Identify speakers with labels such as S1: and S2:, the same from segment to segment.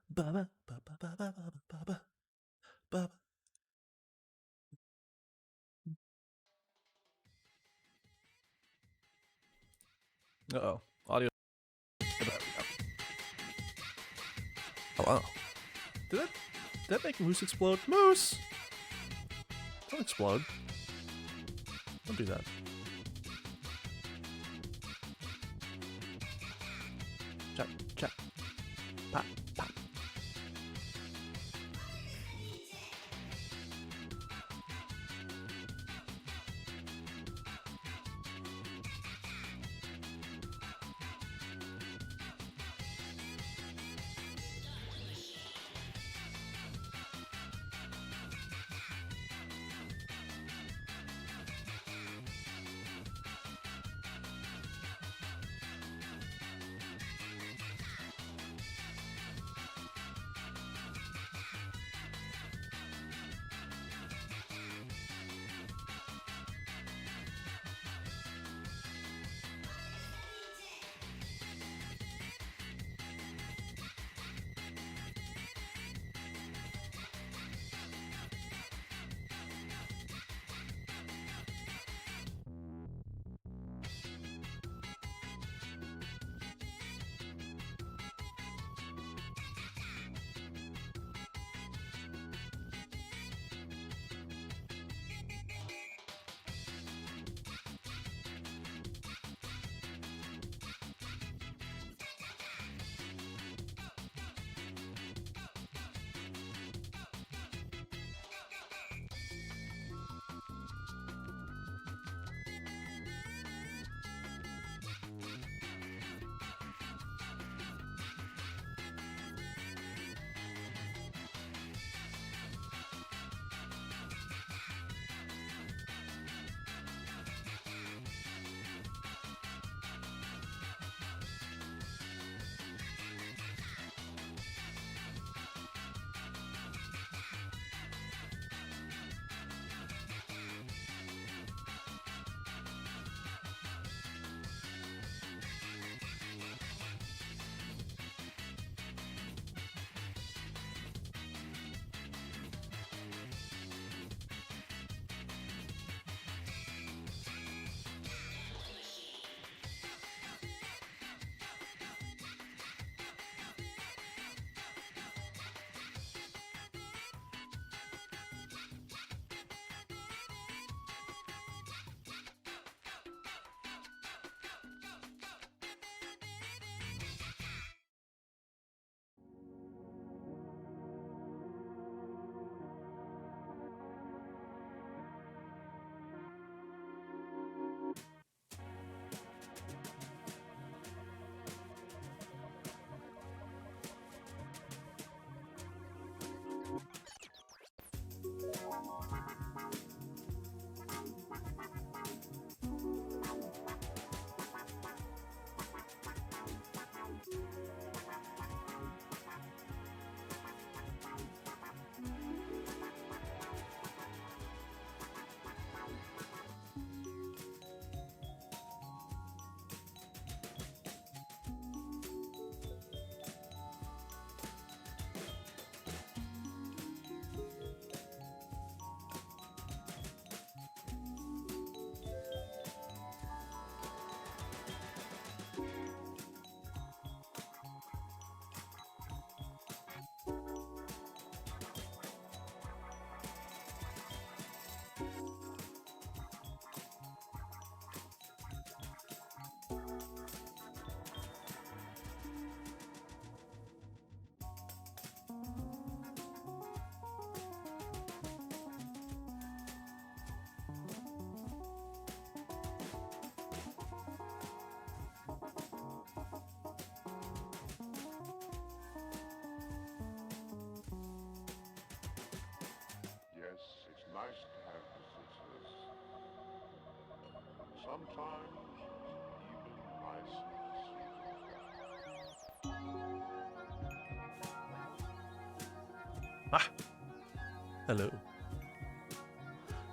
S1: Ba-ba, ba-ba-ba-ba-ba-ba-ba, ba-ba. Uh-oh. Audio. Hello. Did that make Moose explode? Moose! Don't explode. Don't do that. Chop, chop. Pop, pop.
S2: Yes, it's nice to have visitors. Sometimes even nicer to see
S1: Ah! Hello.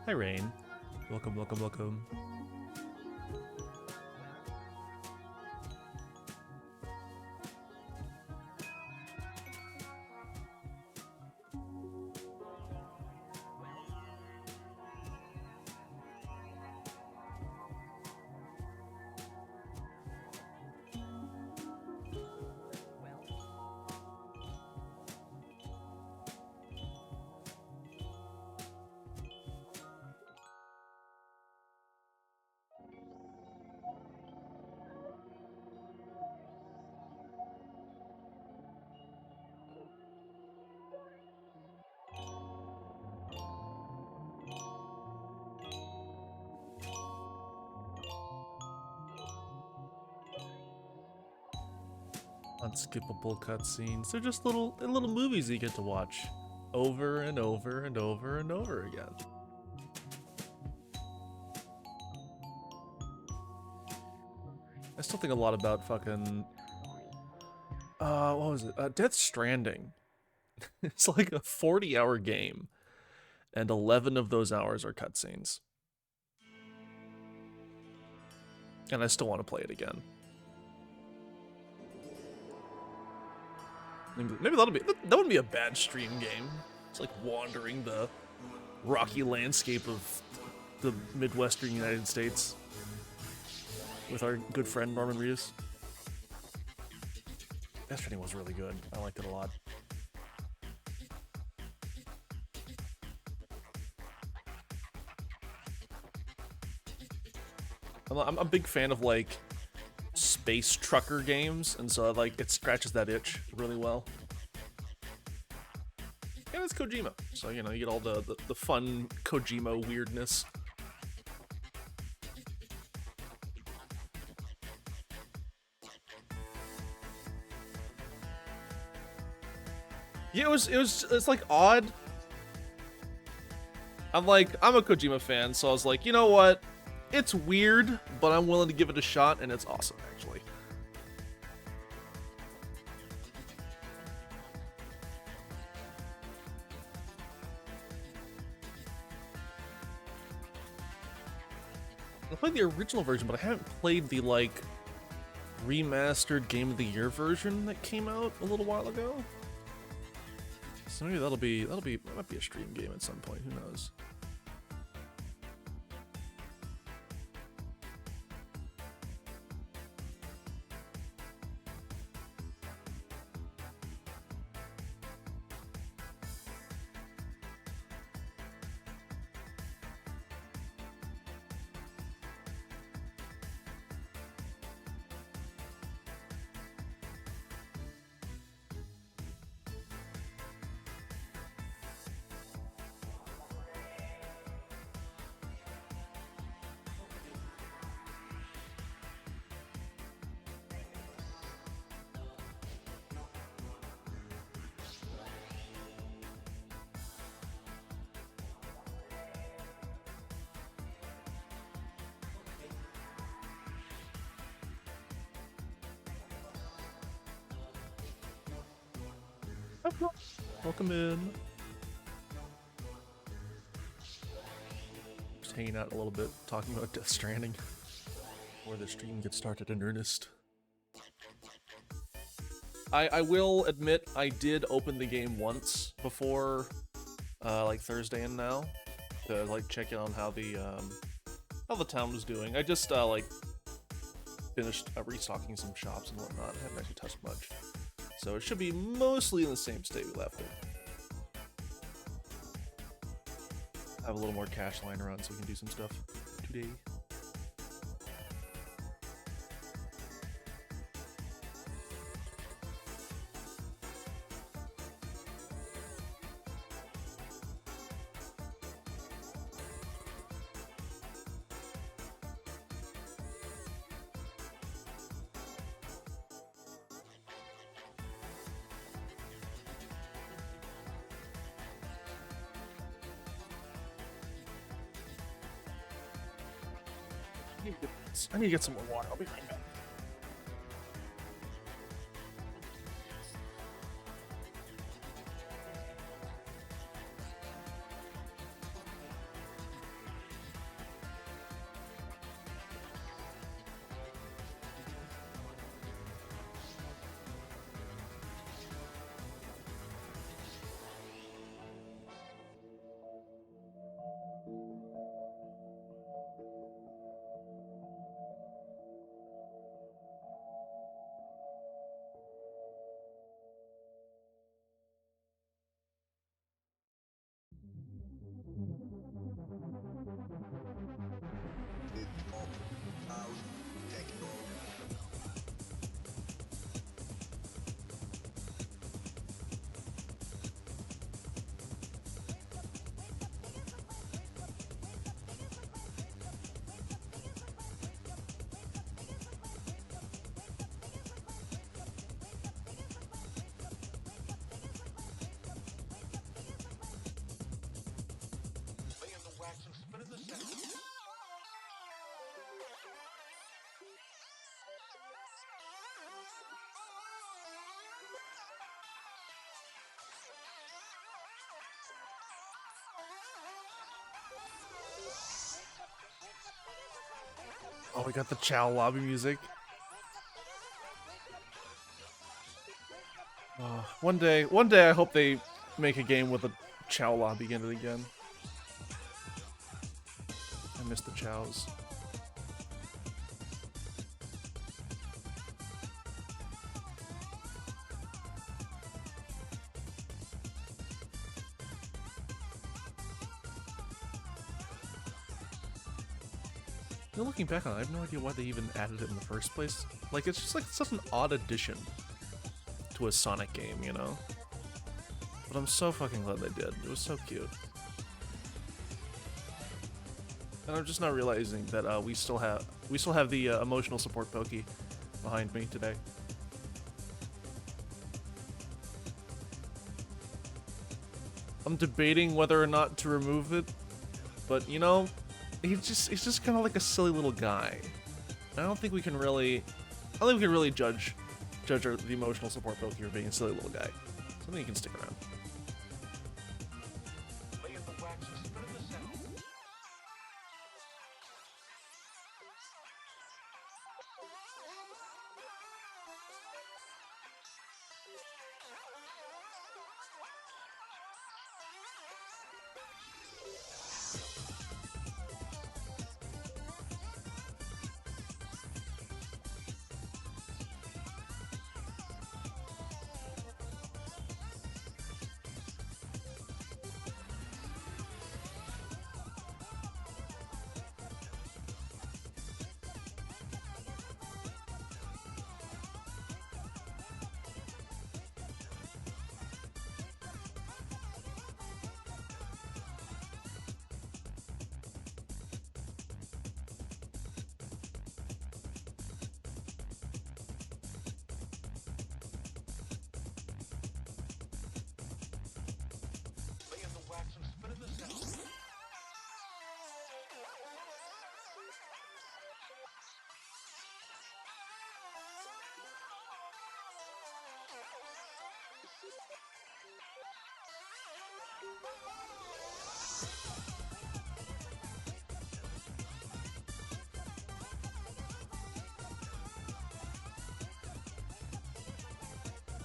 S1: Hi, Rain. Welcome, welcome, welcome. Unskippable cutscenes. They're just little movies you get to watch over and over and over and over again. I still think a lot about fucking what was it? Death Stranding. It's like a 40-hour game, and 11 of those hours are cutscenes. And I still want to play it again. Maybe that wouldn't be a bad stream game. It's like wandering the rocky landscape of the Midwestern United States with our good friend Norman Reedus. Death Stranding was really good. I liked it a lot. I'm a big fan of like space trucker games, and so like it scratches that itch really well. And it's Kojima, so you know you get all the fun Kojima weirdness. Yeah, it's like odd. I'm a Kojima fan, so I was like, you know what? It's weird, but I'm willing to give it a shot, and it's awesome, actually. I played the original version, but I haven't played the, like, remastered Game of the Year version that came out a little while ago. So maybe that might be a stream game at some point, who knows. Welcome in. Just hanging out a little bit, talking about Death Stranding before the stream gets started in earnest. I will admit I did open the game once before, like Thursday and now, to like check in on how the town was doing. I just like finished restocking some shops and whatnot. I haven't actually touched much. So it should be mostly in the same state we left it. Have a little more cash lying around so we can do some stuff today. I need to get some more water. I'll be right back. Oh, we got the Chow lobby music. Oh, one day, I hope they make a game with a Chow lobby in it again. I miss the Chows. You know, looking back on it, I have no idea why they even added it in the first place. Like, it's just like such an odd addition to a Sonic game, you know? But I'm so fucking glad they did. It was so cute. And I'm just not realizing that we still have the emotional support Pokey behind me today. I'm debating whether or not to remove it, but you know, he's just kind of like a silly little guy. I don't think we can really judge the emotional support Pokey for being a silly little guy. So I think he can stick around.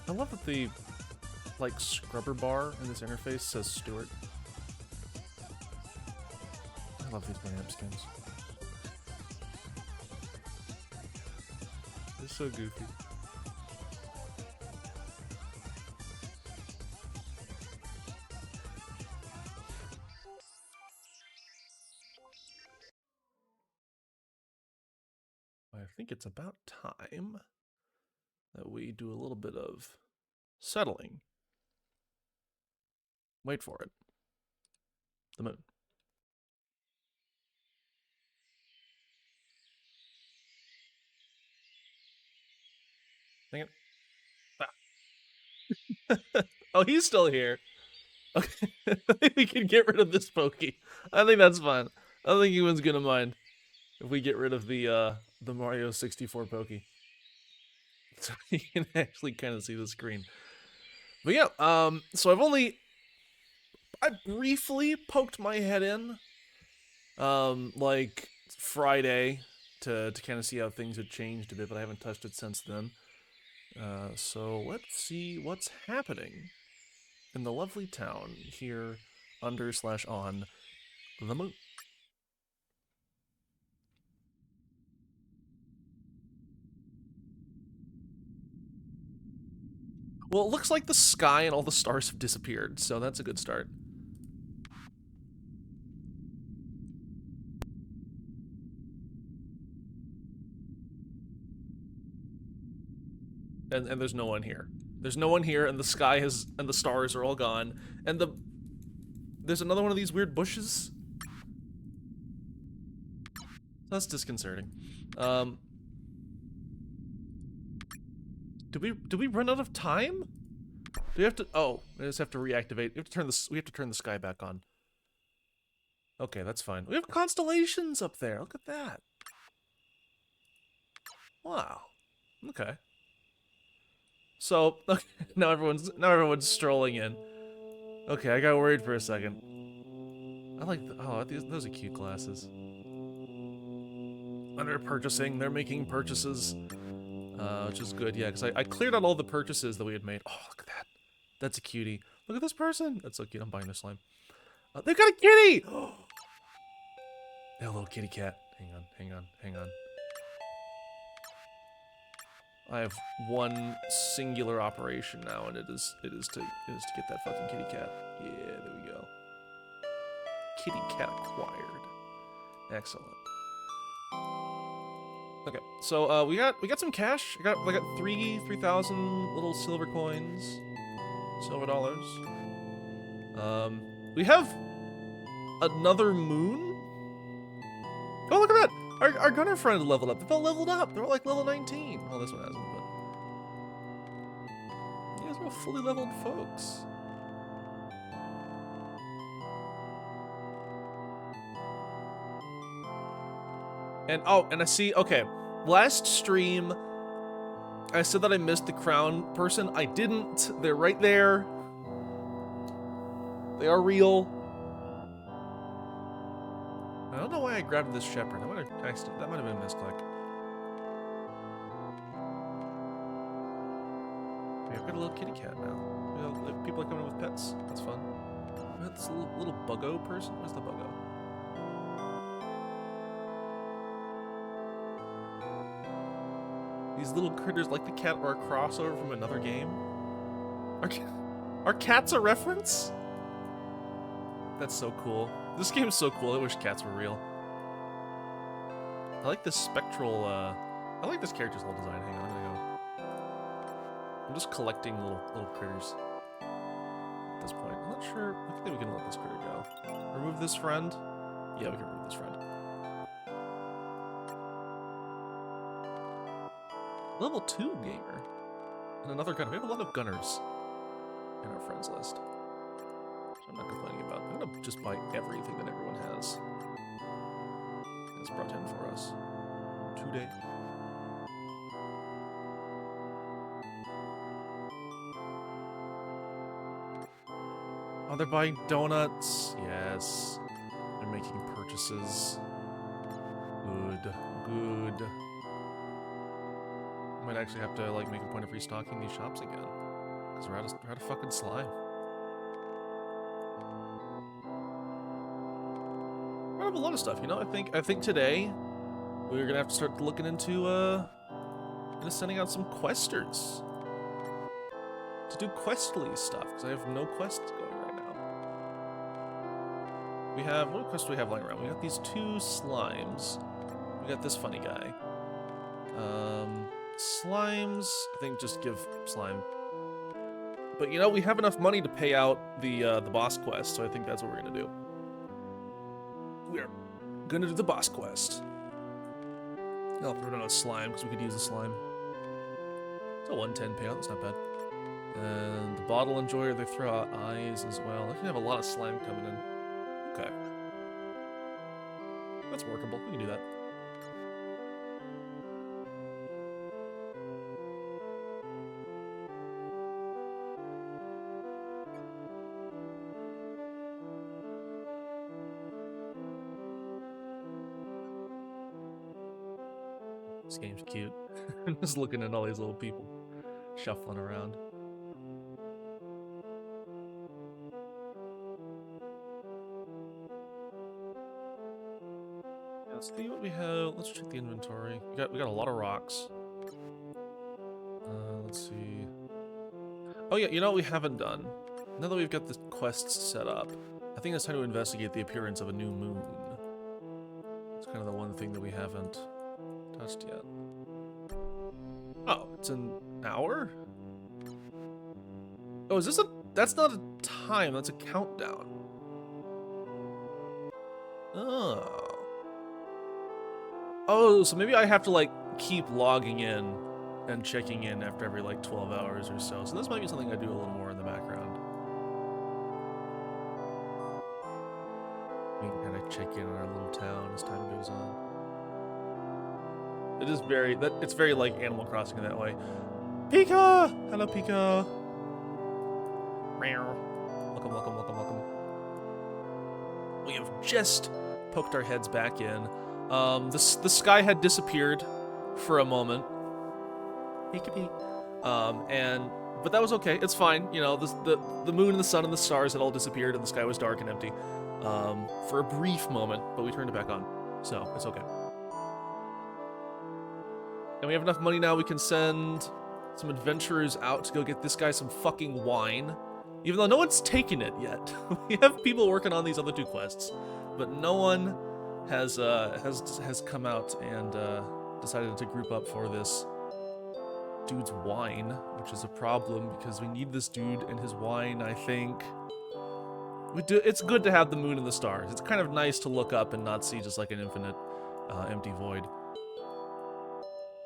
S1: I love that the, like, scrubber bar in this interface says Stuart. I love these Banamp skins. They're so goofy. I think it's about time that we do a little bit of settling. Wait for it. The moon. Dang it. Ah. Oh, he's still here. Okay. We can get rid of this Pokey. I think that's fine. I don't think anyone's gonna mind if we get rid of the Mario 64 Pokey. So you can actually kind of see the screen. But yeah, so I briefly poked my head in, like Friday to kind of see how things had changed a bit, but I haven't touched it since then. So let's see what's happening in the lovely town here under/on the moon. Well, it looks like the sky and all the stars have disappeared, so that's a good start. And there's no one here. There's no one here, and the sky has, and the stars are all gone, and there's another one of these weird bushes. That's disconcerting. Did we run out of time? Do we have to? Oh, we just have to reactivate. We have to turn the sky back on. Okay, that's fine. We have constellations up there. Look at that. Wow. Okay. So okay, now everyone's strolling in. Okay, I got worried for a second. I like those are cute glasses. And they're purchasing. They're making purchases, which is good. Yeah, because I cleared out all the purchases that we had made. Oh, look at that. That's a cutie. Look at this person. That's so cute. I'm buying their slime. They've got a kitty! They have a little kitty cat. Hang on. I have one singular operation now, and it is to get that fucking kitty cat. Yeah, there we go. Kitty cat acquired. Excellent. Okay, so we got some cash. I got 3,000 little silver coins, silver dollars. We have another moon. Oh, look at that! Our gunner friend leveled up. They've all leveled up. They're all like level 19. Well, this one hasn't, but you guys are all fully leveled folks. And oh, and I see. Okay, last stream, I said that I missed the crown person. I didn't. They're right there. They are real. I don't know why I grabbed this shepherd. I might have texted. That might have been a misclick. Okay, I've got a little kitty cat now. You know, people are coming in with pets. That's fun. We got this little buggo person. Where's the buggo? These little critters like the cat are a crossover from another game. Are cats a reference? That's so cool. This game is so cool. I wish cats were real. I like this spectral, I like this character's little design. Hang on, I'm gonna go. I'm just collecting little critters at this point. I'm not sure. I think we can let this critter go. Remove this friend? Yeah, we can remove this friend. Level 2 gamer. And another gunner. We have a lot of gunners in our friends list. I'm not complaining about. I'm gonna just buy everything that everyone has. It's brought in for us today. Oh, they're buying donuts. Yes, they're making purchases. Good. Might actually have to like make a point of restocking these shops again, because we're out of fucking slime. I have a lot of stuff, you know. I think today we're gonna have to start looking into sending out some questers to do questly stuff, because I have no quests going right now. We have what quest do we have lying around? We got these 2 slimes. We got this funny guy. Slimes. I think just give slime. But you know, we have enough money to pay out the boss quest, so I think that's what we're gonna do. We're gonna do the boss quest. I'll throw it on a slime because we could use the slime. It's a 110 payout, that's not bad. And the bottle enjoyer, they throw out eyes as well. They can have a lot of slime coming in. Okay. That's workable. We can do that. This game's cute. I'm just looking at all these little people shuffling around. Yeah, let's see what we have. Let's check the inventory. We got a lot of rocks. Let's see. Oh yeah, you know what we haven't done? Now that we've got the quests set up, I think it's time to investigate the appearance of a new moon. It's kind of the one thing that we haven't touched yet. Oh, it's an hour? Oh, is this a... That's not a time, that's a countdown. Oh. Oh, so maybe I have to, like, keep logging in and checking in after every, like, 12 hours or so. So this might be something I do a little more in the background. We can kind of check in on our little town as time goes on. It is very, it's very like Animal Crossing in that way. Pika! Hello, Pika! Welcome. We have just poked our heads back in. The sky had disappeared for a moment. But that was okay. It's fine. You know, the moon and the sun and the stars had all disappeared, and the sky was dark and empty for a brief moment. But we turned it back on, so it's okay. And we have enough money now. We can send some adventurers out to go get this guy some fucking wine, even though no one's taken it yet. We have people working on these other 2 quests, but no one has come out and decided to group up for this dude's wine, which is a problem because we need this dude and his wine. I think it's good to have the moon and the stars. It's kind of nice to look up and not see just like an infinite empty void.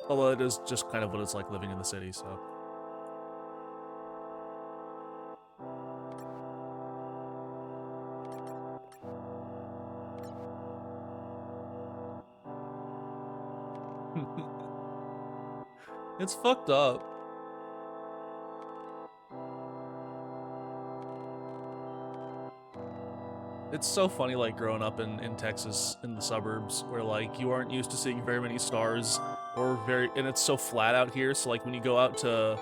S1: Although it is just kind of what it's like living in the city, so. It's fucked up. It's so funny, like, growing up in Texas, in the suburbs, where, like, you aren't used to seeing very many stars, and it's so flat out here, so, like, when you go out to,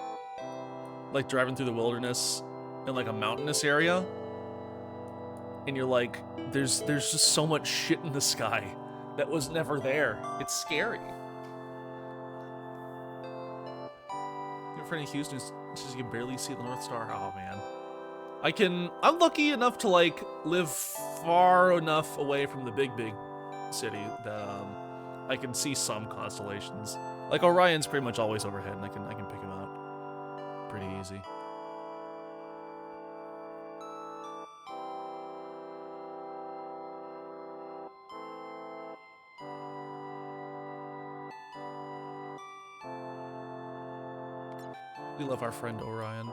S1: like, driving through the wilderness in, like, a mountainous area, and you're like, there's just so much shit in the sky that was never there. It's scary. Your friend in Houston says you can barely see the North Star. Oh, man. I'm lucky enough to, like, live far enough away from the big city that, I can see some constellations. Like, Orion's pretty much always overhead, and I can pick him out pretty easy. We love our friend Orion.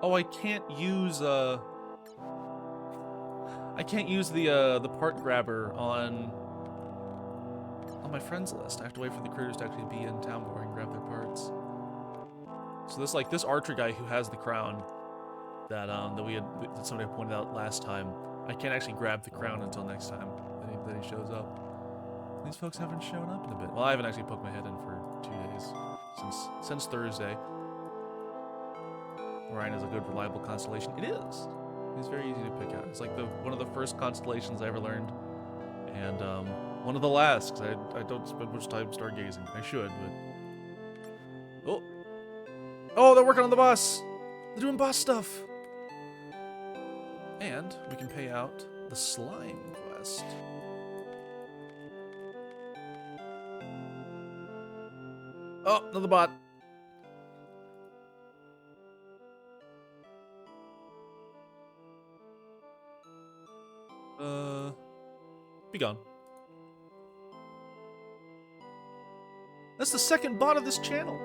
S1: Oh, I can't use the part grabber on my friends list. I have to wait for the critters to actually be in town before I can grab their parts. So this archer guy who has the crown that somebody pointed out last time, I can't actually grab the crown until next time that he shows up. These folks haven't shown up in a bit. Well, I haven't actually poked my head in for 2 days since Thursday. Orion is a good, reliable constellation. It is. It's very easy to pick out. It's like one of the first constellations I ever learned, and one of the last, because I don't spend much time stargazing. I should, but... Oh, they're working on the boss! They're doing boss stuff! And we can pay out the slime quest. Oh, another bot. Be gone. That's the second bot of this channel.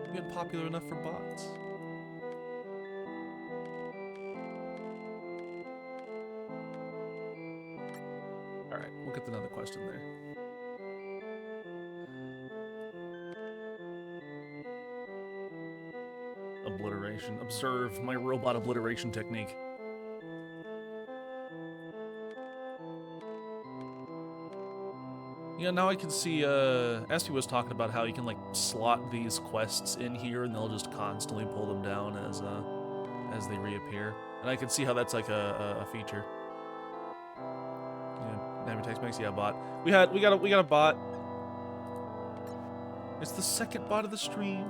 S1: We're getting popular enough for bots. Alright, we'll get another question there. Obliteration. Observe my robot obliteration technique. Yeah, now I can see, Espy was talking about how you can, like, slot these quests in here and they'll just constantly pull them down as they reappear. And I can see how that's, like, a feature. Yeah, Navi Tex yeah, bot. We got a bot. It's the second bot of the stream.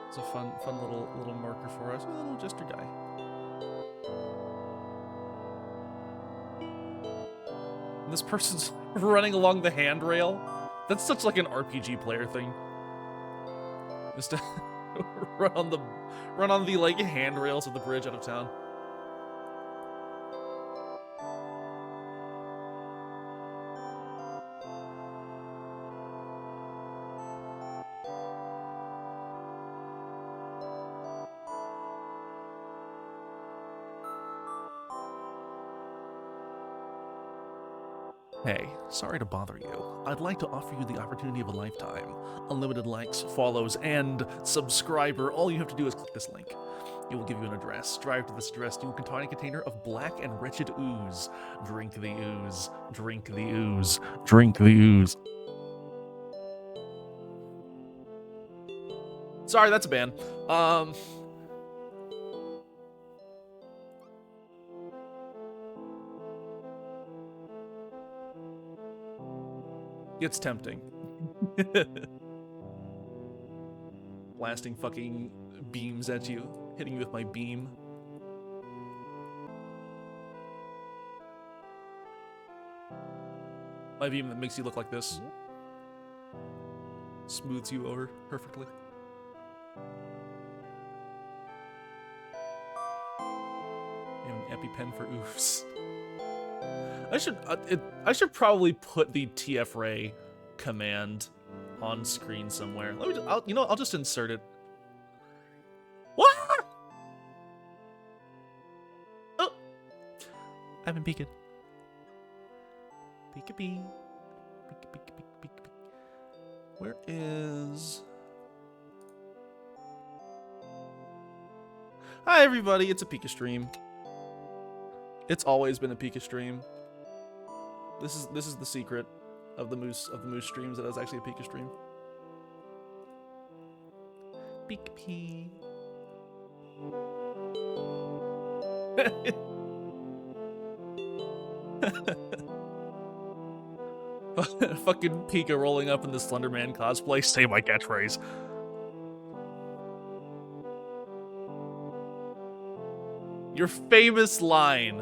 S1: It's a fun little marker for us. A little jester guy. And this person's running along the handrail. That's such like an RPG player thing. Just to run on the like handrails of the bridge out of town. Hey, sorry to bother you. I'd like to offer you the opportunity of a lifetime. Unlimited likes, follows, and subscriber. All you have to do is click this link. It will give you an address. Drive to this address to a tiny container of black and wretched ooze. Drink the ooze. Drink the ooze. Drink the ooze. Sorry, that's a ban. It's tempting. Blasting fucking beams at you. Hitting you with my beam. My beam that makes you look like this. Smooths you over perfectly. And an EpiPen for oofs. I should probably put the TF-Ray command on screen somewhere. Let me I'll just insert it. What? Oh, I've been peeking. Peek-a-pee. Peek-a-peek-a-peek-a-peek. Where is... Hi everybody, it's a Pika stream. It's always been a Pika stream. This is the secret of the moose streams, that it was actually a Pika stream. Pika-pee. Fucking Pika rolling up in the Slenderman cosplay. Say my catchphrase. Your famous line.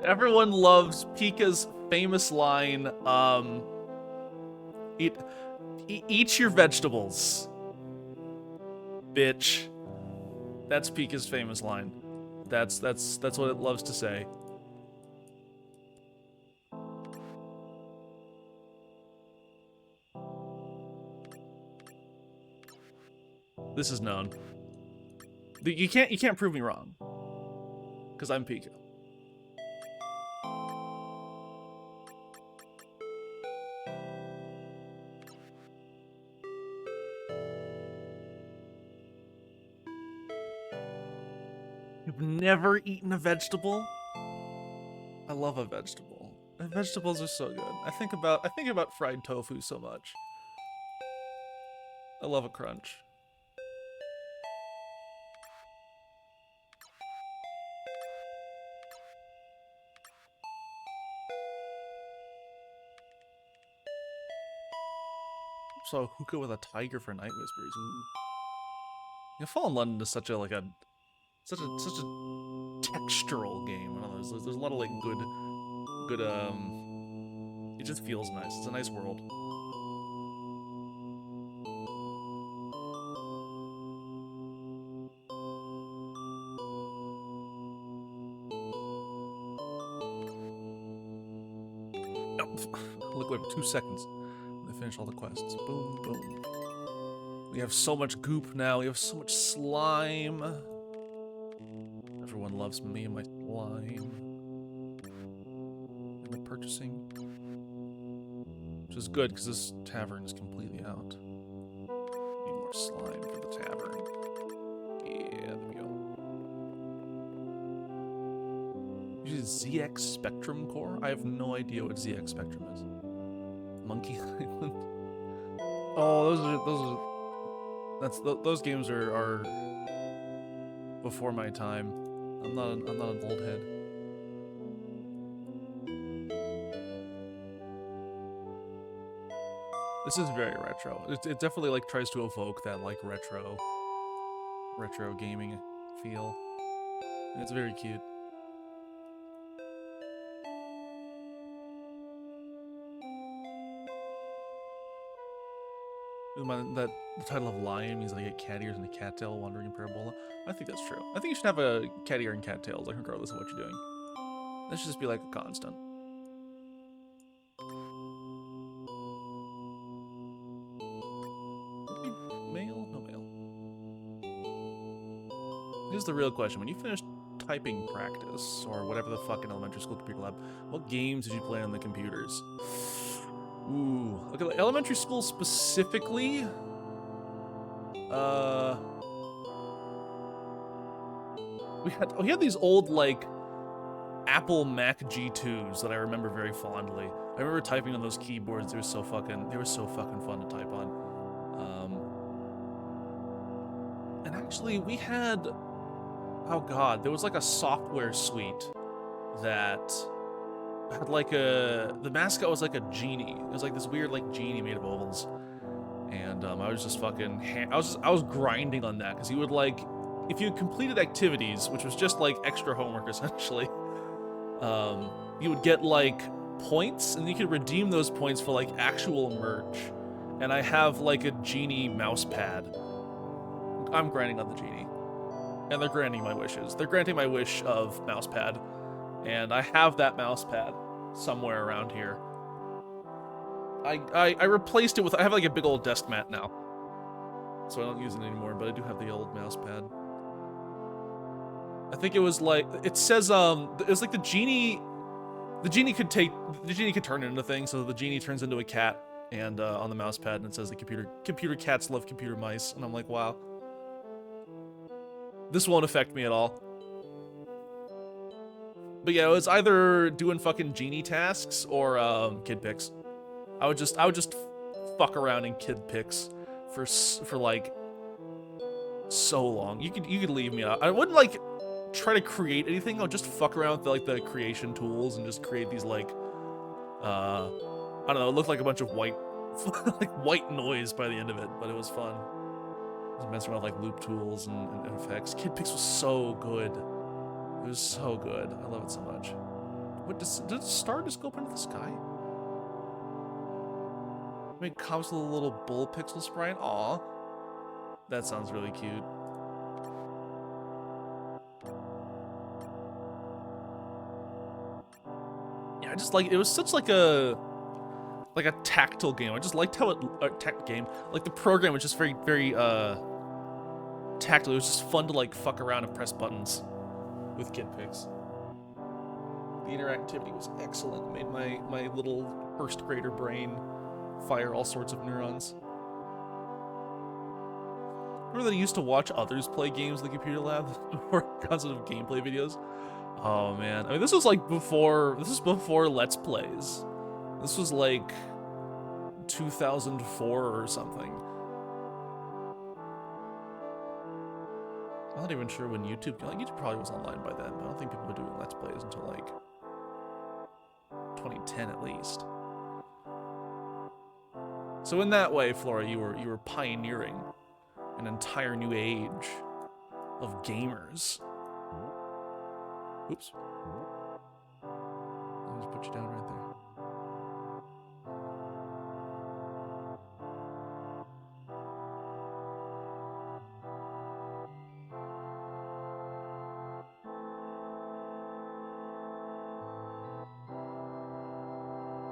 S1: Everyone loves Pika's famous line, eat your vegetables, bitch. That's Pika's famous line. That's what it loves to say. This is known. You can't prove me wrong. Because I'm Pika. You've never eaten a vegetable? I love a vegetable. Vegetables are so good. I think about fried tofu so much. I love a crunch. So a hookah with a tiger for Night Whispers. Ooh. Yeah, Fallen London is such a such a textural game. One of those. There's a lot of like good it just feels nice. It's a nice world. Look, we have 2 seconds. They finish all the quests. Boom, boom. We have so much goop now. We have so much slime. Everyone loves me and my slime. And the purchasing. Which is good, because this tavern is completely out. Need more slime for the tavern. Yeah, there we go. Use ZX Spectrum Core? I have no idea what ZX Spectrum is. Monkey Island. Oh, those games are before my time. I'm not an old head. This is very retro. It definitely like tries to evoke that like retro gaming feel. And it's very cute. That the title of Lion means like I get cat ears and a cattail wandering in parabola. I think that's true. I think you should have a cat ear and cattails, like regardless of what you're doing. That should just be like a constant. Mail? No mail. Here's the real question. When you finish typing practice, or whatever the fuck in elementary school computer lab. What games did you play on the computers? Ooh, okay, like elementary school specifically. We had these old like Apple Mac G2s that I remember very fondly. I remember typing on those keyboards. They were so fucking fun to type on. And actually, we had, oh god, there was like a software suite that had like the mascot was like a genie. It was like this weird like genie made of ovals. And I was just fucking, I was grinding on that because you would like, if you completed activities, which was just like extra homework essentially, you would get like points, and you could redeem those points for like actual merch. And I have like a genie mouse pad. I'm grinding on the genie, and they're granting my wishes. They're granting my wish of mouse pad, and I have that mouse pad somewhere around here. I replaced it with, I have like a big old desk mat now, so I don't use it anymore, but I do have the old mouse pad. I think it was like, it says, it was like the genie could turn into things, so the genie turns into a cat, and on the mouse pad, and it says the computer cats love computer mice, and I'm like, wow. This won't affect me at all. But yeah, it was either doing fucking genie tasks or kid pics. I would just fuck around in kid pics for like so long. You could leave me out. I wouldn't like try to create anything. I would just fuck around with like the creation tools and just create these like I don't know, it looked like a bunch of white like white noise by the end of it, but it was fun. I was messing around with like loop tools and effects. Kid pics was so good. It was so good. I love it so much. What did the star just go up into the sky? Make comments with a little bull pixel sprite. Aw, that sounds really cute. Yeah, I just like, it was such like a tactile game. I just liked how like the program was just very tactile. It was just fun to like fuck around and press buttons with kid pics. The interactivity was excellent. It made my little first grader brain fire all sorts of neurons. Remember that I used to watch others play games in the computer lab before concept of gameplay videos? Oh man, I mean this was before Let's Plays. This was like 2004 or something. I'm not even sure when YouTube probably was online by then, but I don't think people were doing Let's Plays until like 2010 at least. So in that way, Flora, you were pioneering an entire new age of gamers. Oops. Let me just put you down right there.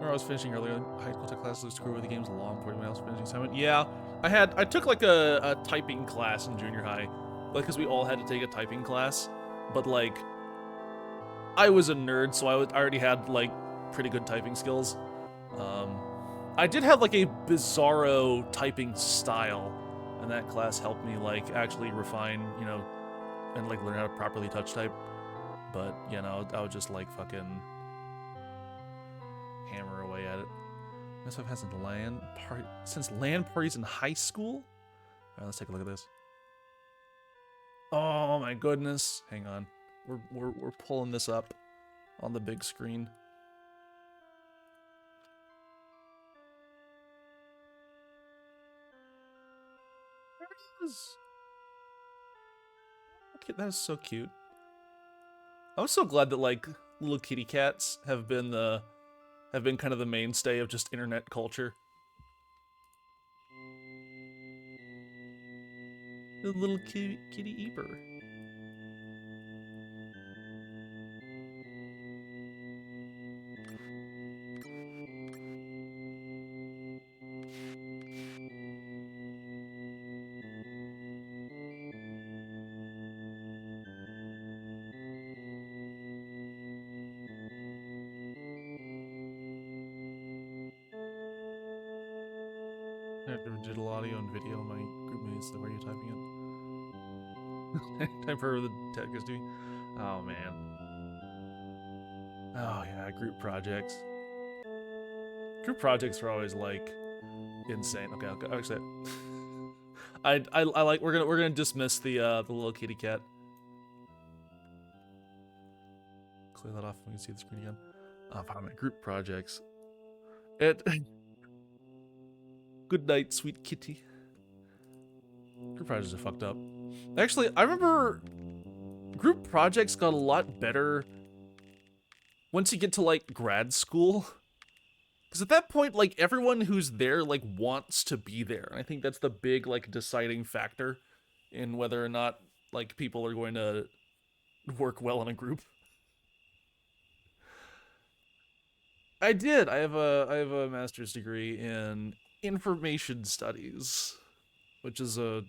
S1: I was finishing earlier. High school tech classes screw with the games long before anyone else finishing assignment. Yeah, I took like a typing class in junior high, like because we all had to take a typing class, but like I was a nerd, so I already had like pretty good typing skills. I did have like a bizarro typing style, and that class helped me like actually refine, you know, and like learn how to properly touch type. But you know, I would just like fucking hammer away at it. This stuff hasn't since LAN parties in high school. All right, let's take a look at this. Oh my goodness! Hang on, we're pulling this up on the big screen. There it is. Okay, that is so cute. I'm so glad that like little kitty cats have been kind of the mainstay of just internet culture. The little kitty Eber. Digital audio and video. My groupmates, where are you typing it? Time for the tech is doing. Oh man. Oh yeah, group projects. Group projects are always like insane. Okay, actually, I like we're gonna dismiss the little kitty cat. Clear that off. We can see the screen again. Oh, my group projects. It. Good night, sweet kitty. Group projects are fucked up. Actually, I remember group projects got a lot better once you get to like grad school. Because at that point, like everyone who's there like wants to be there. And I think that's the big like deciding factor in whether or not like people are going to work well in a group. I did. I have a master's degree in information studies, which is a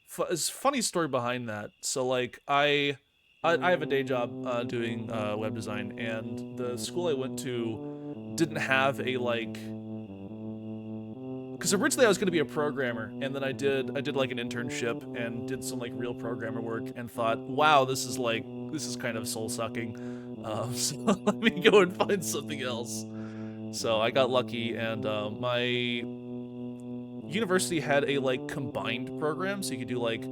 S1: funny story behind that. So like I have a day job doing web design, and the school I went to didn't have a like. Because originally I was going to be a programmer, and then I did like an internship and did some like real programmer work, and thought, wow, this is kind of soul sucking. So let me go and find something else. So I got lucky, and my university had a like combined program, so you could do like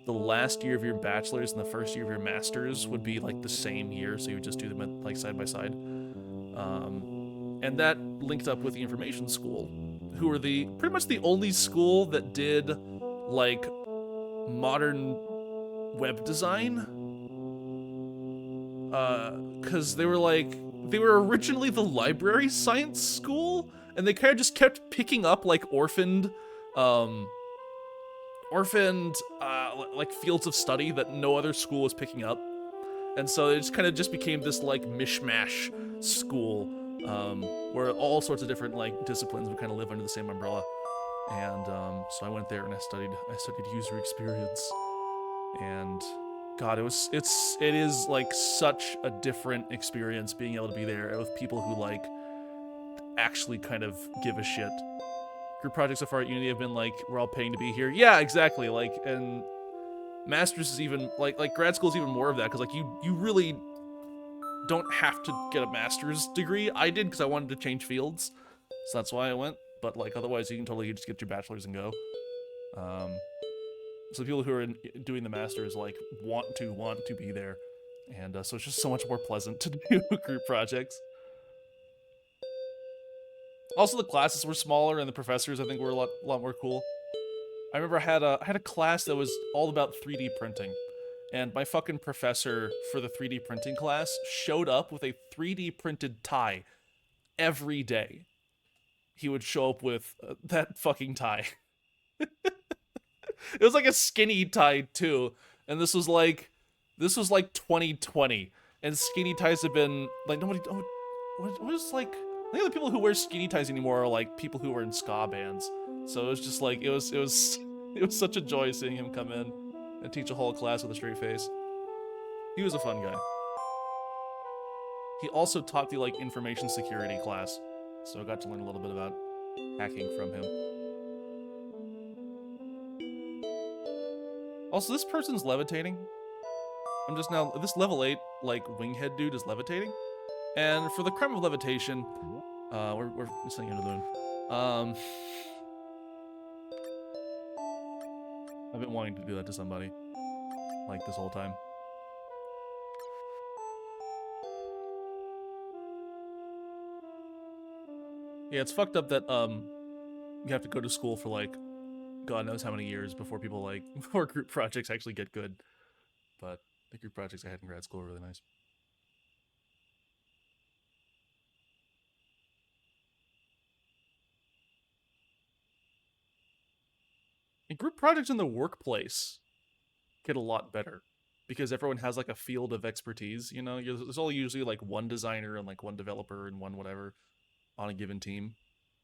S1: the last year of your bachelor's and the first year of your master's would be like the same year, so you would just do them like side by side. And that linked up with the information school, who were the pretty much the only school that did like modern web design. Because they were originally the library science school, and they kind of just kept picking up like orphaned like fields of study that no other school was picking up, and so it just kind of just became this like mishmash school where all sorts of different like disciplines would kind of live under the same umbrella. And so I went there and I studied user experience, and God, it is like such a different experience being able to be there with people who like actually kind of give a shit. Group projects so far at uni have been like, we're all paying to be here. Yeah, exactly. Like, and masters is even like grad school is even more of that, because like you really don't have to get a master's degree. I did because I wanted to change fields, so that's why I went. But like otherwise, you can totally just get your bachelor's and go. So people who are doing the masters like want to be there, and so it's just so much more pleasant to do group projects. Also, the classes were smaller, and the professors I think were a lot more cool. I remember I had a class that was all about 3D printing, and my fucking professor for the 3D printing class showed up with a 3D printed tie every day. He would show up with that fucking tie. It was like a skinny tie too, and this was like 2020, and skinny ties have been like nobody. What was like? I think the people who wear skinny ties anymore are like people who were in ska bands. So it was just like it was such a joy seeing him come in and teach a whole class with a straight face. He was a fun guy. He also taught the like information security class, so I got to learn a little bit about hacking from him. Also, this person's levitating. I'm just now, this level 8, like, winghead dude is levitating. And for the crime of levitation, we're sending him to the moon. I've been wanting to do that to somebody, like, this whole time. Yeah, it's fucked up that, you have to go to school for, like, God knows how many years before people, like, before group projects actually get good. But the group projects I had in grad school were really nice. And group projects in the workplace get a lot better, because everyone has like a field of expertise. You know, there's all usually like one designer and like one developer and one whatever on a given team,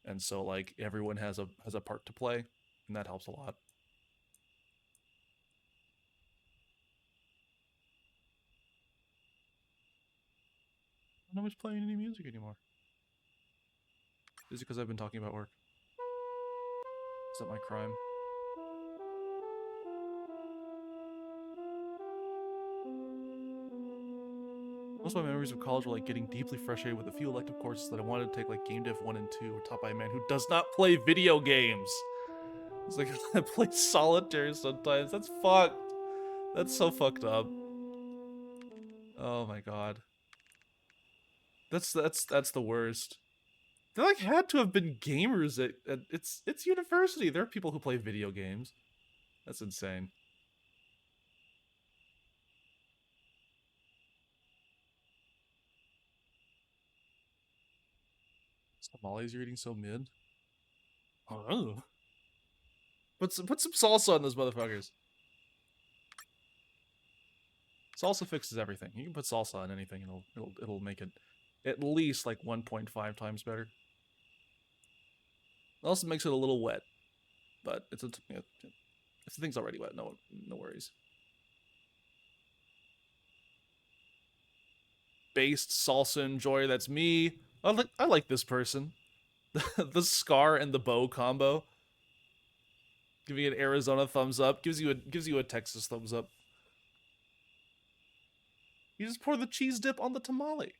S1: and so like everyone has a part to play, and that helps a lot. I'm not much playing any music anymore. Is it because I've been talking about work? Is that my crime? Most of my memories of college were like getting deeply frustrated with a few elective courses that I wanted to take, like Game Dev 1 and 2, were taught by a man who does not play video games. It's like, I play solitaire sometimes. That's fucked. That's so fucked up. Oh my god. That's the worst. They like had to have been gamers at it's university. There are people who play video games. That's insane. Tamales you're eating so mid? Oh. Put some salsa on those motherfuckers. Salsa fixes everything. You can put salsa on anything and it'll make it at least like 1.5 times better. It also makes it a little wet, but if the thing's already wet, no worries. Based salsa enjoyer, that's me. I like this person. The scar and the bow combo. Giving an Arizona thumbs up gives you a Texas thumbs up. You just pour the cheese dip on the tamale.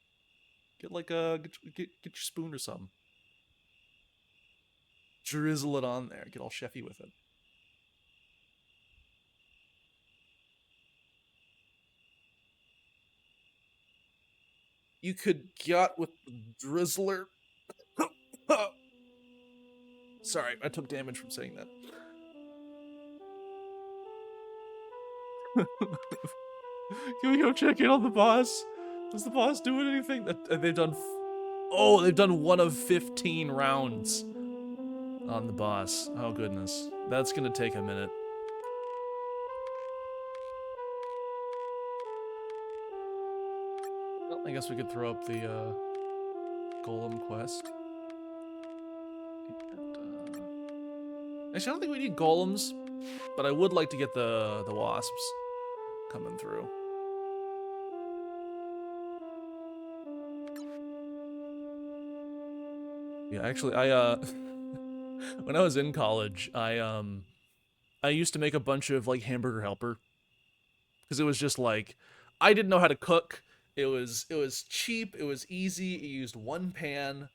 S1: Get like get your spoon or something. Drizzle it on there. Get all chefy with it. You could get with the drizzler. Sorry, I took damage from saying that. Can we go check in on the boss? Does the boss do anything? They've done. Oh, they've done 1 of 15 rounds on the boss. Oh goodness, that's gonna take a minute. Well, I guess we could throw up the golem quest. And, actually, I don't think we need golems, but I would like to get the wasps coming through. Yeah, actually, I when I was in college, I used to make a bunch of like Hamburger Helper because it was just like I didn't know how to cook. It was cheap. It was easy. It used one pan,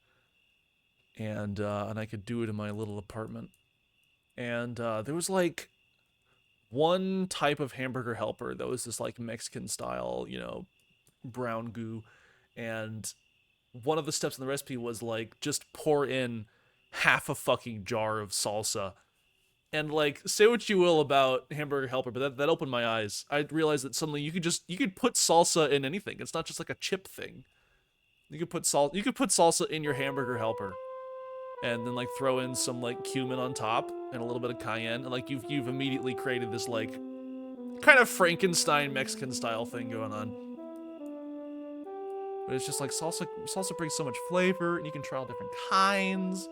S1: and I could do it in my little apartment. And there was like one type of Hamburger Helper that was this like Mexican style, brown goo, and one of the steps in the recipe was like just pour in half a fucking jar of salsa. And like, say what you will about Hamburger Helper, but that opened my eyes. I realized that suddenly you could put salsa in anything. It's not just like a chip thing. You could put salsa in your Hamburger Helper, and then like throw in some like cumin on top and a little bit of cayenne, and like you've immediately created this like kind of Frankenstein Mexican style thing going on. But it's just like salsa brings so much flavor, and you can try all different kinds.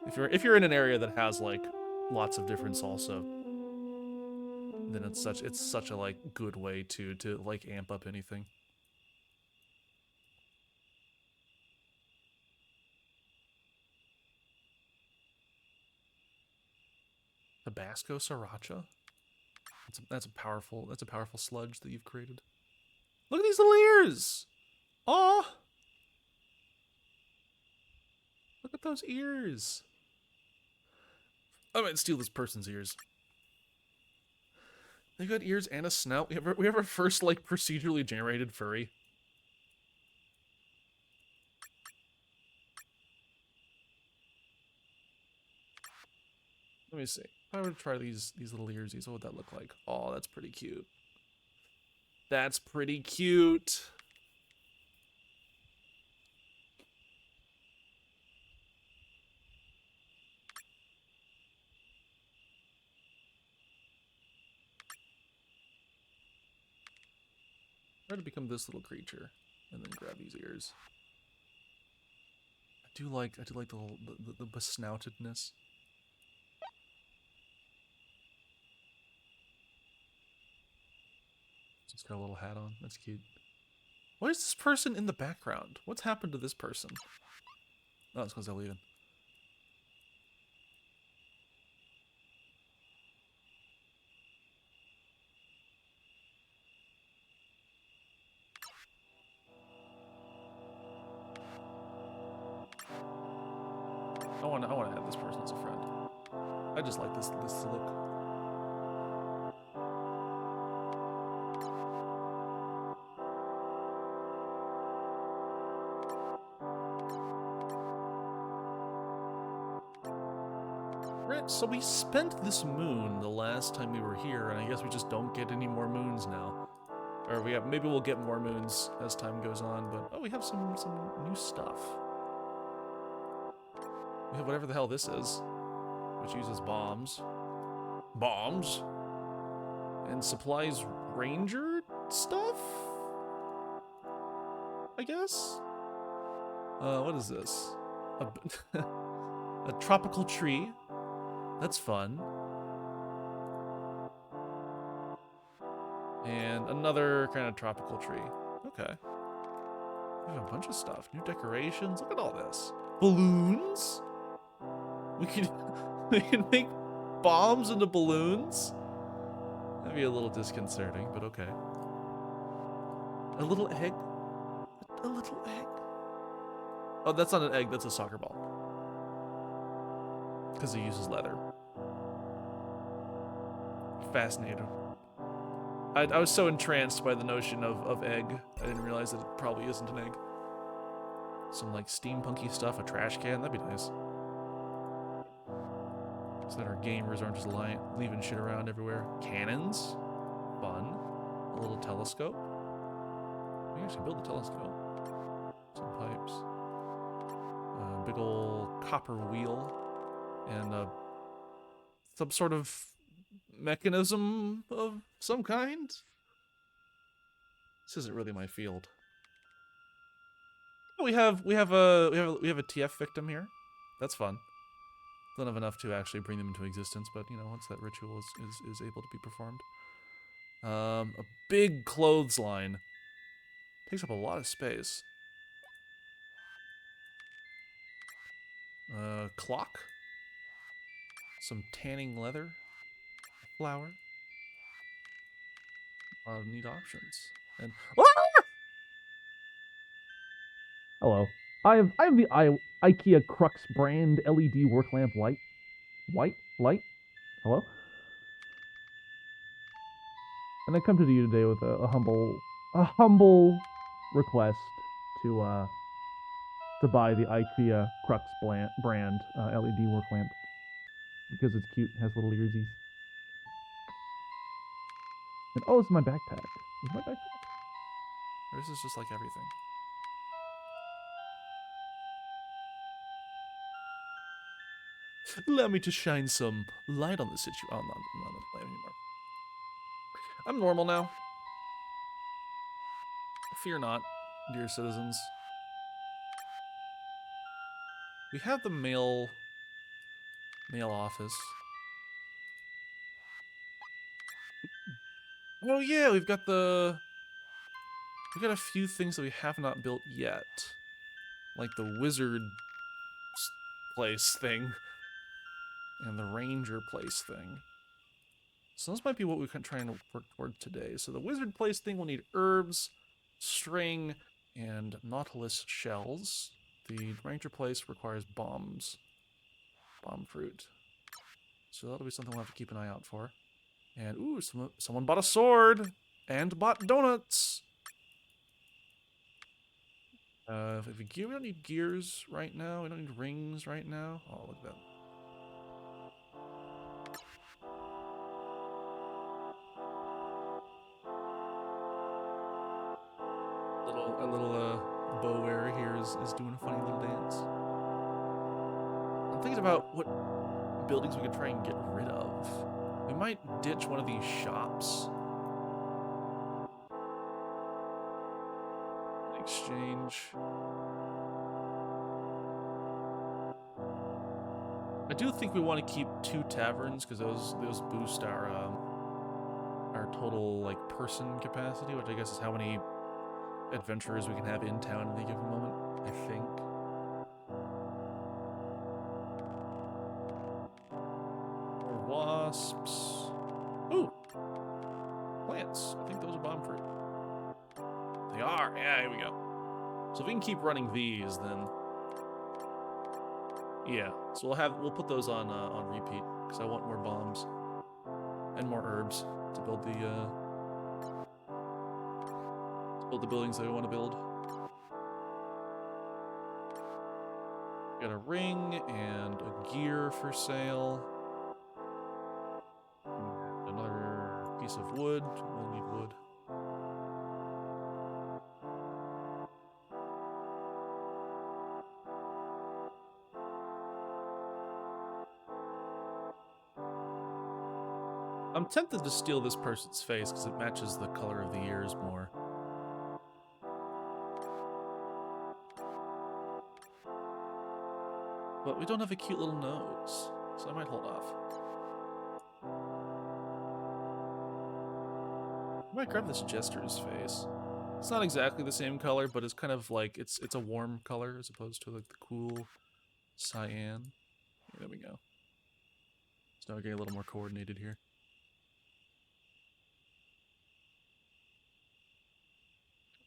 S1: If you're in an area that has like lots of different salsa, then it's such a like good way to like amp up anything. Tabasco sriracha. That's a powerful sludge that you've created. Look at these little ears. Aw. Look at those ears. I might steal this person's ears. They got ears and a snout. We have our first like procedurally generated furry. Let me see. If I were to try these little earsies, what would that look like? Oh, that's pretty cute. That's pretty cute. Try to become this little creature, and then grab these ears. I do like the besnoutedness. Just got a little hat on. That's cute. Why is this person in the background? What's happened to this person? Oh, it's because they're leaving. I want to add this person as a friend. I just like this look. Right, so we spent this moon the last time we were here, and I guess we just don't get any more moons now. Or maybe we'll get more moons as time goes on, but oh, we have some new stuff. We have whatever the hell this is, which uses bombs. Bombs? And supplies ranger stuff? I guess? What is this? A tropical tree. That's fun. And another kind of tropical tree. Okay. We have a bunch of stuff. New decorations. Look at all this. Balloons? We can make bombs into balloons? That'd be a little disconcerting, but okay. A little egg? A little egg? Oh, that's not an egg, that's a soccer ball. Because it uses leather. Fascinating. I was so entranced by the notion of egg, I didn't realize that it probably isn't an egg. Some like steampunky stuff, a trash can, that'd be nice. So that our gamers aren't just leaving shit around everywhere. Cannons, fun. A little telescope. We can actually build a telescope. Some pipes. A big old copper wheel. And some sort of mechanism of some kind. This isn't really my field. We have a TF victim here. That's fun. Don't have enough to actually bring them into existence, but you know, once that ritual is able to be performed. A big clothesline. Takes up a lot of space. Clock. Some tanning leather. Flour. A lot of neat options. And
S3: Hello. I have the IKEA Crux brand LED work lamp light. White light. Hello. And I come to you today with a humble request to buy the IKEA Crux brand LED work lamp because it's cute, has little earsies. And oh, this is my backpack. Is my backpack?
S1: this is just like everything. Allow me to shine some light on the situation. Oh, I'm not playing anymore. I'm normal now. Fear not, dear citizens. We have the mail office. Oh yeah, we've got a few things that we have not built yet. Like the wizard place thing. And the ranger place thing. So this might be what we can try and work toward today. So the wizard place thing will need herbs, string, and nautilus shells. The ranger place requires bombs. Bomb fruit. So that'll be something we'll have to keep an eye out for. And ooh, someone bought a sword! And bought donuts! We don't need gears right now. We don't need rings right now. Oh, look at that. A little bow wearer here is doing a funny little dance. I'm thinking about what buildings we could try and get rid of. We might ditch one of these shops. In exchange. I do think we want to keep 2 taverns because those boost our total like person capacity, which I guess is how many adventurers we can have in town at any given moment, I think. More wasps. Ooh! Plants. I think those are bomb fruit. They are! Yeah, here we go. So if we can keep running these, then Yeah, so we'll put those on repeat because I want more bombs and more herbs to build the buildings that we want to build. Got a ring and a gear for sale. Another piece of wood. We'll need wood. I'm tempted to steal this person's face because it matches the color of the ears more. But we don't have a cute little nose, so I might hold off. I might grab this Jester's face. It's not exactly the same color, but it's kind of like it's a warm color as opposed to like the cool cyan. There we go. So now we're getting a little more coordinated here.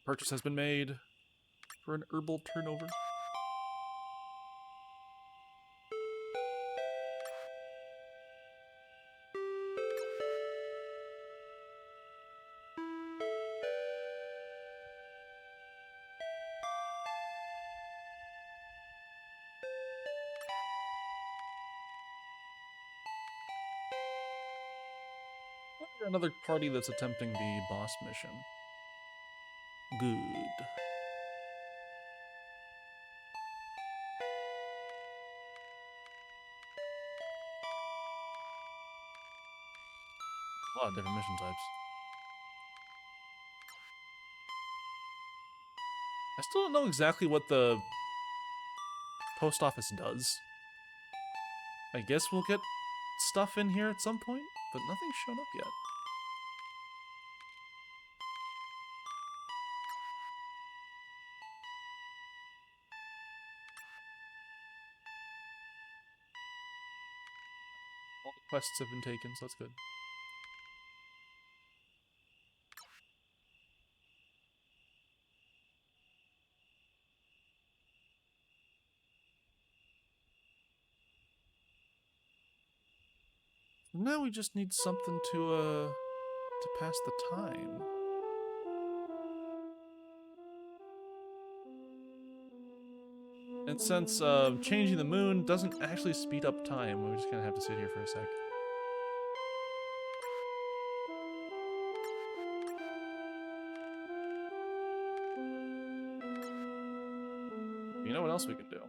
S1: Purchase has been made for an herbal turnover. Another party that's attempting the boss mission. Good. A lot of different mission types. I still don't know exactly what the post office does. I guess we'll get stuff in here at some point, but nothing's shown up yet. All the quests have been taken, so that's good. Now we just need something to pass the time. And since changing the moon doesn't actually speed up time, we're just gonna have to sit here for a sec. You know what else we can do?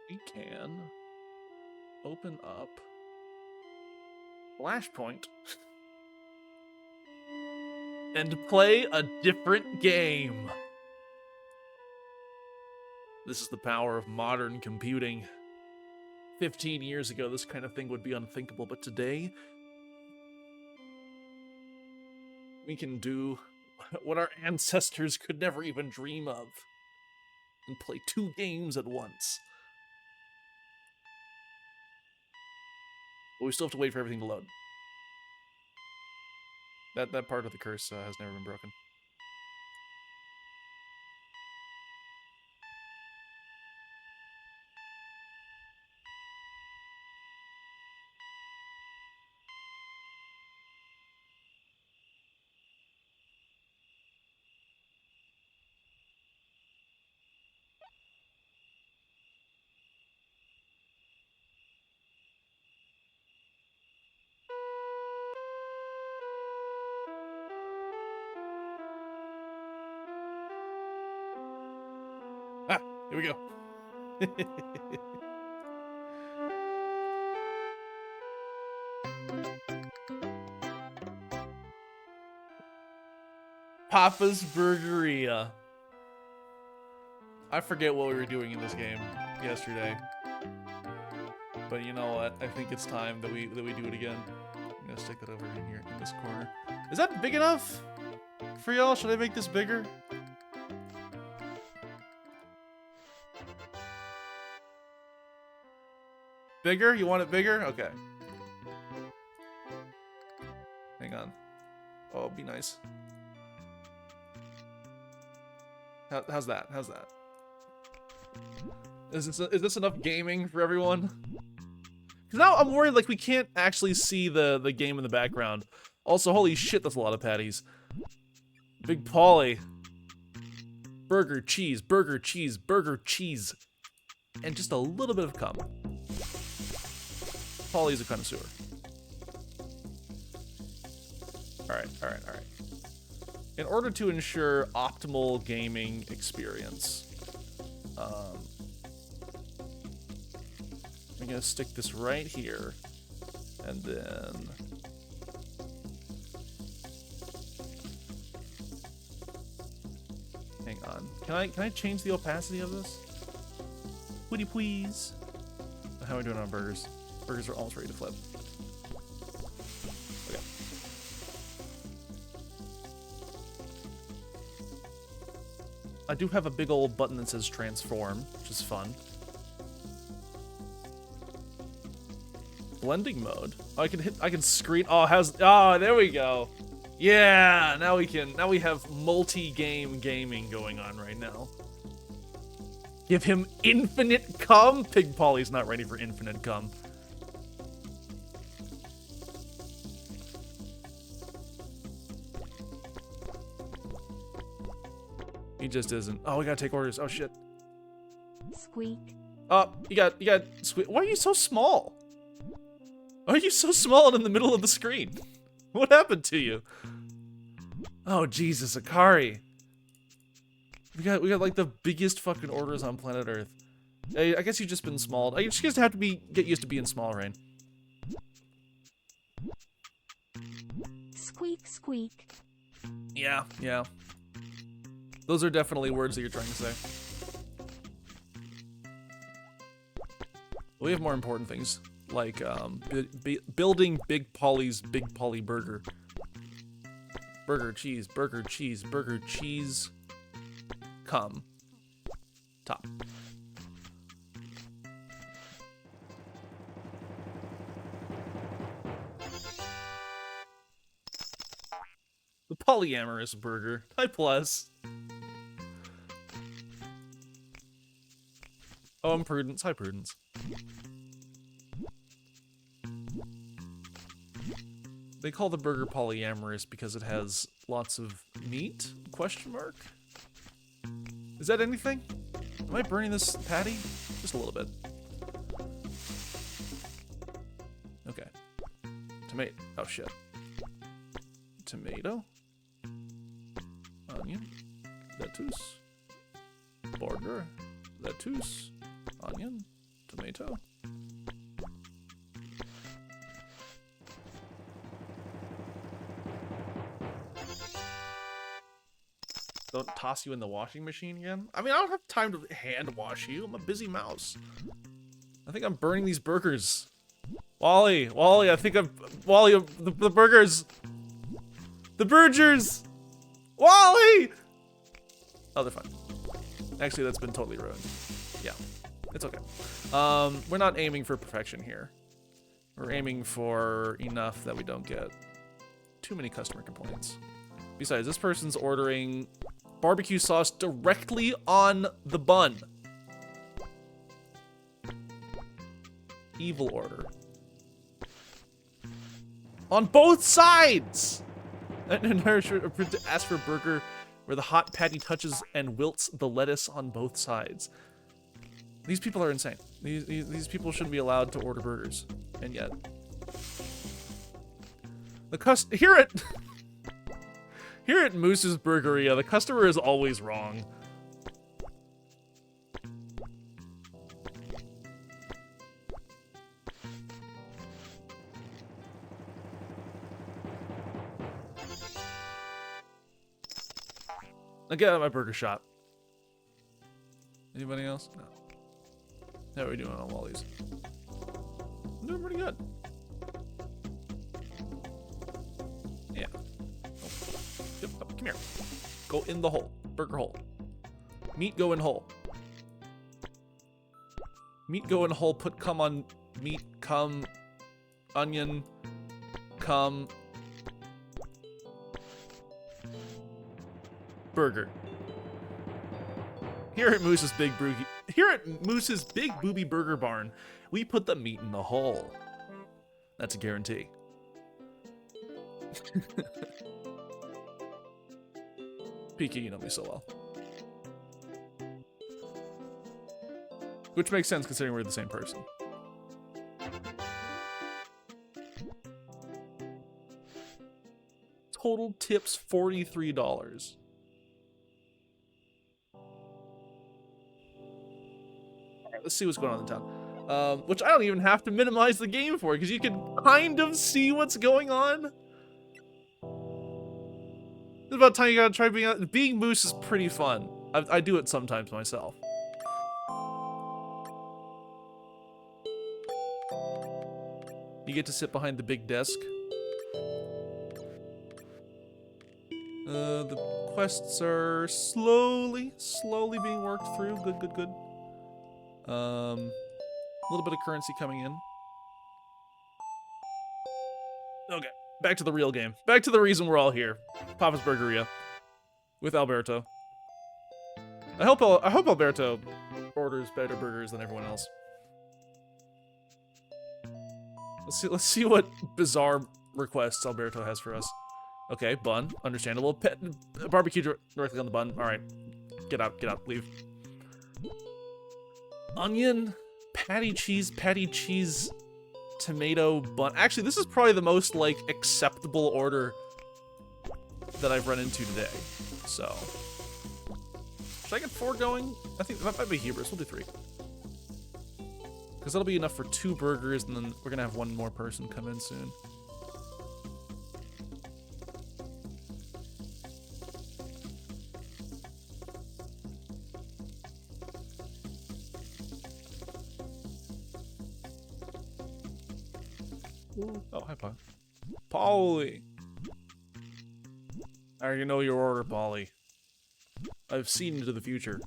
S1: We can open up Flashpoint and play a different game. This is the power of modern computing. 15 years ago, this kind of thing would be unthinkable, but today, we can do what our ancestors could never even dream of and play 2 games at once. But we still have to wait for everything to load. That part of the curse has never been broken. Ah, here we go. Papa's Burgeria. I forget what we were doing in this game yesterday. But you know what? I think it's time that we do it again. I'm gonna stick that over in here in this corner. Is that big enough for y'all? Should I make this bigger? Bigger? You want it bigger? Okay. Hang on. Oh, be nice. How's that? How's that? Is this enough gaming for everyone? Because now I'm worried like we can't actually see the game in the background. Also, holy shit, that's a lot of patties. Big Polly. Burger, cheese, burger, cheese, burger, cheese. And just a little bit of cum. Polly's a connoisseur. Alright. In order to ensure optimal gaming experience, I'm gonna stick this right here, and then hang on. Can I change the opacity of this? Would you please? How are we doing on burgers? Burgers are almost ready to flip. Okay. I do have a big old button that says transform, which is fun. Blending mode. Oh, I can screen. Oh, there we go. Yeah, now we have multi-game gaming going on right now. Give him infinite cum? Pig Polly's not ready for infinite cum. He just isn't. Oh, we gotta take orders. Oh shit.
S4: Squeak.
S1: Oh, you got squeak. Why are you so small? Why are you so small and in the middle of the screen? What happened to you? Oh Jesus, Akari. We got like the biggest fucking orders on planet Earth. I guess you've just been small. I just have to get used to being small, Rain.
S4: Squeak, squeak.
S1: Yeah. Those are definitely words that you're trying to say. We have more important things, like building Big Polly's Big Polly Burger. Burger, cheese, burger, cheese, burger, cheese. Come. Top. The polyamorous burger. Hi, Plus. Oh, I'm Prudence. Hi, Prudence. They call the burger polyamorous because it has lots of meat? Question mark? Is that anything? Am I burning this patty? Just a little bit. Okay. Tomato. Oh, shit. Tomato. Onion. Lettuce. Burger. Lettuce. Onion. Tomato. Don't toss you in the washing machine again? I mean, I don't have time to hand wash you. I'm a busy mouse. I think I'm burning these burgers. Wally, I think Wally, the burgers. The burgers! Wally! Oh, they're fine. Actually, that's been totally ruined. Yeah, it's okay. We're not aiming for perfection here. We're aiming for enough that we don't get too many customer complaints. Besides, this person's ordering barbecue sauce directly on the bun. Evil order. On both sides! And I should ask for a burger where the hot patty touches and wilts the lettuce on both sides. These people are insane. These people shouldn't be allowed to order burgers. And yet. Here at Moose's Burgeria, the customer is always wrong. Now get out of my burger shop. Anybody else? No. How are we doing on Wally's? I'm doing pretty good. Yeah. Yep, come here. Go in the hole. Burger hole. Meat go in hole. Meat go in hole. Put cum on meat. Cum. Onion. Cum. Burger. Here at Moose's Big Booby Burger Barn, we put the meat in the hole. That's a guarantee. Peaky, you know me so well. Which makes sense considering we're the same person. Total tips $43. Alright, let's see what's going on in town. Which I don't even have to minimize the game for, because you can kind of see what's going on. It's about time you gotta try being Moose is pretty fun. I do it sometimes myself. You get to sit behind the big desk. The quests are slowly being worked through. Good. A little bit of currency coming in. Okay, back to the real game. Back to the reason we're all here. Papa's Burgeria with Alberto. I hope Alberto orders better burgers than everyone else. Let's see what bizarre requests Alberto has for us. Okay, bun, understandable. Barbecue directly on the bun. All right, get out, leave. Onion, patty cheese, tomato bun. Actually, this is probably the most like acceptable order that I've run into today. So, should I get 4 going? I think that might be hubris. We'll do 3. Because that'll be enough for 2 burgers, and then we're gonna have 1 more person come in soon. Oh, hi, Pa. Polly! I already know your order, Polly. I've seen into the future.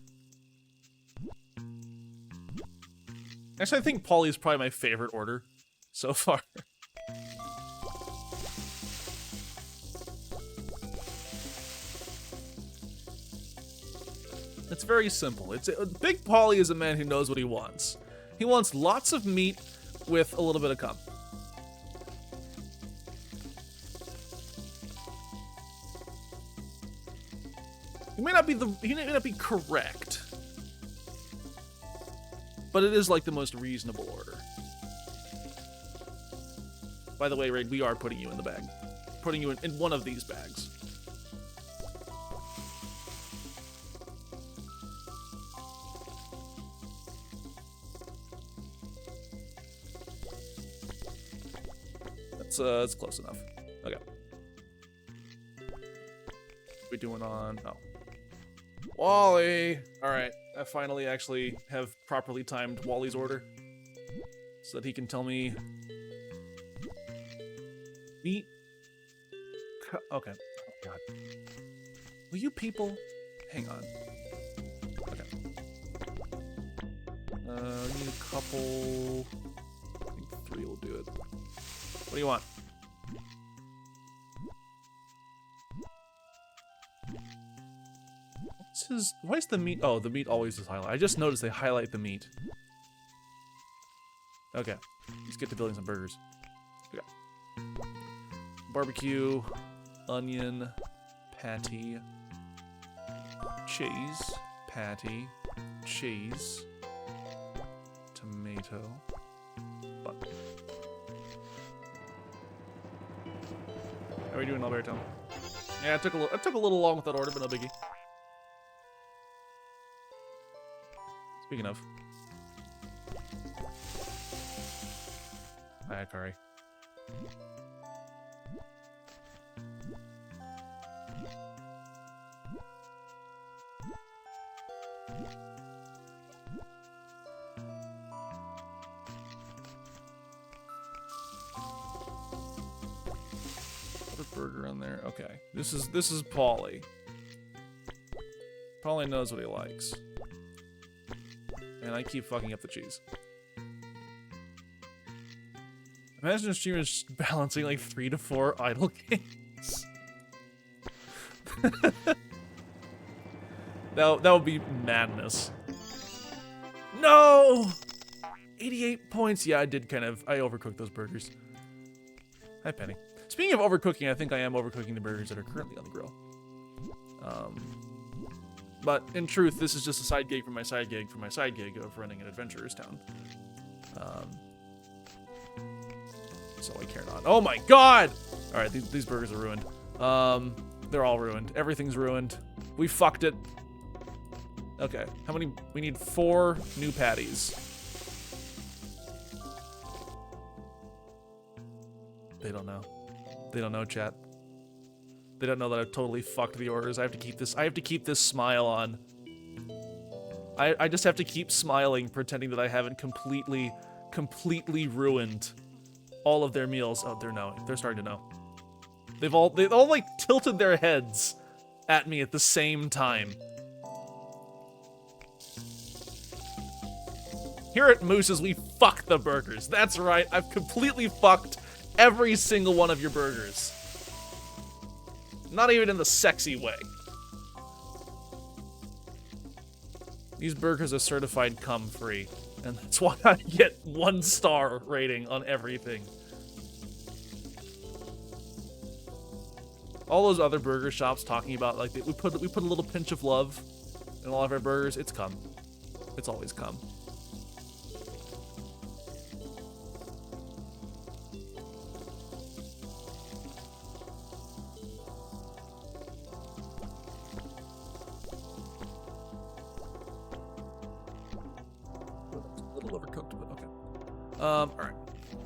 S1: Actually, I think Polly is probably my favorite order so far. It's very simple. Big Polly is a man who knows what he wants. He wants lots of meat with a little bit of cum. He may not be correct, but it is like the most reasonable order. By the way, Raid, we are putting you in the bag. Putting you in one of these bags. That's close enough. Okay. We doing on... Oh. Wally! Alright, I finally actually have properly timed Wally's order. So that he can tell me... Meat... Okay. Oh, God. Will you people... Hang on. Okay. We need a couple... I think 3 will do it. What do you want? Why is the meat? Oh, the meat always is highlighted. I just noticed they highlight the meat. Okay, let's get to building some burgers. Okay. Barbecue, onion, patty, cheese, patty, cheese, tomato, bun. How are we doing, Alberto? Yeah, it took a little long with that order, but no biggie. Speaking of. Hi, Akari. Put a burger on there. Okay. This is Polly. Polly knows what he likes. And I keep fucking up the cheese. Imagine a streamer balancing like 3 to 4 idle games. That would be madness. No! 88 points. Yeah, I overcooked those burgers. Hi, Penny. Speaking of overcooking, I think I am overcooking the burgers that are currently on the grill. But in truth, this is just a side gig for my side gig of running an Adventurers Town. So I care not. Oh my god! Alright, these burgers are ruined. They're all ruined. Everything's ruined. We fucked it. Okay, how many? We need 4 new patties. They don't know. They don't know, chat. They don't know that I've totally fucked the orders. I have to keep this smile on. I just have to keep smiling, pretending that I haven't completely ruined all of their meals. Oh, they're knowing. They're starting to know. They've all like tilted their heads at me at the same time. Here at Moose's, we fuck the burgers. That's right. I've completely fucked every single one of your burgers. Not even in the sexy way. These burgers are certified cum-free, and that's why I get 1-star rating on everything. All those other burger shops talking about like we put a little pinch of love in all of our burgers. It's cum. It's always cum. Alright.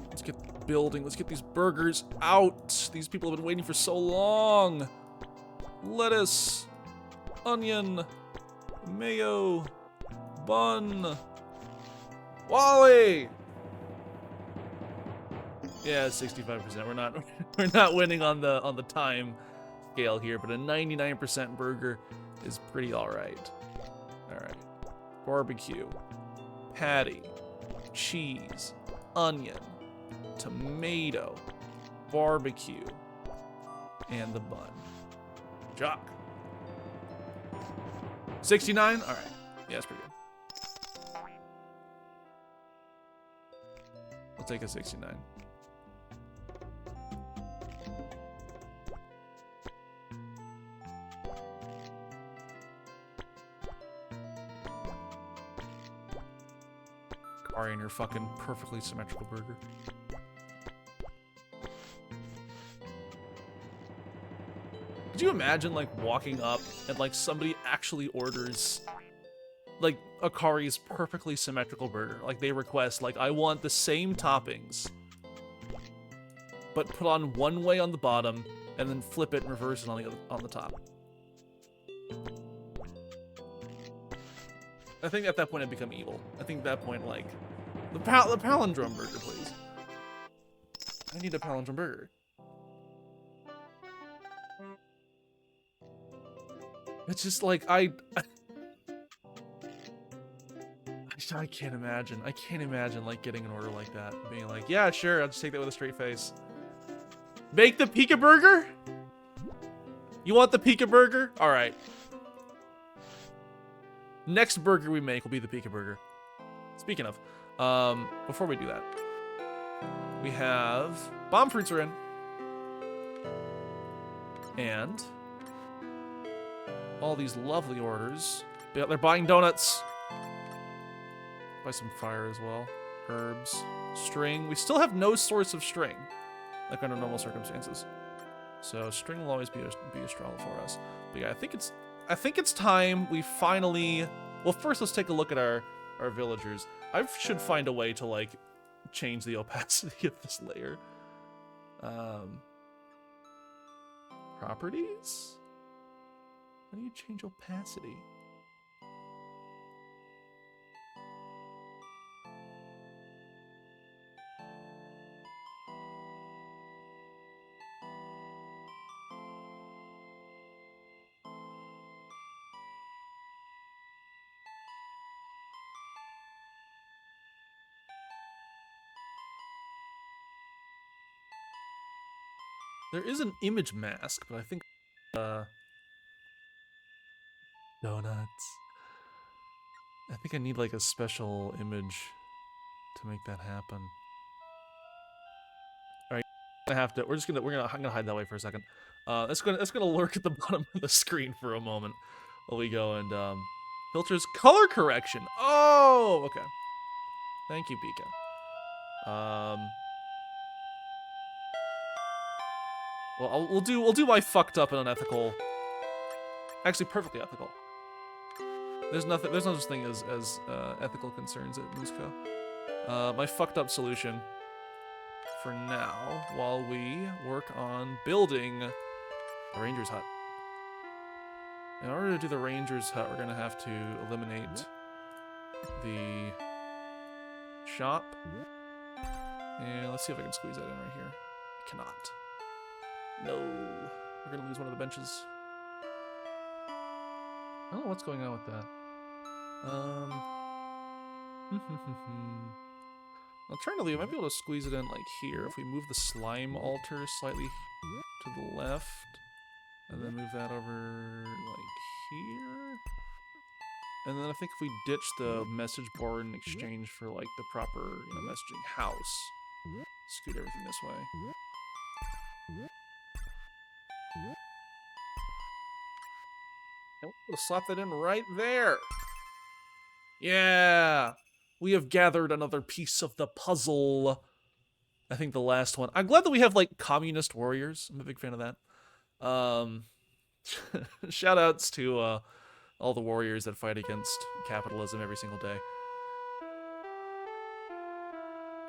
S1: Let's get building. Let's get these burgers out. These people have been waiting for so long. Lettuce, onion, mayo, bun. Wally! Yeah, 65%. We're not winning on the time scale here, but a 99% burger is pretty alright. Alright. Barbecue. Patty. Cheese. Onion, tomato, barbecue, and the bun. Jock. 69? Alright. Yeah, that's pretty good. I'll take a 69. Ari and your fucking perfectly symmetrical burger. Could you imagine like walking up and like somebody actually orders like Akari's perfectly symmetrical burger? Like they request like I want the same toppings, but put on one way on the bottom and then flip it and reverse it on the top. I think at that point I'd become evil. I think at that point, like, the palindrome burger, please. I need a palindrome burger. It's just like, I can't imagine. I can't imagine, like, getting an order like that. Being like, yeah, sure, I'll just take that with a straight face. Make the Pika burger? You want the Pika burger? All right. Next burger we make will be the Pika burger. Speaking of, before we do that, we have bomb fruits are in, and all these lovely orders. They're buying donuts. Buy some fire as well. Herbs, string. We still have no source of string, like under normal circumstances. So string will always be a struggle for us. But yeah, I think it's time we finally... Well, first let's take a look at our villagers. I should find a way to, like, change the opacity of this layer. Properties? How do you change opacity? There is an image mask, but I think Donuts. I think I need like a special image to make that happen. All right, I'm gonna hide that way for a second. It's gonna lurk at the bottom of the screen for a moment while we go and filters color correction. Oh, okay. Thank you, Pika. Well, we'll do my fucked up and unethical. Actually, perfectly ethical. There's no such thing as ethical concerns at Musco. My fucked up solution for now, while we work on building the Ranger's Hut. In order to do the Ranger's Hut, we're gonna have to eliminate the shop. And let's see if I can squeeze that in right here. I cannot. No. We're gonna lose one of the benches. I don't know what's going on with that. I'm trying to leave. I might be able to squeeze it in like here. If we move the slime altar slightly to the left, and then move that over like here. And then I think if we ditch the message board in exchange for like the proper, messaging house, scoot everything this way. And we'll slap that in right there. Yeah! We have gathered another piece of the puzzle. I think the last one. I'm glad that we have, like, communist warriors. I'm a big fan of that. Shoutouts to all the warriors that fight against capitalism every single day.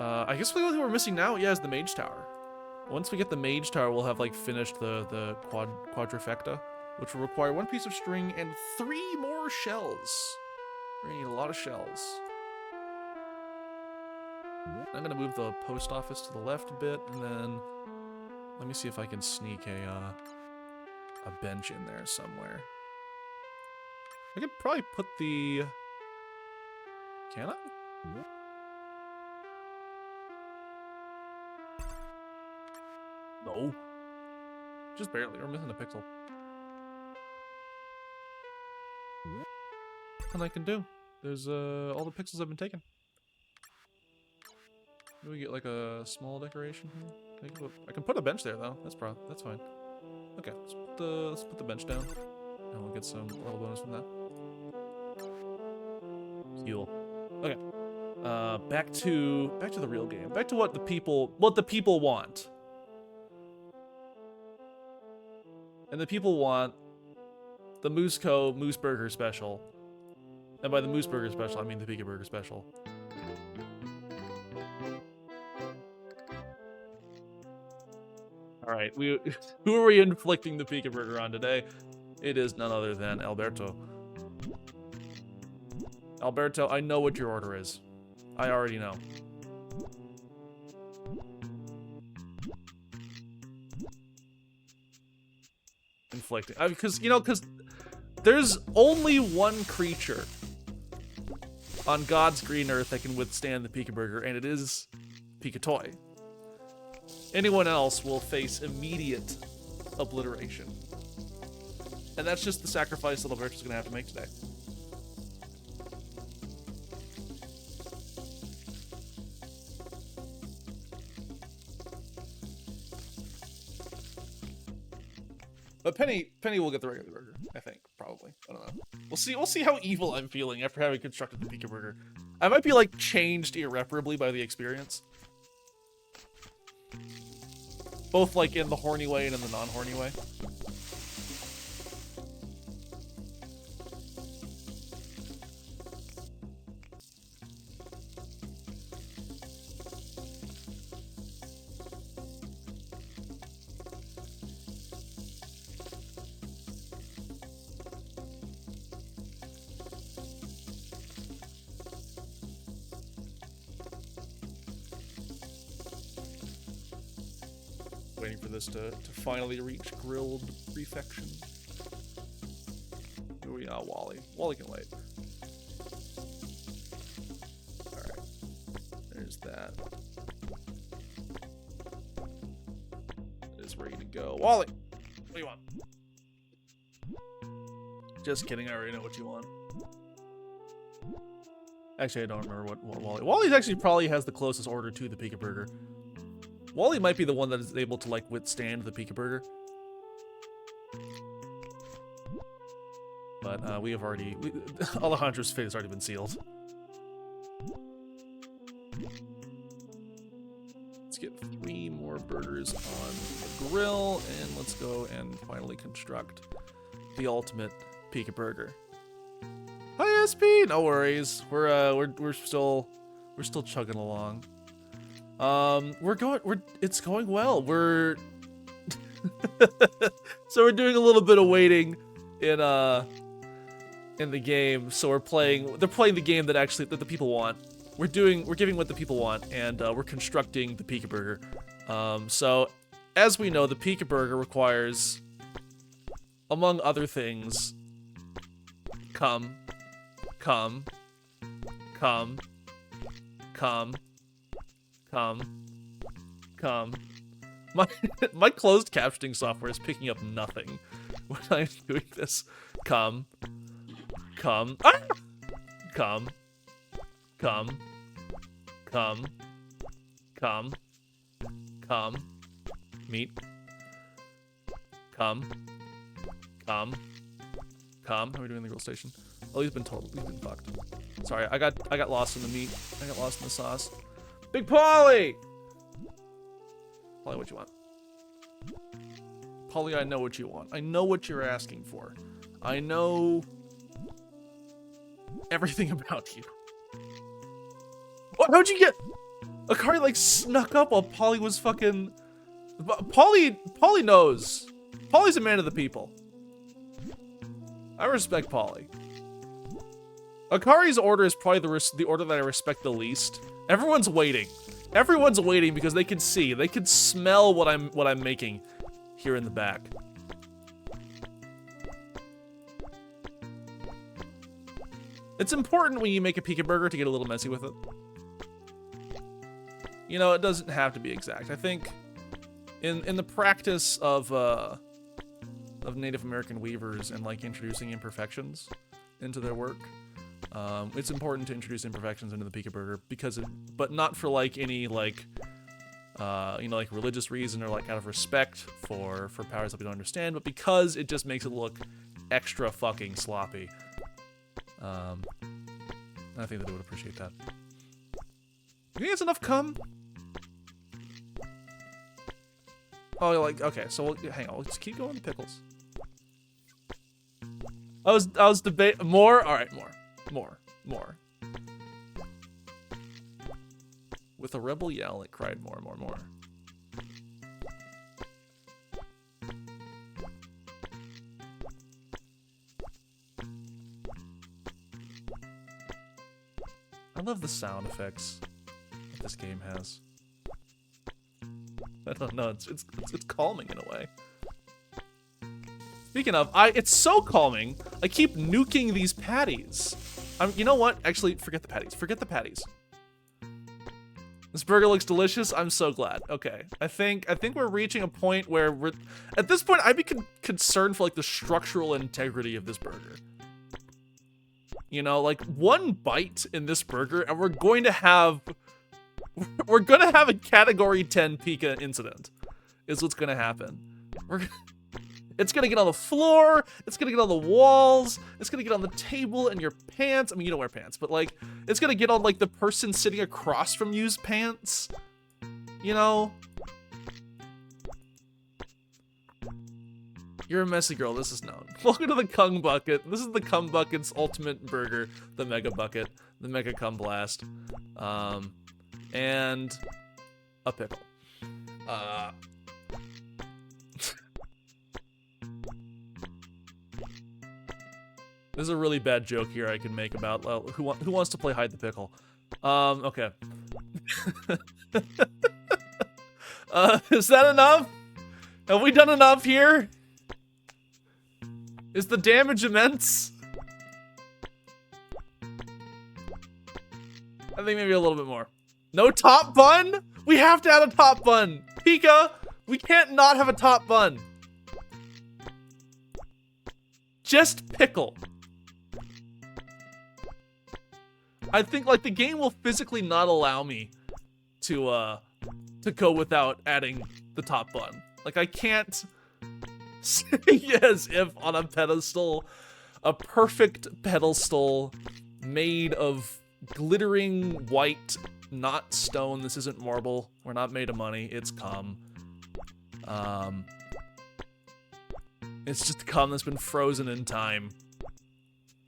S1: I guess the only thing we're missing now, is the Mage Tower. Once we get the Mage Tower, we'll have, like, finished the quadrifecta, which will require 1 piece of string and 3 more shells. We're gonna need a lot of shells. I'm gonna move the post office to the left a bit, and then let me see if I can sneak a bench in there somewhere. I could probably put the... Can I? No. Just barely. We're missing a pixel. Nothing I can do. There's all the pixels have been taken. Maybe we get like a small decoration here. I can put a bench there though. That's fine. Okay, let's put the bench down, and we'll get some level bonus from that. Heal. Okay. Back to the real game. Back to what the people want. And the people want the Musco Moose Burger Special. And by the Moose Burger Special, I mean the Pika Burger Special. Alright, who are we inflicting the Pika Burger on today? It is none other than Alberto. Alberto, I know what your order is. I already know. Inflicting. Because there's only one creature on God's green earth that can withstand the Pika Burger, and it is Pikatoy. Anyone else will face immediate obliteration. And that's just the sacrifice that Alberto's gonna have to make today. But Penny will get the regular burger, I think, probably. I don't know. We'll see how evil I'm feeling after having constructed the Pika Burger. I might be like changed irreparably by the experience. Both like in the horny way and in the non-horny way. Waiting for this to finally reach grilled perfection. Here we are, Wally. Wally can wait. Alright. There's that. It is ready to go. Wally! What do you want? Just kidding. I already know what you want. Actually, I don't remember what Wally. Wally's actually probably has the closest order to the Pika Burger. Wally might be the one that is able to like withstand the Pika Burger. But we have already... Alejandro's fate has already been sealed. Let's get 3 more burgers on the grill, and let's go and finally construct the ultimate Pika Burger. Hi, SP. No worries. We're still chugging along. It's going well. So we're doing a little bit of waiting in the game. So they're playing the game that the people want. We're giving what the people want, and we're constructing the Pika Burger. So as we know, the Pika Burger requires, among other things, come. My closed captioning software is picking up nothing when I'm doing this. Come. Ah! Come. Meat. Come. How are we doing in the grill station? Oh, he's been fucked. Sorry, I got lost in the meat. I got lost in the sauce. Big Polly! Polly, what you want? Polly, I know what you want. I know what you're asking for. I know everything about you. Oh, how'd you get... Akari, like, snuck up while Polly was fucking... Polly knows. Polly's a man of the people. I respect Polly. Akari's order is probably the order that I respect the least. Everyone's waiting. Everyone's waiting because they can see, they can smell what I'm making here in the back. It's important when you make a Pika Burger to get a little messy with it. You know, it doesn't have to be exact. I think in the practice of Native American weavers and like introducing imperfections into their work, it's important to introduce imperfections into the Pika Burger but not for like any like like religious reason or like out of respect for powers that we don't understand, but because it just makes it look extra fucking sloppy. I think that they would appreciate that. You think it's enough cum? Oh, like, okay, so hang on, let's keep going with the pickles. I was debating more. All right, more. With a rebel yell, it cried more. I love the sound effects that this game has. I don't know, it's calming in a way. Speaking of, it's so calming. I keep nuking these patties. You know what? Actually, forget the patties. This burger looks delicious. I'm so glad. Okay, I think we're reaching a point where at this point I'd be concerned for like the structural integrity of this burger. You know, like one bite in this burger and we're going to have a category 10 Pika incident is what's going to happen. It's going to get on the floor, it's going to get on the walls, it's going to get on the table and your pants. I mean, you don't wear pants, but like it's going to get on like the person sitting across from you's pants. You know? You're a messy girl, this is known. Welcome to the Cum Bucket. This is the Cum Bucket's ultimate burger, the Mega Bucket, the Mega Cum Blast. And a pickle. There's a really bad joke here I can make about who wants to play hide the pickle. Okay. Is that enough? Have we done enough here? Is the damage immense? I think maybe a little bit more. No top bun? We have to add a top bun. Pika, we can't not have a top bun. Just pickle. I think like the game will physically not allow me to go without adding the top bun. Like I can't say as if on a pedestal, a perfect pedestal made of glittering white, not stone. This isn't marble. We're not made of money. It's cum. It's just cum that's been frozen in time.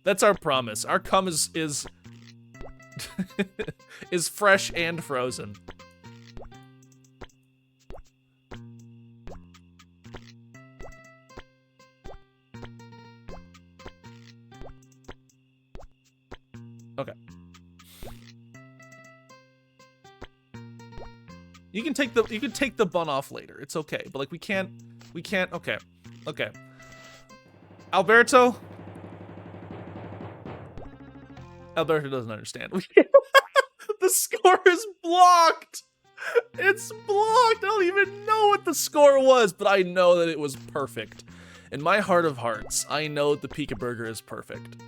S1: That's our promise. Our cum is is fresh and frozen. Okay. You can take the bun off later. It's okay. But like we can't okay. Okay. Alberto doesn't understand. The score is blocked. It's blocked. I don't even know what the score was, but I know that it was perfect. In my heart of hearts, I know the Pika Burger is perfect.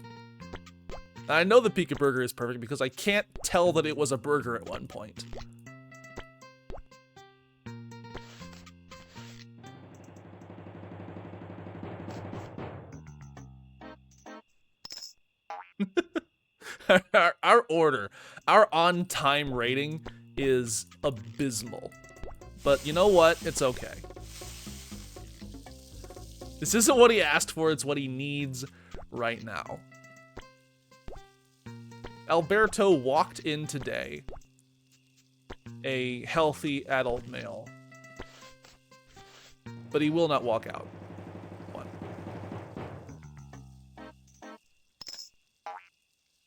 S1: I know the Pika Burger is perfect because I can't tell that it was a burger at one point. Our on-time rating is abysmal. But you know what? It's okay. This isn't what he asked for, it's what he needs right now. Alberto walked in today a healthy adult male. But he will not walk out.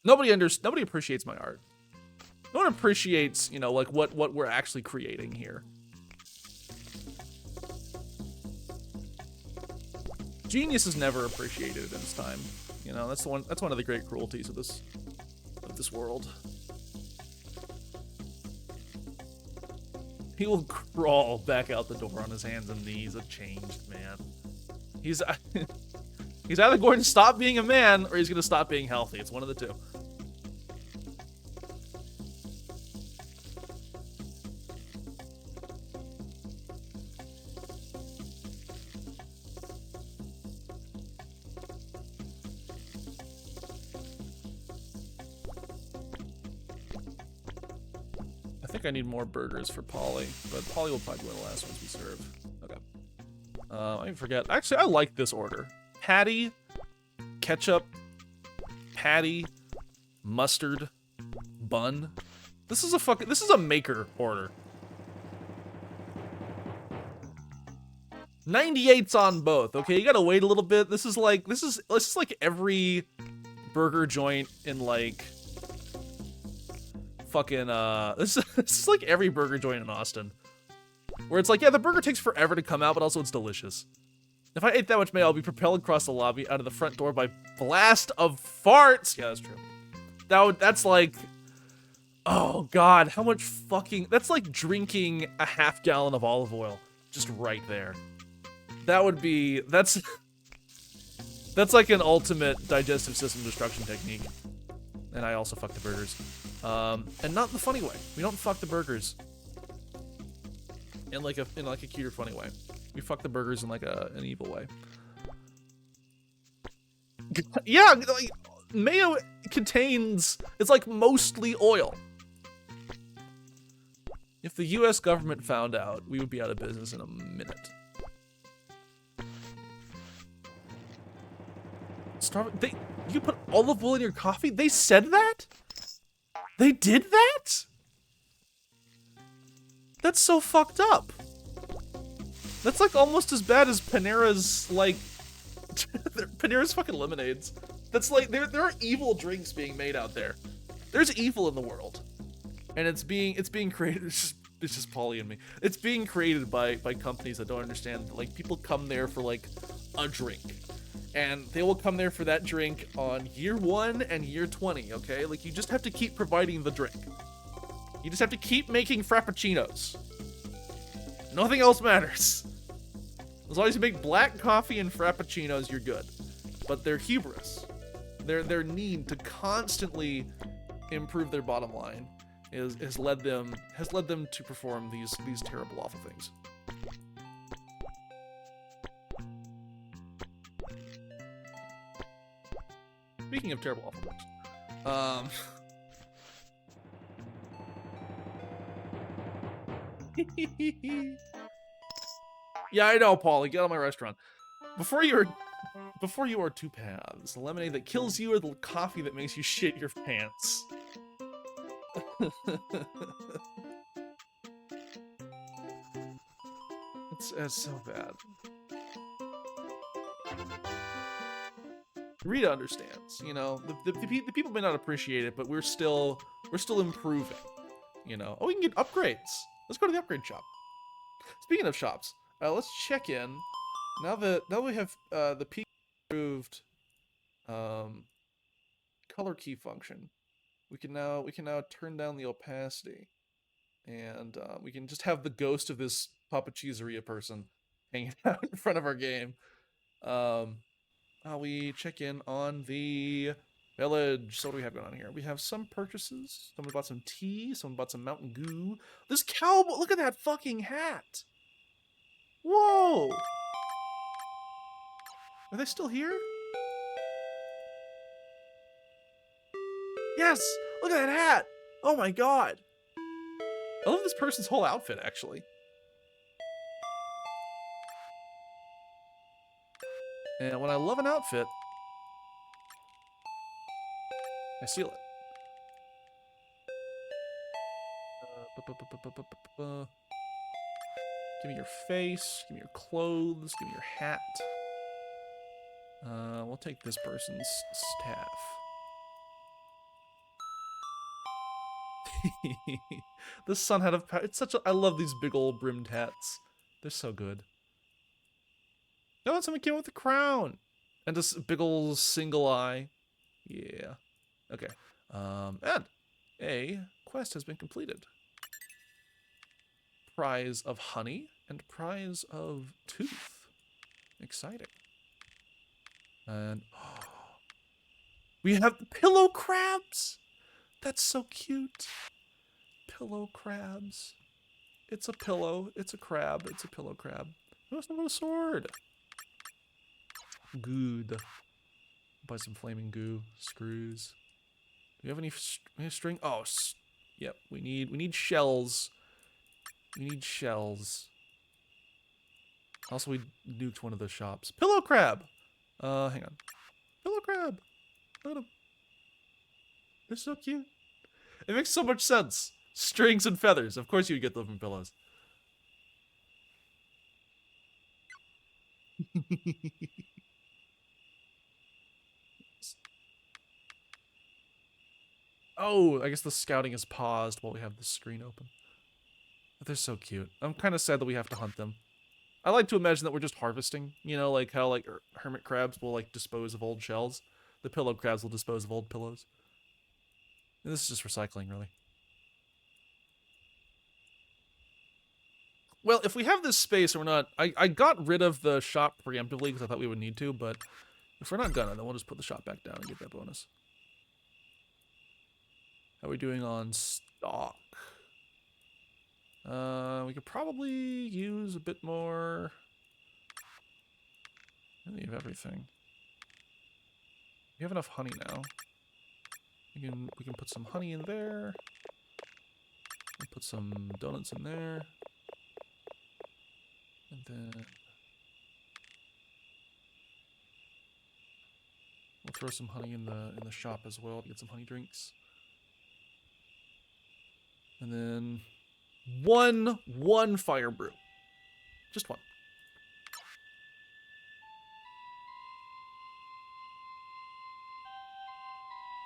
S1: Nobody appreciates my art. No one appreciates, you know, like what we're actually creating here. Genius is never appreciated in its time. You know, that's one of the great cruelties of this world. He will crawl back out the door on his hands and knees, a changed man. He's either going to stop being a man or he's going to stop being healthy. It's one of the two. I think I need more burgers for Polly, but Polly will probably be one of the last ones we serve. Okay. I forget. Actually, I like this order. Patty, ketchup, patty, mustard, bun. This is a maker order. 98's on both. Okay, you gotta wait a little bit. This is like every burger joint in like fucking this is like every burger joint in Austin, where it's like, yeah, the burger takes forever to come out, but also it's delicious. If I ate that much mayo, I'll be propelled across the lobby out of the front door by blast of farts. Yeah, that's true. That's like, oh god, how much fucking, that's like drinking a half gallon of olive oil just right there. That's like an ultimate digestive system destruction technique. And I also fuck the burgers. And not in the funny way. We don't fuck the burgers in like a cuter, funny way. We fuck the burgers in like an evil way. Yeah, like, mayo contains, it's like mostly oil. If the US government found out, we would be out of business in a minute. You put olive oil in your coffee? They said that? They did that? That's so fucked up. That's like almost as bad as Panera's like Panera's fucking lemonades. That's like there are evil drinks being made out there. There's evil in the world. And it's being created, it's just Polly and me. It's being created by companies that don't understand. Like, people come there for like a drink. And they will come there for that drink on year 1 and year 20, okay? Like, you just have to keep providing the drink. You just have to keep making frappuccinos. Nothing else matters. As long as you make black coffee and frappuccinos, you're good. but their hubris, their need to constantly improve their bottom line has led them to perform these terrible, awful things. Speaking of terrible, awful things, yeah, I know, Paulie. Get out of my restaurant. Before you are two paths: the lemonade that kills you, or the coffee that makes you shit your pants. It's so bad. Rita understands, you know. The people may not appreciate it, but we're still improving, you know. Oh, we can get upgrades. Let's go to the upgrade shop. Speaking of shops, let's check in. Now we have the peak improved color key function. We can now turn down the opacity, and we can just have the ghost of this Papacheezeria person hanging out in front of our game. We check in on the village. So what do we have going on here? We have some purchases. Someone bought some tea. Someone bought some Mountain Goo. This cowboy, look at that fucking hat. Whoa. Are they still here? Yes, look at that hat. Oh my god. I love this person's whole outfit, actually. And when I love an outfit, I steal it. Give me your face, give me your clothes, give me your hat. We'll take this person's staff. The sun hat of power. It's such a. I love these big old brimmed hats. They're so good. No, someone came with a crown and this big old single eye. Yeah. Okay. And a quest has been completed. Prize of honey and prize of tooth. Exciting. And we have pillow crabs. That's so cute. Pillow crabs. It's a pillow. It's a crab. It's a pillow crab. Oh, it's not a sword. Good. Buy some flaming goo. Screws. Do we have any string? Oh, yep. We need shells. We need shells. Also, we nuked one of the shops. Pillow crab. Hang on. Pillow crab. Look at them. They're so cute. It makes so much sense. Strings and feathers. Of course you would get them from pillows. Oh, I guess the scouting is paused while we have the screen open. But they're so cute. I'm kind of sad that we have to hunt them. I like to imagine that we're just harvesting. You know, like how like hermit crabs will like dispose of old shells. The pillow crabs will dispose of old pillows. And this is just recycling, really. Well, if we have this space and we're not... I got rid of the shop preemptively because I thought we would need to, but if we're not gonna, then we'll just put the shop back down and get that bonus. How are we doing on stock? We could probably use a bit more... Really of everything. We have enough honey now. We can put some honey in there. We'll put some donuts in there. And then we'll throw some honey in the shop as well to get some honey drinks. And then one fire brew. Just one.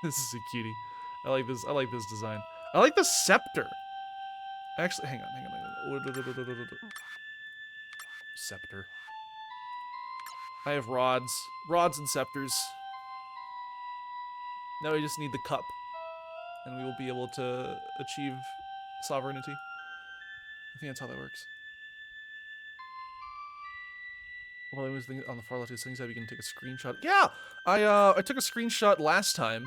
S1: This is a cutie. I like this design. I like the scepter. Actually, hang on. Scepter. I have rods and scepters. Now we just need the cup, and we will be able to achieve sovereignty. I think that's how that works. Well, I was thinking on the far left of things that you can take a screenshot. Yeah, I took a screenshot last time,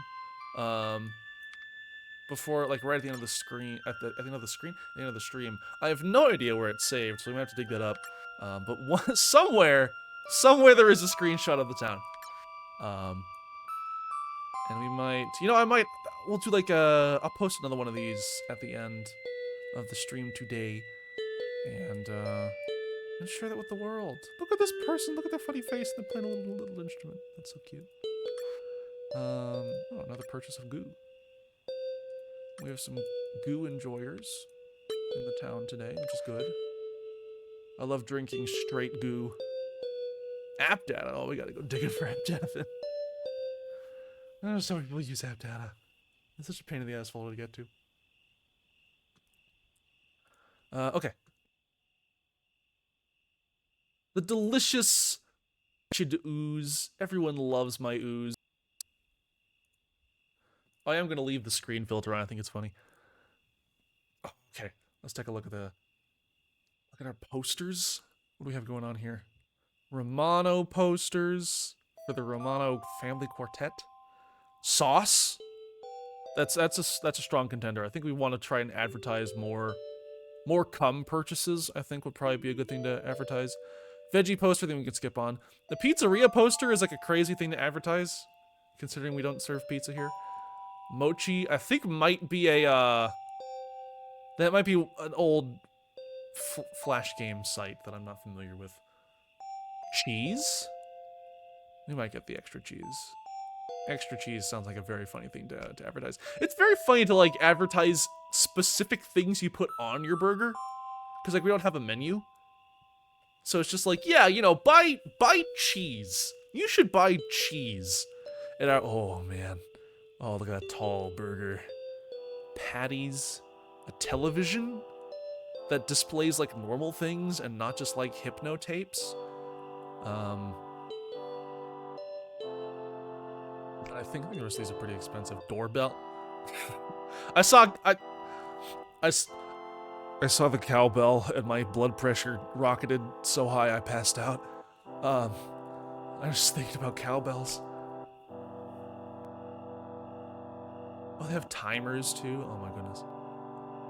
S1: before like right at the end of the screen at the end of the screen, at the end of the stream. I have no idea where it's saved, so we might have to dig that up. But somewhere there is a screenshot of the town. And we might, we'll do like I'll post another one of these at the end of the stream today, and share that with the world. Look at this person, look at their funny face, and they're playing a little instrument. That's so cute. Oh, another purchase of goo. We have some goo enjoyers in the town today, which is good. I love drinking straight goo. App data. Oh, we gotta go digging for app data. I know so many people use app data. It's such a pain in the ass folder to get to. Okay. The delicious ooze. Everyone loves my ooze. I am gonna leave the screen filter on. I think it's funny. Oh, okay, let's take a look at our posters. What do we have going on here? Romano posters for the Romano Family Quartet. Sauce. That's a strong contender. I think we want to try and advertise more cum purchases. I think would probably be a good thing to advertise. Veggie poster, then we can skip on. The pizzeria poster is like a crazy thing to advertise, considering we don't serve pizza here. Mochi, I think might be that might be an old Flash game site that I'm not familiar with. Cheese? We might get the extra cheese. Extra cheese sounds like a very funny thing to advertise. It's very funny to like advertise specific things you put on your burger, because like we don't have a menu. So it's just like, yeah, buy cheese. You should buy cheese. And oh man. Oh, look at that tall burger. Patties. A television that displays like normal things and not just like hypno tapes. I think the rest of these are pretty expensive. Doorbell. I saw the cowbell and my blood pressure rocketed so high I passed out. I was just thinking about cowbells. Oh, they have timers too. Oh my goodness.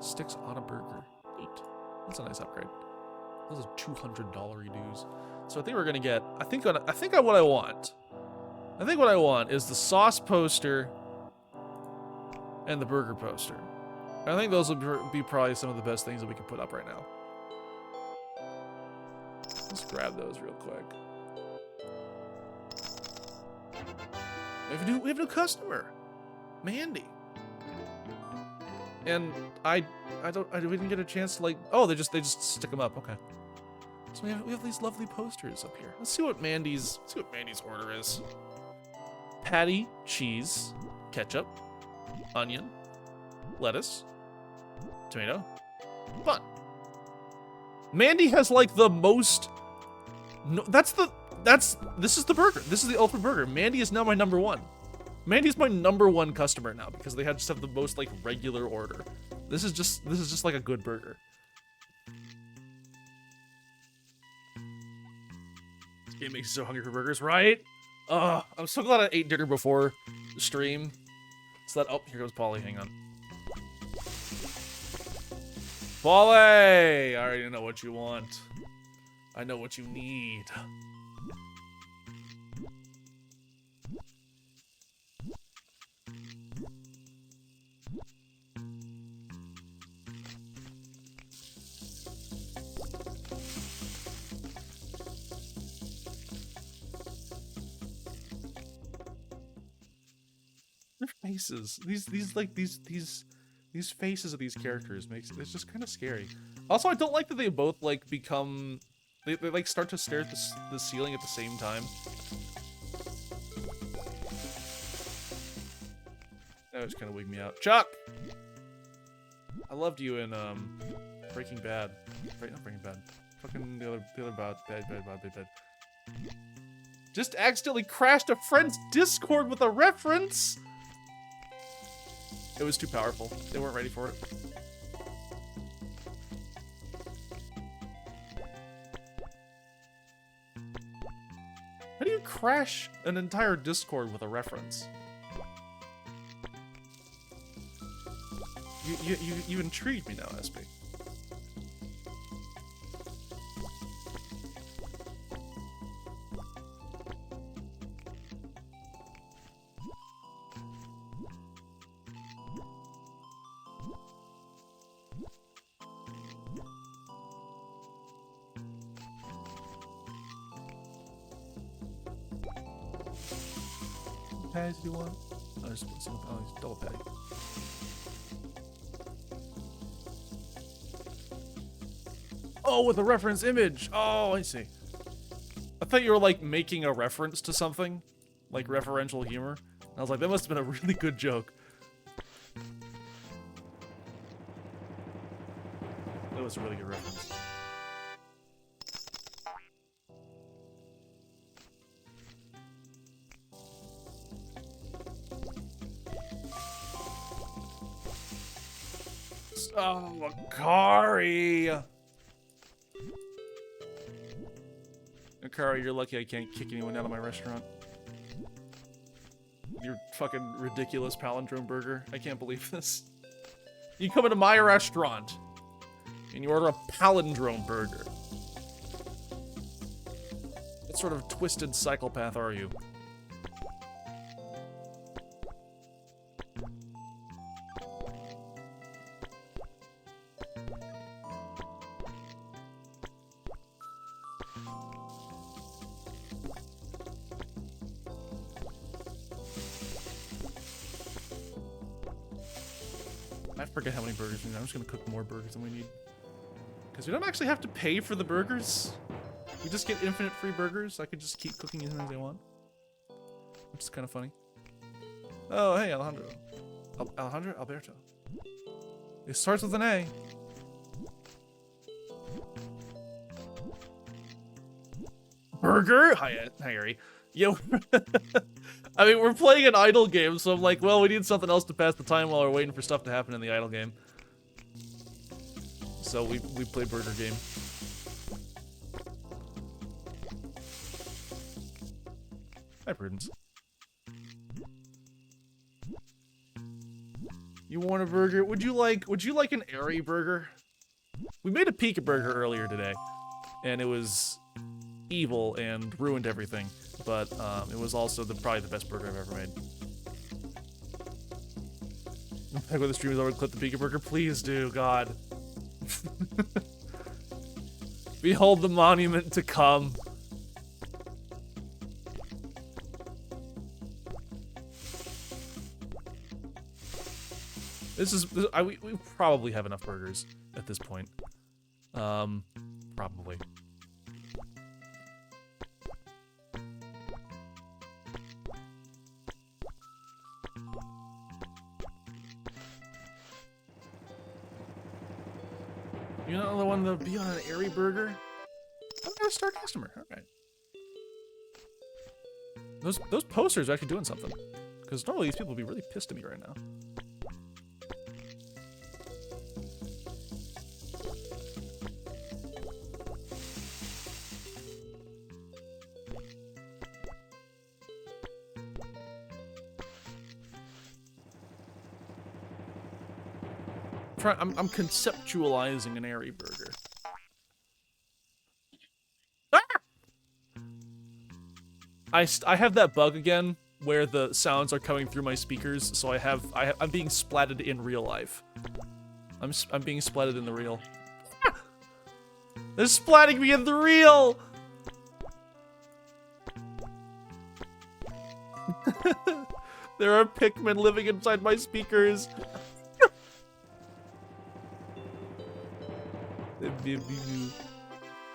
S1: Sticks on a burger. Neat. That's a nice upgrade. Those are $200 dues. So I think we're gonna get. I think what I want is the sauce poster and the burger poster. I think those will be probably some of the best things that we can put up right now. Let's grab those real quick. We have a new customer, Mandy. And we didn't get a chance to like. Oh, they just stick them up. Okay. So we have these lovely posters up here. Let's see what Mandy's order is. Patty, cheese, ketchup, onion, lettuce, tomato, bun. Mandy has like the most. No, this is the burger. This is the ultimate burger. Mandy is now my number one. Mandy's my number one customer now because they just have the most like regular order. This is just like a good burger. This game makes you so hungry for burgers, right? I'm so glad I ate dinner before the stream. So that here goes Polly. Hang on. Polly! I already know what you want. I know what you need. Their faces. These faces of these characters it's just kind of scary. Also, I don't like that they both like become they like start to stare at the ceiling at the same time. That was kind of wigging me out. Chuck, I loved you in Breaking Bad. Not Breaking Bad. Fucking the other bad. Just accidentally crashed a friend's Discord with a reference. It was too powerful. They weren't ready for it. How do you crash an entire Discord with a reference? You intrigued me now, SB. Patties do you want? Oh, there's double patty. Oh, with a reference image. Oh, I see. I thought you were like making a reference to something, like referential humor. I was like, that must have been a really good joke. That was a really good reference. Oh, Akari! Akari, you're lucky I can't kick anyone out of my restaurant. Your fucking ridiculous palindrome burger. I can't believe this. You come into my restaurant and you order a palindrome burger. What sort of twisted psychopath are you? I forget how many burgers we need. I'm just gonna cook more burgers than we need. Because we don't actually have to pay for the burgers. We just get infinite free burgers. I could just keep cooking as many as I want. Which is kind of funny. Oh, hey, Alejandro. Alejandro? Alberto. It starts with an A. Burger? Hi, Harry. Yo. I mean, we're playing an idle game, so I'm like, well, we need something else to pass the time while we're waiting for stuff to happen in the idle game. So we play Burger Game. Hi, Prudence. You want a burger? Would you like an airy burger? We made a Pika burger earlier today, and it was evil and ruined everything. But it was also probably the best burger I've ever made. Back when the stream is over, clip the Pika burger. Please do, God. Behold the monument to come. We probably have enough burgers at this point. Probably. You know the one to be on an airy burger? I'm gonna star customer. Alright. Those posters are actually doing something. Because normally these people would be really pissed at me right now. I'm conceptualizing an airy burger. Ah! I have that bug again where the sounds are coming through my speakers, so I'm being splatted in real life. I'm being splatted in the real. Ah! They're splatting me in the real. There are Pikmin living inside my speakers. I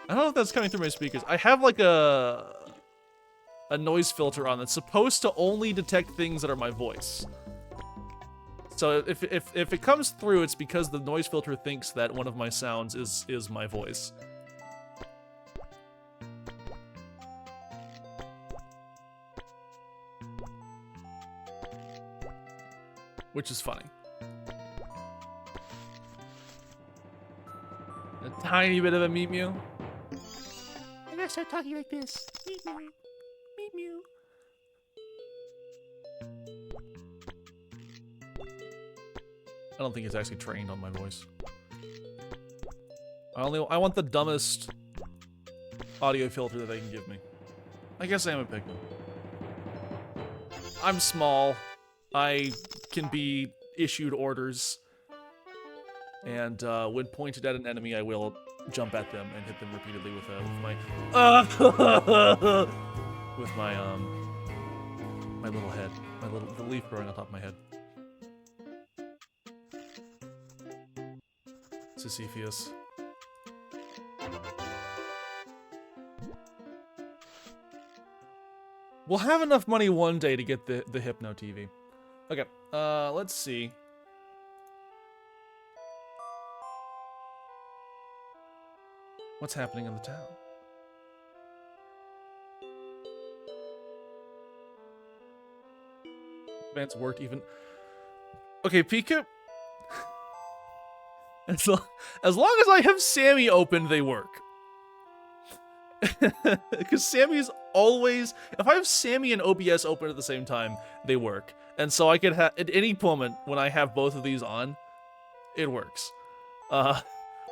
S1: don't know if that's coming through my speakers. I have like a noise filter on that's supposed to only detect things that are my voice. So if it comes through, it's because the noise filter thinks that one of my sounds is my voice. Which is funny. A tiny bit of a Mew Mew.
S5: I gotta start talking like this.
S1: Meep mew. I don't think it's actually trained on my voice. I want the dumbest audio filter that they can give me. I guess I am a pigman. I'm small. I can be issued orders. And when pointed at an enemy, I will jump at them and hit them repeatedly with my my little head, the leaf growing on top of my head. Sisypheus. We'll have enough money one day to get the Hypno TV. Okay, let's see. What's happening in the town? Advanced work even. Okay, Pika. As long as I have Sammy open, they work. Because Sammy's always... If I have Sammy and OBS open at the same time, they work. And so I could have... At any moment, when I have both of these on, it works.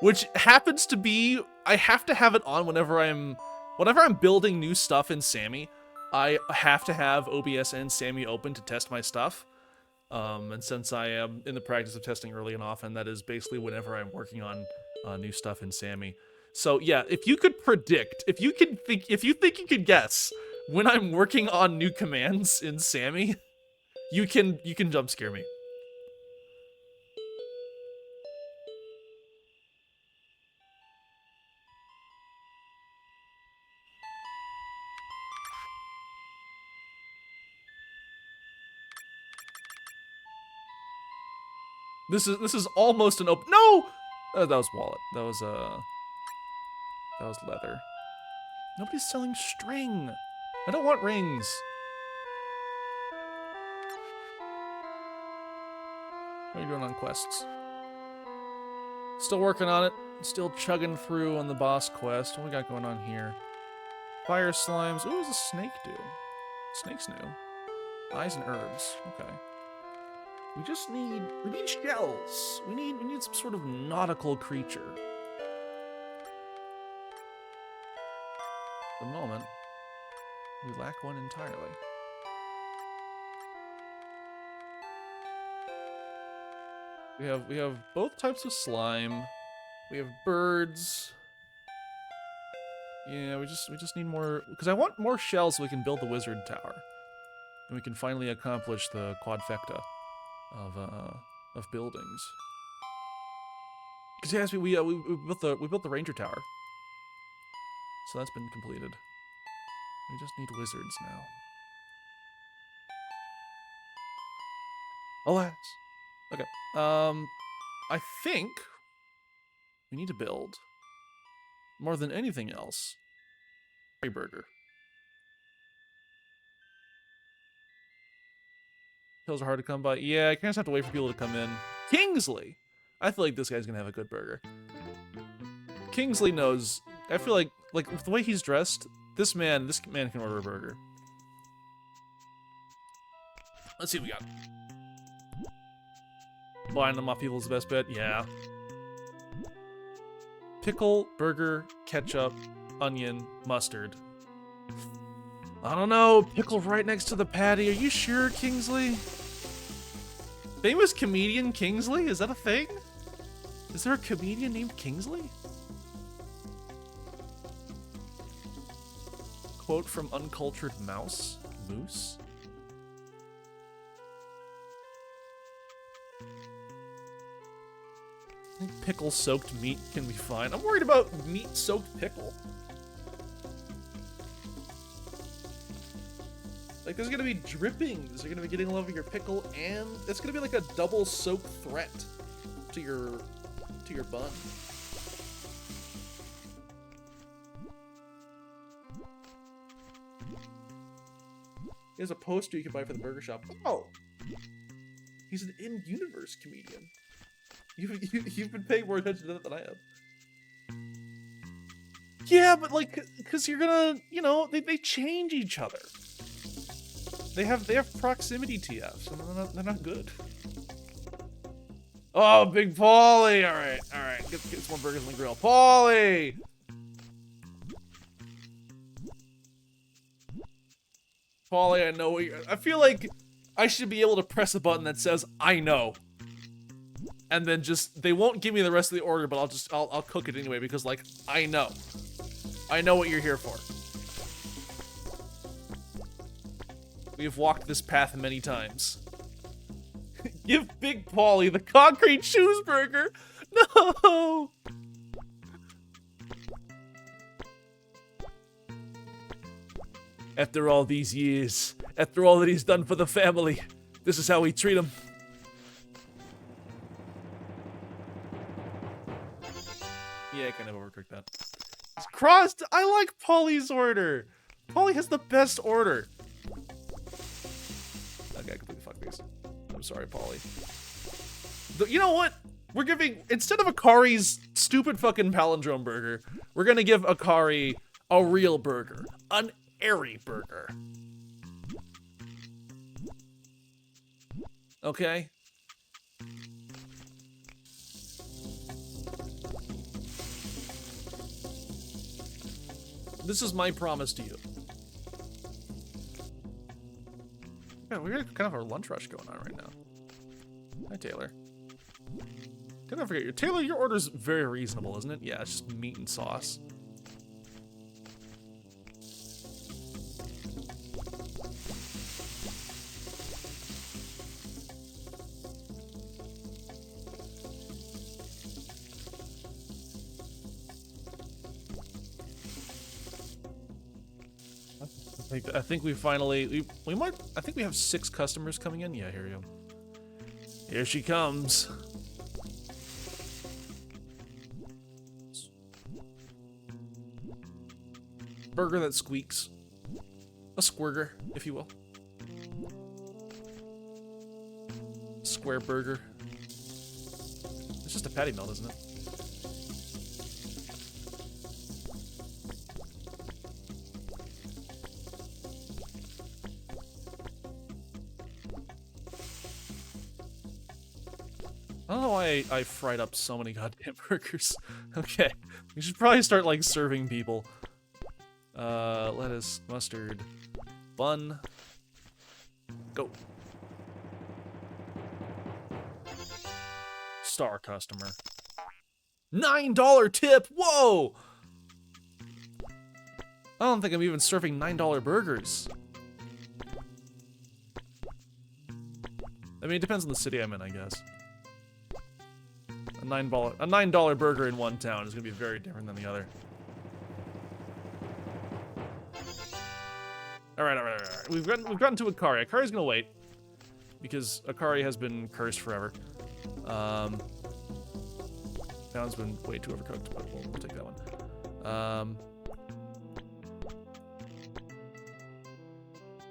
S1: Which happens to be... I have to have it on whenever I'm building new stuff in Sammy. I have to have OBS and Sammy open to test my stuff. And since I am in the practice of testing early and often, that is basically whenever I'm working on new stuff in Sammy. So yeah, if you could predict, if you think you could guess when I'm working on new commands in Sammy, you can jump scare me. This is almost an open. No, that was wallet. That was leather. Nobody's selling string. I don't want rings. What are you doing on quests? Still working on it. Still chugging through on the boss quest. What we got going on here? Fire slimes. Ooh, what does a snake do? Snake's new. Eyes and herbs. Okay. We need shells. We need some sort of nautical creature. At the moment, we lack one entirely. We have both types of slime. We have birds. Yeah, we just need more, because I want more shells so we can build the wizard tower. And we can finally accomplish the quadfecta of buildings. Because yes, we built the ranger tower, so that's been completed. We just need wizards now. Alas. Okay. I think we need to build, more than anything else, a burger. Hills are hard to come by. Yeah, I kind of have to wait for people to come in. Kingsley! I feel like this guy's gonna have a good burger. Kingsley knows. I feel like with the way he's dressed, this man can order a burger. Let's see what we got. Buying them off people is the best bet. Yeah. Pickle, burger, ketchup, onion, mustard. I don't know. Pickle right next to the patty. Are you sure, Kingsley? Famous comedian Kingsley? Is that a thing? Is there a comedian named Kingsley? Quote from Uncultured Mouse? Moose? I think pickle-soaked meat can be fine. I'm worried about meat-soaked pickle. Like, there's gonna be drippings. You're gonna be getting all over your pickle, and it's gonna be like a double soak threat to your bun. Here's a poster you can buy for the burger shop. Oh, he's an in-universe comedian. You've been paying more attention to that than I have. Yeah, but like, because you're gonna, you know, they change each other. They have proximity TFs, and they're not good. Oh, Big Paulie! All right. Get some more burgers on the grill, Paulie. Paulie, I know what you're. I feel like I should be able to press a button that says "I know," and then just they won't give me the rest of the order, but I'll cook it anyway because like I know what you're here for. We have walked this path many times. Give Big Paulie the concrete shoes burger. No. After all these years, after all that he's done for the family, this is how we treat him. Yeah, I kind of overcooked that. It's crossed. I like Paulie's order. Paulie has the best order. Okay, I completely fucked these. I'm sorry, Paulie. You know what? We're giving, instead of Akari's stupid fucking palindrome burger, we're gonna give Akari a real burger. An airy burger. Okay? This is my promise to you. Man, we got kind of our lunch rush going on right now. Hi, Taylor. Did I forget Taylor, your order's very reasonable, isn't it? Yeah, it's just meat and sauce. I think we finally we might. I think we have 6 customers coming in. Yeah, here we go. Here she comes. Burger that squeaks. A squirger, if you will. Square burger. It's just a patty melt, isn't it? I don't know why I fried up so many goddamn burgers. Okay, we should probably start like serving people. Lettuce, mustard, bun. Go. Star customer. $9 tip. Whoa! I don't think I'm even serving $9 burgers. I mean, it depends on the city I'm in, I guess. A $9 burger in one town is gonna be very different than the other. All right. We've gotten to Akari. Akari's gonna wait because Akari has been cursed forever. That one's been way too overcooked, but we'll take that one.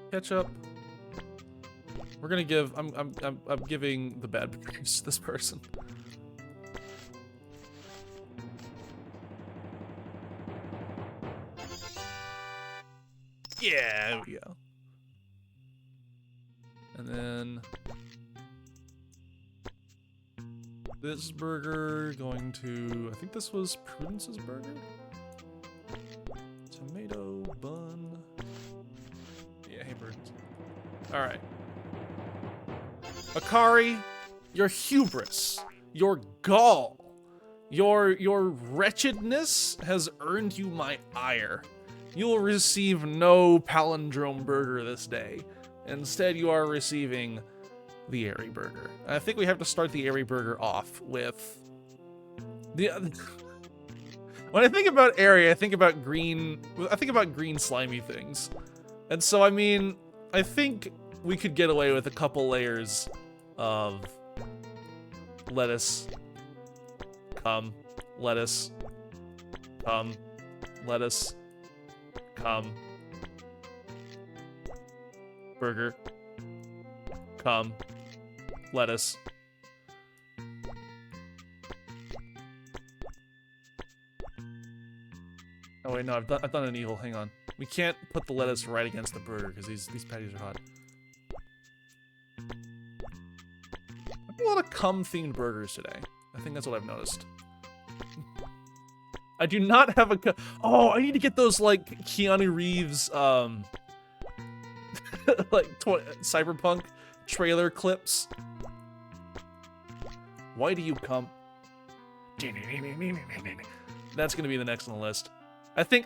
S1: Ketchup. We're gonna give. I'm giving the bad burgers to this person. Yeah, there we go. And then this burger going to, I think this was Prudence's burger. Tomato bun. Yeah, hey Prudence. All right. Akari, your hubris, your gall, your wretchedness has earned you my ire. You will receive no palindrome burger this day. Instead, you are receiving the airy burger. I think we have to start the airy burger off with the. When I think about airy, I think about green. I think about green slimy things, and so I mean, I think we could get away with a couple layers of lettuce. Lettuce. Lettuce. Burger. Lettuce. Oh wait, no, I've done an evil. Hang on. We can't put the lettuce right against the burger because these patties are hot. A lot of cum-themed burgers today. I think that's what I've noticed. I do not have a. Oh, I need to get those like Keanu Reeves, like cyberpunk trailer clips. Why do you come? That's gonna be the next on the list. I think.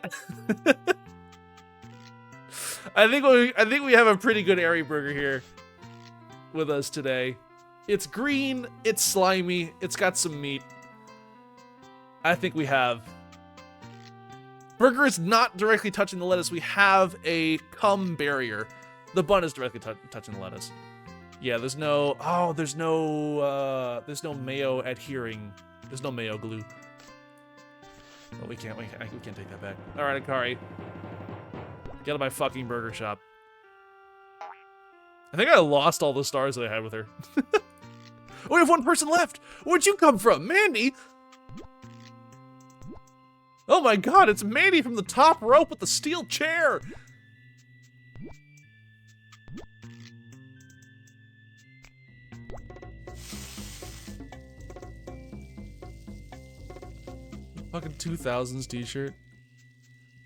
S1: I think we have a pretty good Airy burger here with us today. It's green. It's slimy. It's got some meat. I think we have. Burger is not directly touching the lettuce. We have a cum barrier. The bun is directly touching the lettuce. Yeah, there's no. Oh, there's no mayo adhering. There's no mayo glue. But we can't take that back. All right, Akari. Get out of my fucking burger shop. I think I lost all the stars that I had with her. We have one person left. Where'd you come from, Mandy? Oh my god, it's Mandy from the top rope with the steel chair. Fucking 2000s t-shirt.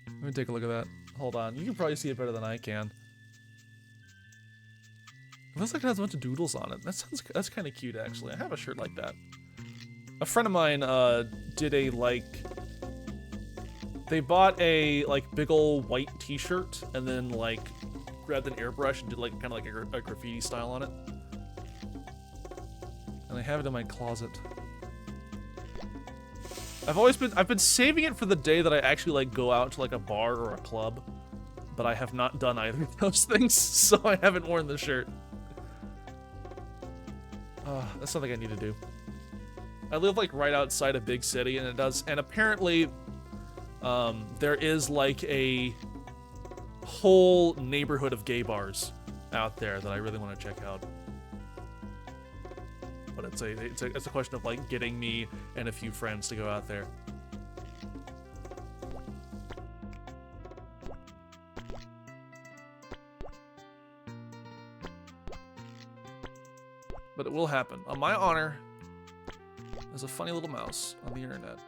S1: Let me take a look at that. Hold on. You can probably see it better than I can. It looks like it has a bunch of doodles on it. That's kind of cute, actually. I have a shirt like that. A friend of mine did a like. They bought a like big ol' white t-shirt and then like grabbed an airbrush and did like kind of like a graffiti style on it. And I have it in my closet. I've been saving it for the day that I actually like go out to like a bar or a club, but I have not done either of those things, so I haven't worn the shirt. That's something I need to do. I live like right outside a big city, and apparently, there is like a whole neighborhood of gay bars out there that I really want to check out. But it's a question of like getting me and a few friends to go out there. But it will happen. On my honor, there's a funny little mouse on the internet.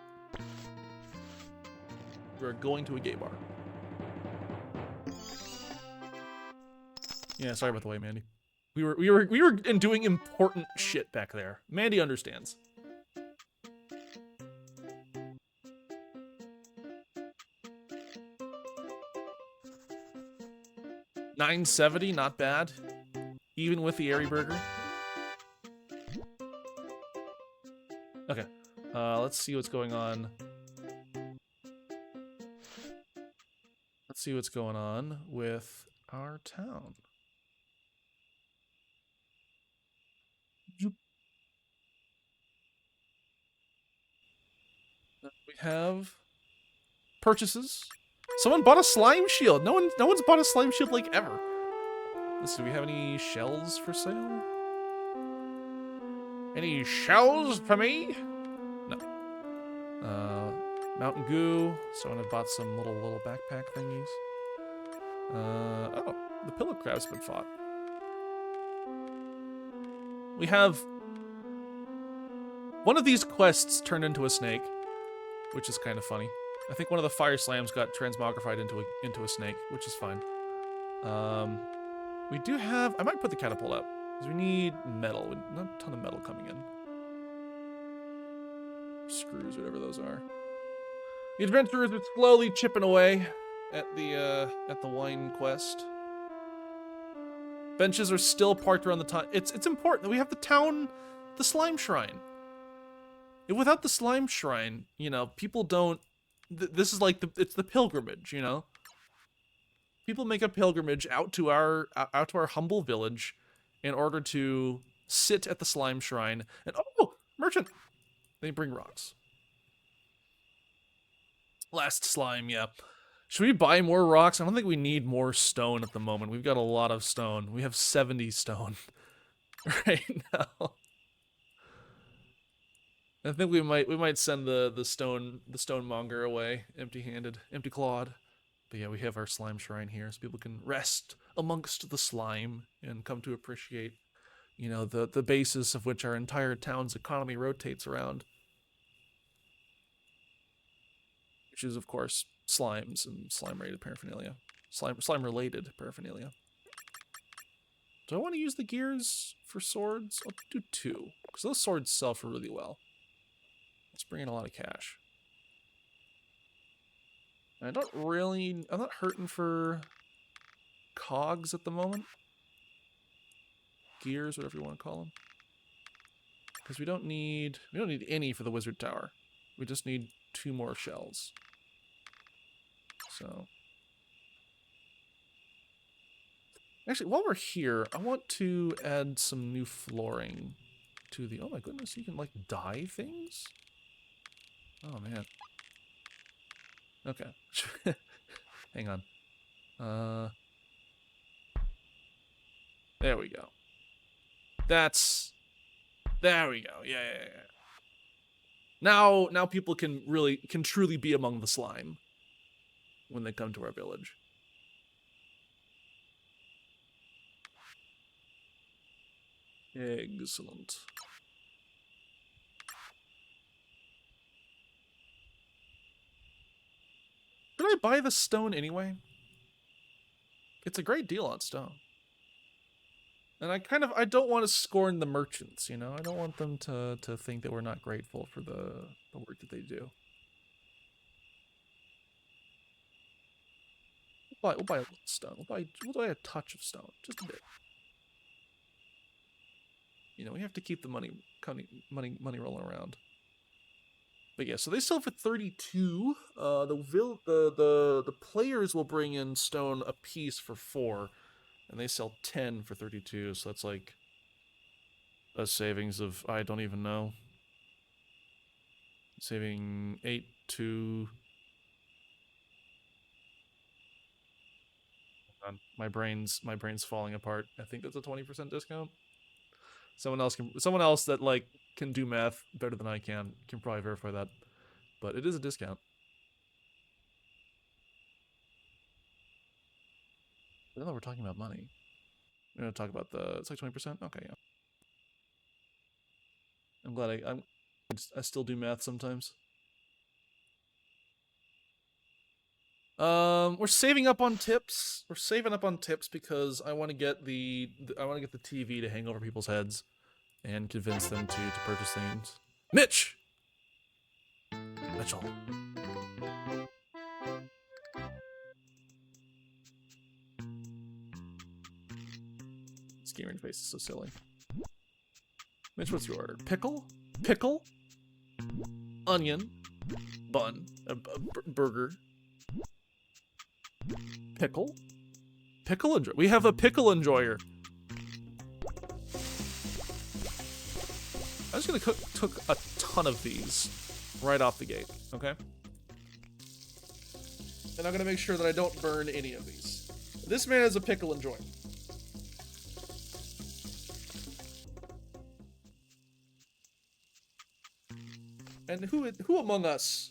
S1: We're going to a gay bar. Yeah, sorry about the way, Mandy. We were doing important shit back there. Mandy understands. $9.70, not bad. Even with the Airy burger. Okay. Let's see what's going on. Let's see what's going on with our town. We have purchases. Someone bought a slime shield. No one's bought a slime shield like ever. Let's see, do we have any shells for sale? Any shells for me? No. Mountain Goo. Someone had bought some little backpack thingies. Oh, the pillow crab's been fought. We have one of these quests turned into a snake, which is kind of funny. I think one of the fire slams got transmogrified into a snake, which is fine. We do have. I might put the catapult up because we need metal. Not a ton of metal coming in. Screws, whatever those are. The adventurers are slowly chipping away at the wine quest. Benches are still parked around the town. It's important that we have the slime shrine. Without the slime shrine, you know, people don't. This is like it's the pilgrimage, you know. People make a pilgrimage out to our humble village in order to sit at the slime shrine and merchant. They bring rocks. Last slime, yeah. Should we buy more rocks? I don't think we need more stone at the moment. We've got a lot of stone. We have 70 stone right now. I think we might send the stonemonger away empty-handed, empty-clawed. But yeah, we have our slime shrine here, so people can rest amongst the slime and come to appreciate, you know, the basis of which our entire town's economy rotates around. Which is, of course, slimes and slime-related paraphernalia. Slime-related paraphernalia. Do I want to use the gears for swords? I'll do 2, because those swords sell for really well. Let's bring in a lot of cash. I'm not hurting for cogs at the moment. Gears, whatever you want to call them. Because we don't need any for the wizard tower. We just need 2 more shells. So, actually, while we're here, I want to add some new flooring to the... Oh my goodness, you can, like, dye things? Oh, man. Okay. Hang on. There we go. There we go. Yeah. Now people can truly be among the slime when they come to our village. Excellent. Did I buy the stone anyway? It's a great deal on stone. And I don't want to scorn the merchants, you know? I don't want them to think that we're not grateful for the work that they do. We'll buy a little stone. We'll buy a touch of stone. Just a bit. You know, we have to keep the money rolling around. But yeah, so they sell for 32. The players will bring in stone a piece for 4, and they sell 10 for 32. So that's like a savings of, I don't even know, saving 8 to. My brain's falling apart. I think that's a 20% discount. Someone else that like can do math better than I can probably verify that. But it is a discount. I don't know we're talking about money. We're gonna talk about it's like 20%? Okay, yeah. I'm glad I still do math sometimes. We're saving up on tips. We're saving up on tips because I want to get the TV to hang over people's heads and convince them to purchase things. Mitchell. This game interface is so silly. Mitch, what's your order? Pickle, onion, bun, burger. Pickle enjoy. We have a pickle enjoyer. I'm just gonna cook a ton of these right off the gate, okay? And I'm gonna make sure that I don't burn any of these. This man is a pickle enjoyer. And who among us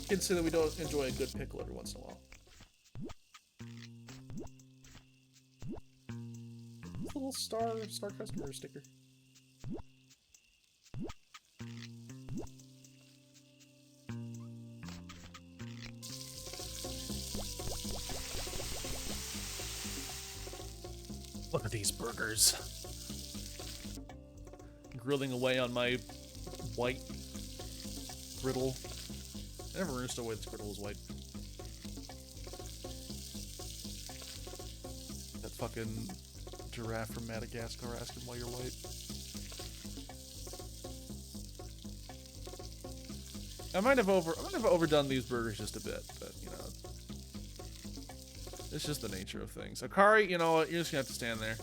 S1: can say that we don't enjoy a good pickle every once in a while? A little star customer sticker. Look at these burgers. Grilling away on my white griddle. I never understood why this griddle is white. That fucking giraffe from Madagascar asking why you're white. I might have overdone these burgers just a bit, but you know, it's just the nature of things. Akari, you know what? You're just gonna have to stand there.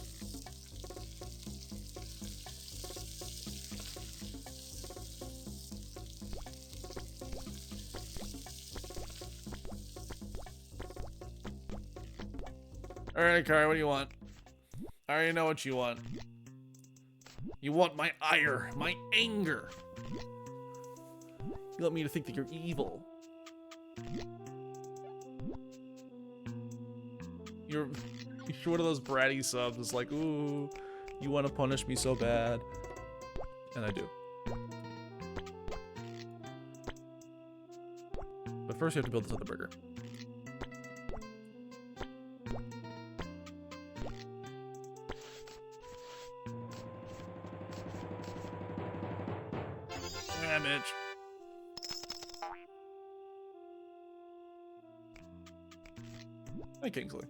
S1: Alright, Akari, what do you want? I already know what you want. You want my ire, my anger. You want me to think that you're evil. You're one of those bratty subs that's like, ooh, you want to punish me so bad. And I do. But first you have to build this other burger. Damage. Hi, Kingsley.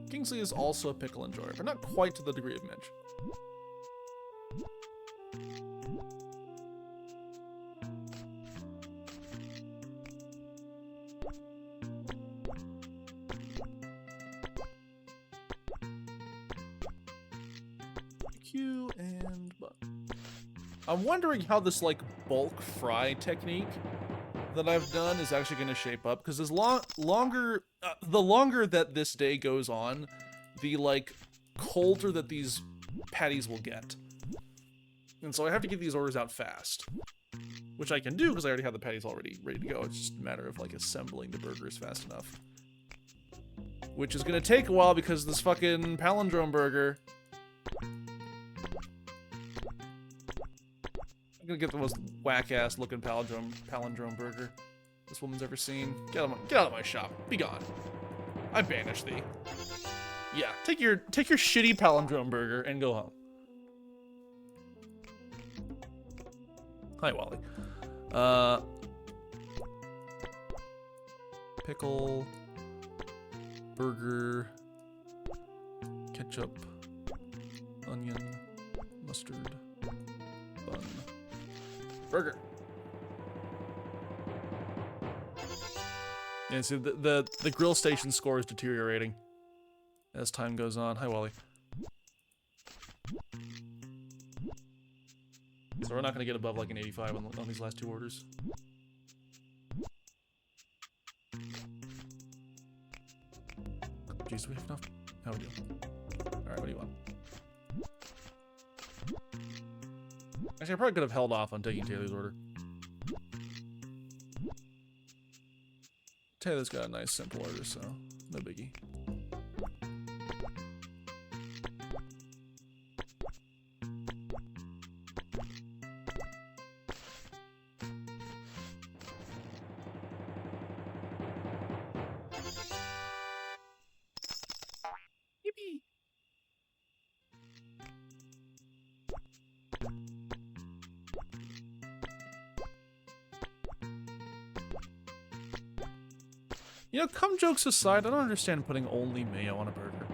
S1: Kingsley is also a pickle enjoyer, but not quite to the degree of Midge. Q and button. I'm wondering how this like bulk fry technique that I've done is actually going to shape up, because as longer the longer that this day goes on, the like colder that these patties will get. And so I have to get these orders out fast, which I can do because I already have the patties already ready to go. It's just a matter of like assembling the burgers fast enough, which is going to take a while because this fucking palindrome burger. I'm gonna get the most whack-ass looking palindrome burger this woman's ever seen. Get out of my shop. Be gone. I banish thee. Yeah, take your shitty palindrome burger and go home. Hi, Wally. Pickle, burger, ketchup, onion, mustard, bun. Burger. Yeah, see, the grill station score is deteriorating as time goes on. Hi, Wally. So we're not going to get above like an 85 on these last two orders. Jeez, do we have enough? How we do? Alright, what do you want? Actually, I probably could have held off on taking Taylor's order. Taylor's got a nice simple order, so no biggie. Yippee! You know, cum jokes aside, I don't understand putting only mayo on a burger.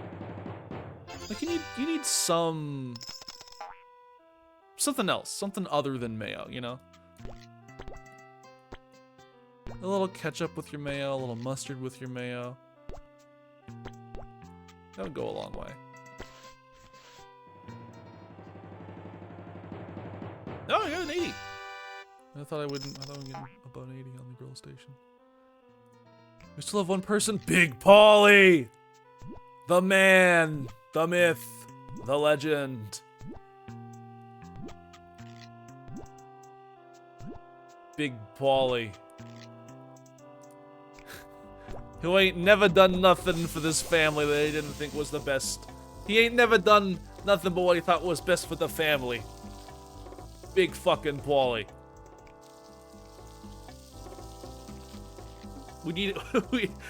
S1: Like, you need something else, something other than mayo, you know? A little ketchup with your mayo, a little mustard with your mayo. That would go a long way. Oh, I got an 80. I thought we'd get about an 80 on the grill station. We still have one person. Big Paulie! The man, the myth, the legend. Big Paulie. Who ain't never done nothing for this family that he didn't think was the best. He ain't never done nothing but what he thought was best for the family. Big fucking Paulie. We need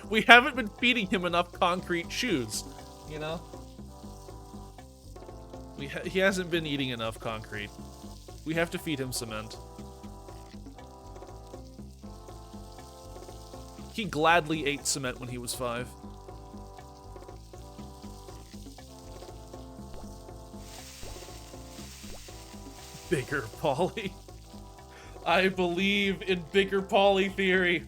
S1: we haven't been feeding him enough concrete shoes, you know? He hasn't been eating enough concrete. We have to feed him cement. He gladly ate cement when he was 5. Bigger Paulie. I believe in Bigger Paulie theory.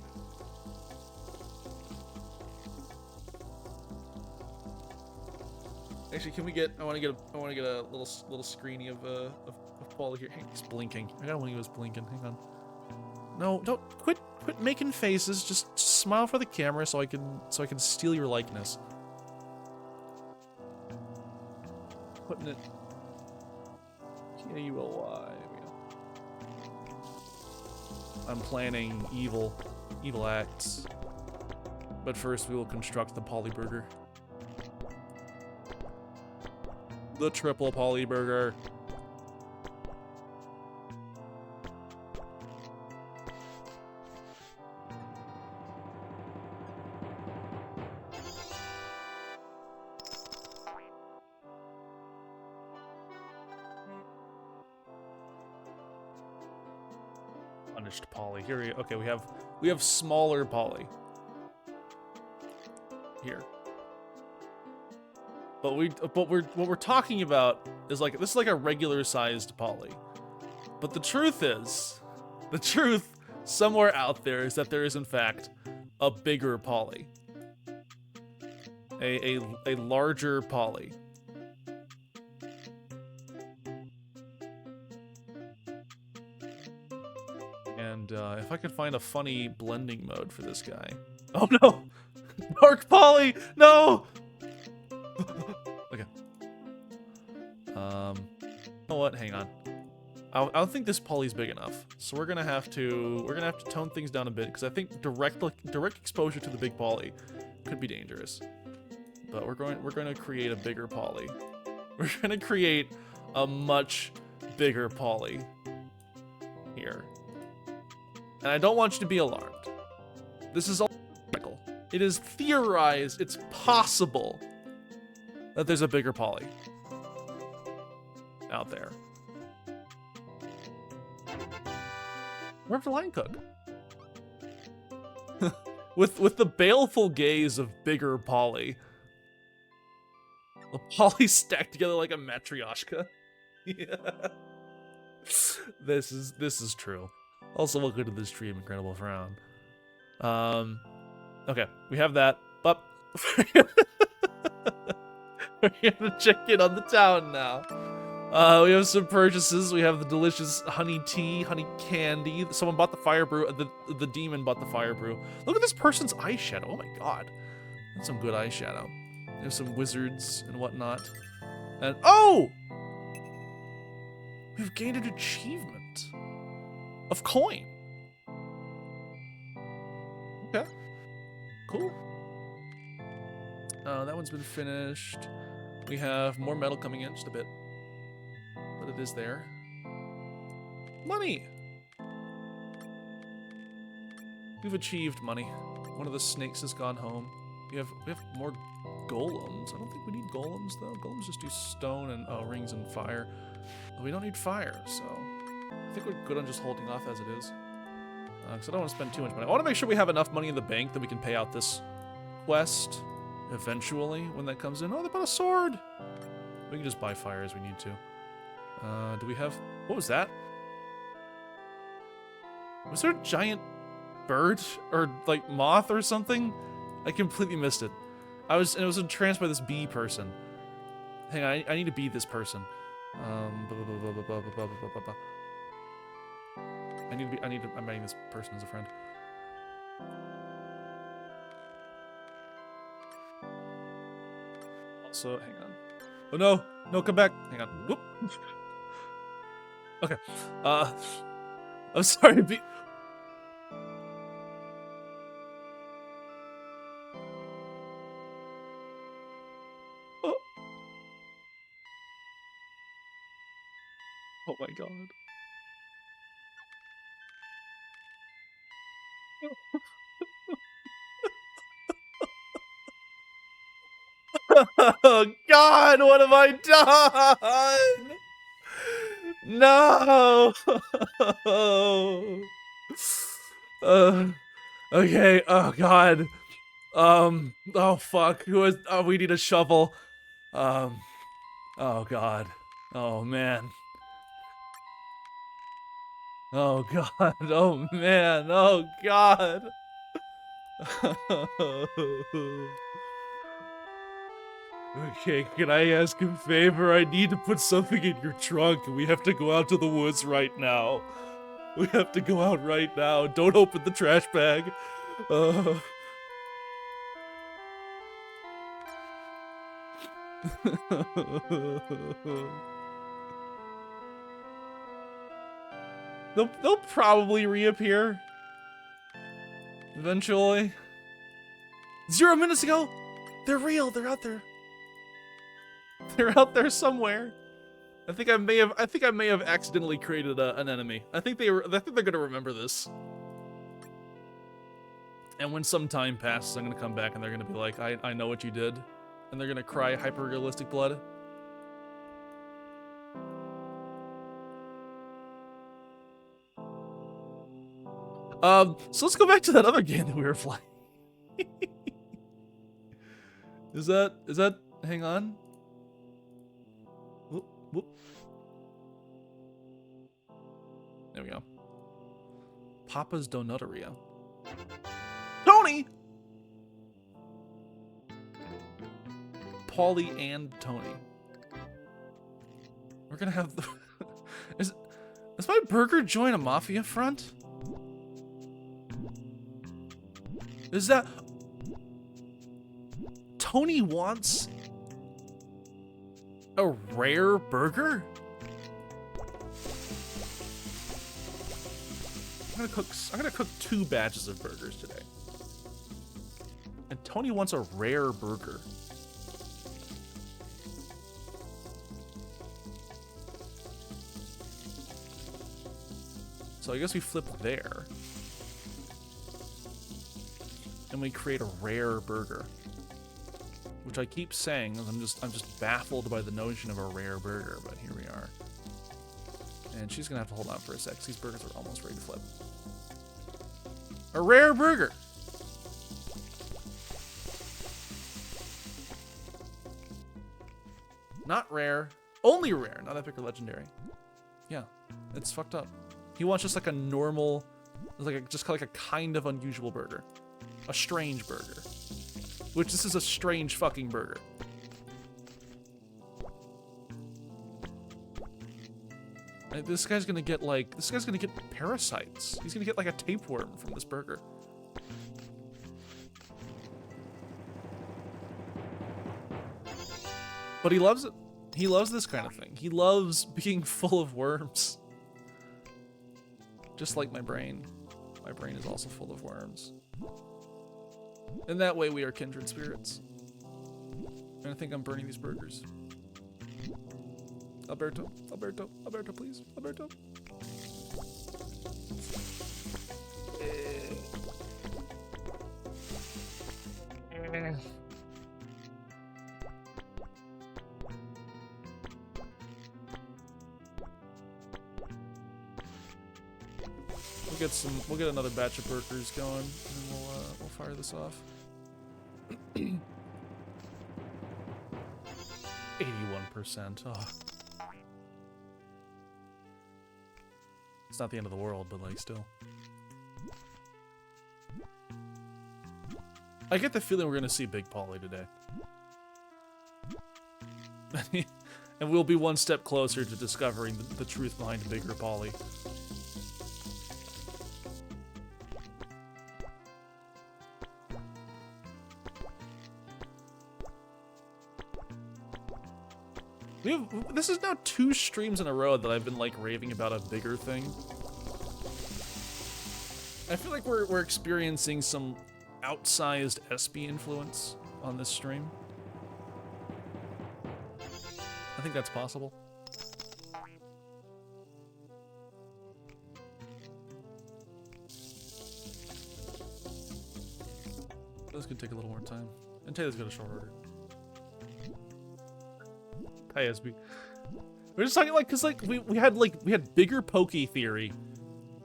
S1: Actually, can we get? I want to get a little screeny of Paulie here. Hey, he's blinking. I got one he was blinking. Hang on. No, don't quit making faces. Just smile for the camera so I can steal your likeness. Putting it. T-A-U-L-Y. I'm planning evil acts. But first we will construct the Polyburger. The triple Polyburger. Punished Poly. Here we okay, we have smaller Poly. Here. But what we're talking about is like this is like a regular sized Poly. But the truth somewhere out there is that there is in fact a bigger Poly. A larger Poly. And if I could find a funny blending mode for this guy. Oh no! Dark Poly! No! Okay. You know what? Hang on. I don't think this Poly's big enough. So we're gonna have to tone things down a bit because I think direct exposure to the big Poly could be dangerous. But we're going to create a bigger Poly. We're gonna create a much bigger Poly here. And I don't want you to be alarmed. This is all theoretical. It is theorized, it's possible that there's a bigger Poly out there. Where's the line cook? with the baleful gaze of bigger Poly. The Poly stacked together like a matryoshka. Yeah. This is true. Also, welcome to the stream, Incredible Frown. Okay, we have that. But we're gonna check in on the town now. We have some purchases. We have the delicious honey tea, honey candy. Someone bought the fire brew. The demon bought the fire brew. Look at this person's eyeshadow. Oh my god, that's some good eyeshadow. There's some wizards and whatnot. And oh, we've gained an achievement of coin. Okay, cool. That one's been finished. We have more metal coming in, just a bit. But it is there. Money! We've achieved money. One of the snakes has gone home. We have more golems. I don't think we need golems, though. Golems just do stone and rings and fire. But we don't need fire, so I think we're good on just holding off as it is. Because I don't want to spend too much money. I want to make sure we have enough money in the bank that we can pay out this quest eventually when that comes in. Oh, they bought a sword! We can just buy fire as we need to. Do we have... What was that? Was there a giant bird? Or, like, moth or something? I completely missed it. I was entranced by this bee person. Hang on, I need to be this person. I'm writing this person as a friend. Also, hang on. Oh no! No, come back! Hang on. Whoop. Okay. I'm sorry, bee. Oh. Oh my god. Oh god, what have I done? No. Okay. Oh god. Oh fuck. Who is? Oh, we need a shovel. Oh god. Oh man. Oh god. Oh man. Oh god. Okay, can I ask a favor? I need to put something in your trunk, and we have to go out to the woods right now. We have to go out right now. Don't open the trash bag. They'll probably reappear. Eventually. 0 minutes ago! They're real, they're out there. They're out there somewhere. I think I may have accidentally created an enemy. I think they're gonna remember this. And when some time passes, I'm gonna come back and they're gonna be like, I know what you did. And they're gonna cry hyper-realistic blood. So let's go back to that other game that we were playing. Is that, hang on. Whoop, whoop. There we go. Papa's Donuteria. Tony! Polly and Tony. We're gonna have the... Is my burger join a mafia front? Is that... Tony wants a rare burger? I'm gonna cook 2 batches of burgers today. And Tony wants a rare burger. So I guess we flip there. And we create a rare burger. Which I keep saying, I'm just baffled by the notion of a rare burger, but here we are. And she's gonna have to hold on for a sec, 'cause these burgers are almost ready to flip. A rare burger! Not rare, only rare, not epic or legendary. Yeah, it's fucked up. He wants just like a normal, just like a kind of unusual burger. A strange burger. Which this is a strange fucking burger. This guy's gonna get parasites. He's gonna get like a tapeworm from this burger. But he loves it. He loves this kind of thing. He loves being full of worms. Just like my brain. My brain is also full of worms. In that way, we are kindred spirits. And I think I'm burning these burgers. Alberto, please. Alberto. We'll get another batch of burgers going, and we'll fire this off. 81%. Oh. It's not the end of the world, but like still. I get the feeling we're gonna see Big Polly today. And we'll be one step closer to discovering the truth behind Bigger Polly. This is now 2 streams in a row that I've been like raving about a bigger thing. I feel like we're experiencing some outsized Espy influence on this stream. I think that's possible. This could take a little more time. And Taylor's got a short order. Hi, SB. We're just talking like, cause like we had bigger pokey theory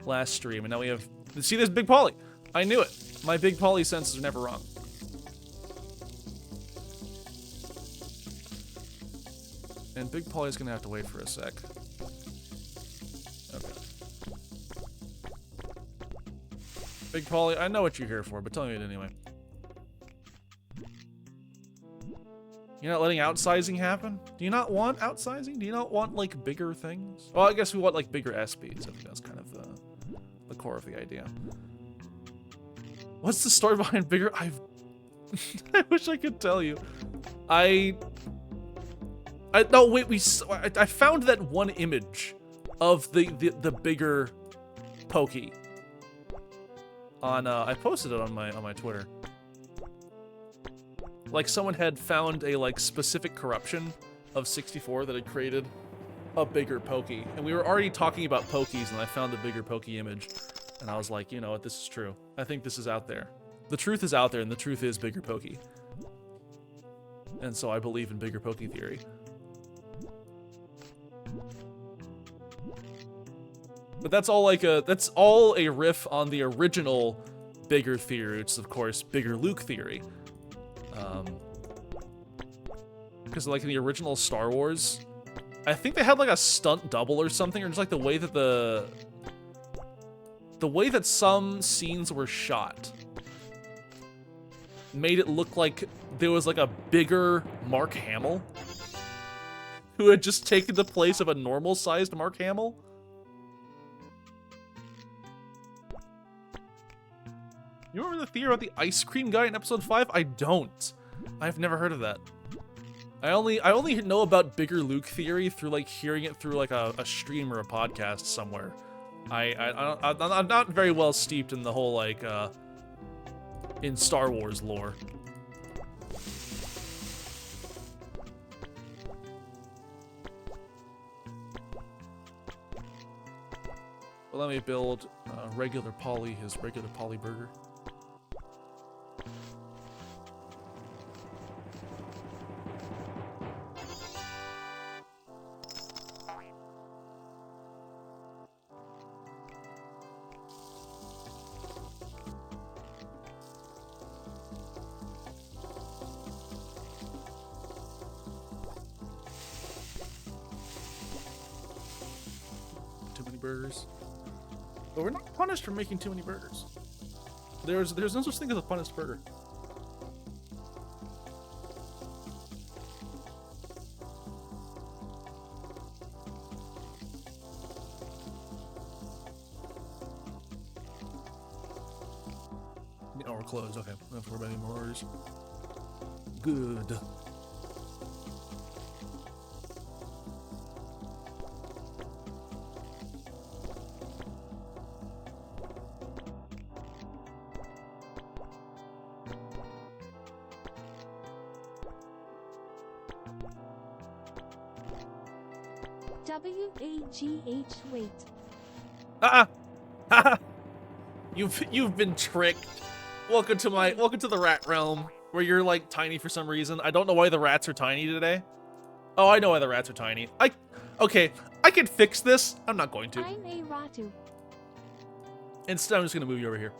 S1: last stream, and now we have. See this Big Polly? I knew it. My Big Polly senses are never wrong. And Big Polly's gonna have to wait for a sec. Okay. Big Polly, I know what you're here for, but tell me it anyway. You're not letting outsizing happen? Do you not want outsizing? Do you not want, like, bigger things? Well, I guess we want, like, bigger SPs. I think that's kind of the core of the idea. What's the story behind bigger? I wish I could tell you. No, wait, I found that one image of the bigger Pokey. On I posted it on my Twitter. Like someone had found a like specific corruption of 64 that had created a bigger Pokey, and we were already talking about Pokies, and I found a bigger Pokey image, and I was like, you know what, this is true. I think this is out there. The truth is out there, and the truth is bigger Pokey. And so I believe in bigger Pokey theory. But that's all like that's all a riff on the original bigger theory, which is of course bigger Luke theory. Because like in the original Star Wars, I think they had like a stunt double or something, or just like the way that the way that some scenes were shot made it look like there was like a bigger Mark Hamill who had just taken the place of a normal sized Mark Hamill. You remember the theory about the ice cream guy in episode 5? I don't. I've never heard of that. I only know about bigger Luke theory through like hearing it through like a stream or a podcast somewhere. I'm not very well steeped in the whole like in Star Wars lore. Well, let me build regular Polly his regular Polly burger. Burgers. But we're not punished for making too many burgers. There's no such thing as a punished burger. Oh, we're closed. Okay, don't have to worry about any more orders. Good.
S4: WAGH wait.
S1: You've been tricked. Welcome to the rat realm where you're like tiny for some reason. I don't know why the rats are tiny today. Oh, I know why the rats are tiny. Okay, I can fix this. I'm not going to.
S4: I'm a Ratu.
S1: Instead, I'm just gonna move you over here.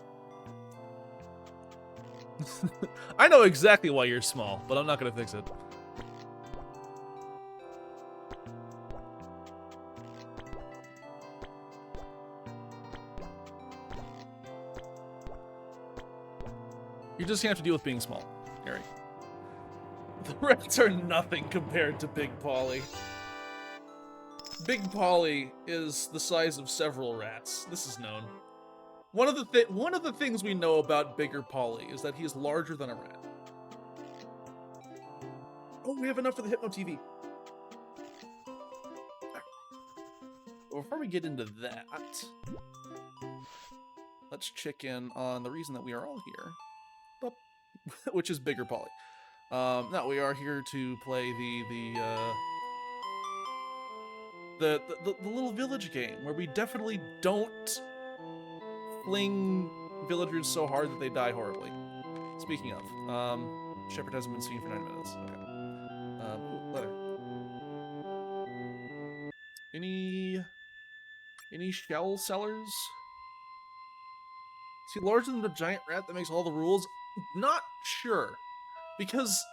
S1: I know exactly why you're small, but I'm not gonna fix it. You're just gonna have to deal with being small, Harry. The rats are nothing compared to Big Polly. Big Polly is the size of several rats. This is known. One of the things we know about Bigger Polly is that he is larger than a rat. Oh, we have enough for the Hypno TV. Before we get into that, let's check in on the reason that we are all here. Which is Bigger Polly. Now we are here to play the little village game where we definitely don't fling villagers so hard that they die horribly. Speaking of, Shepard hasn't been seen for 9 minutes. Okay. Ooh, leather. Any shell sellers? Is he larger than the giant rat that makes all the rules? Not sure, because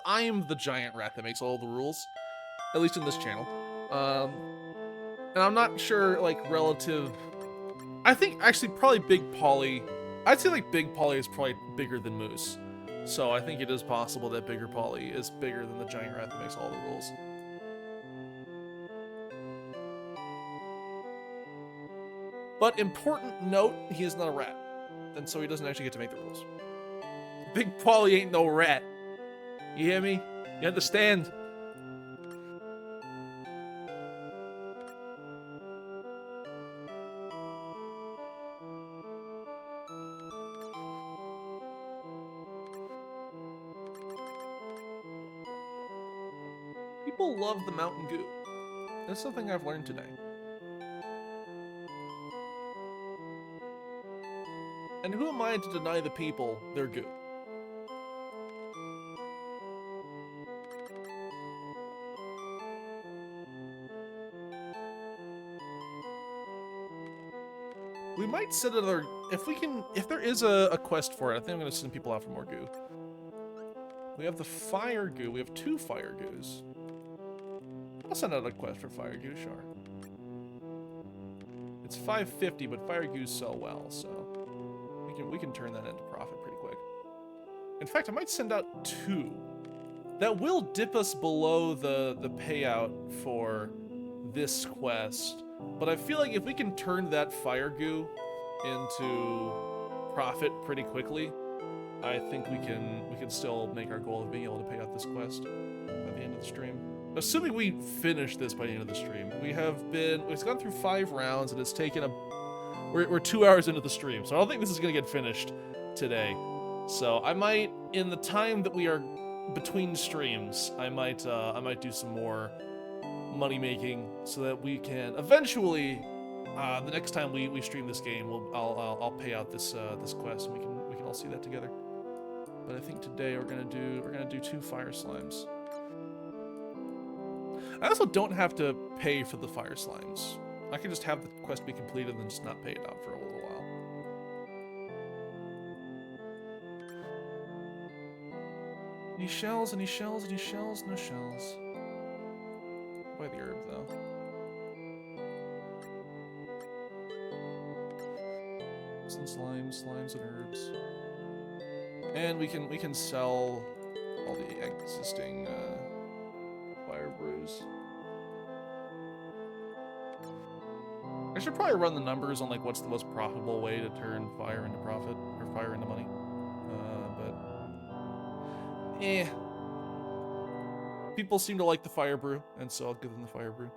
S1: I'm the giant rat that makes all the rules, at least in this channel. And I'm not sure like relative. I think actually probably Big Polly. I'd say like Big Polly is probably bigger than Moose, so I think it is possible that Bigger Polly is bigger than the giant rat that makes all the rules. But important note, he is not a rat, and so he doesn't actually get to make the rules. Big Polly ain't no rat. You hear me? You understand? People love the Mountain Goo. That's something I've learned today. And who am I to deny the people their goo? We might send another, if there is a quest for it, I think I'm gonna send people out for more goo. We have the fire goo, we have 2 fire goos. I'll send out a quest for fire goo, sure. It's 550, but fire goos sell well, so we can turn that into profit pretty quick. In fact, I might send out 2. That will dip us below the payout for this quest. But I feel like if we can turn that fire goo into profit pretty quickly, I think we can still make our goal of being able to pay out this quest by the end of the stream. Assuming we finish this by the end of the stream. We've gone through 5 rounds and it's taken we're 2 hours into the stream, so I don't think this is gonna get finished today. So I might, in the time that we are between streams, I might do some more money making so that we can eventually the next time we stream this game I'll pay out this quest and we can all see that together. But I think today we're gonna do 2 fire slimes. I also don't have to pay for the fire slimes. I can just have the quest be completed and then just not pay it out for a little while. Any shells, any shells, any shells? No shells. Buy the herb, though. Some slimes and herbs. And we can sell all the existing fire brews. I should probably run the numbers on like what's the most profitable way to turn fire into profit or fire into money. People seem to like the fire brew, and so I'll give them the fire brew.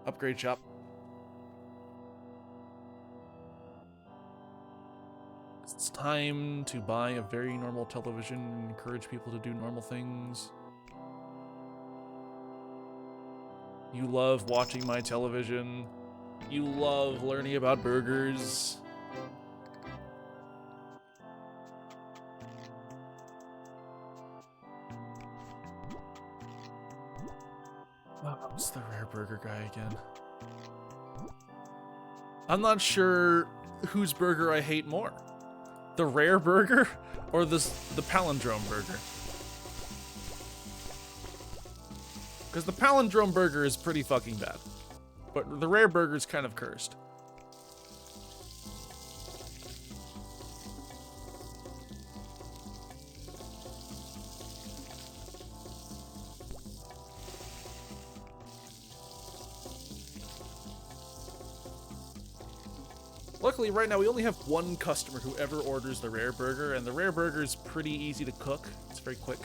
S1: Upgrade shop. It's time to buy a very normal television and encourage people to do normal things. You love watching my television. You love learning about burgers. What's the rare burger guy again? I'm not sure whose burger I hate more. The rare burger or the palindrome burger? Because the palindrome burger is pretty fucking bad. But the rare burger is kind of cursed. Luckily, right now, we only have 1 customer who ever orders the rare burger, and the rare burger is pretty easy to cook. It's very quick.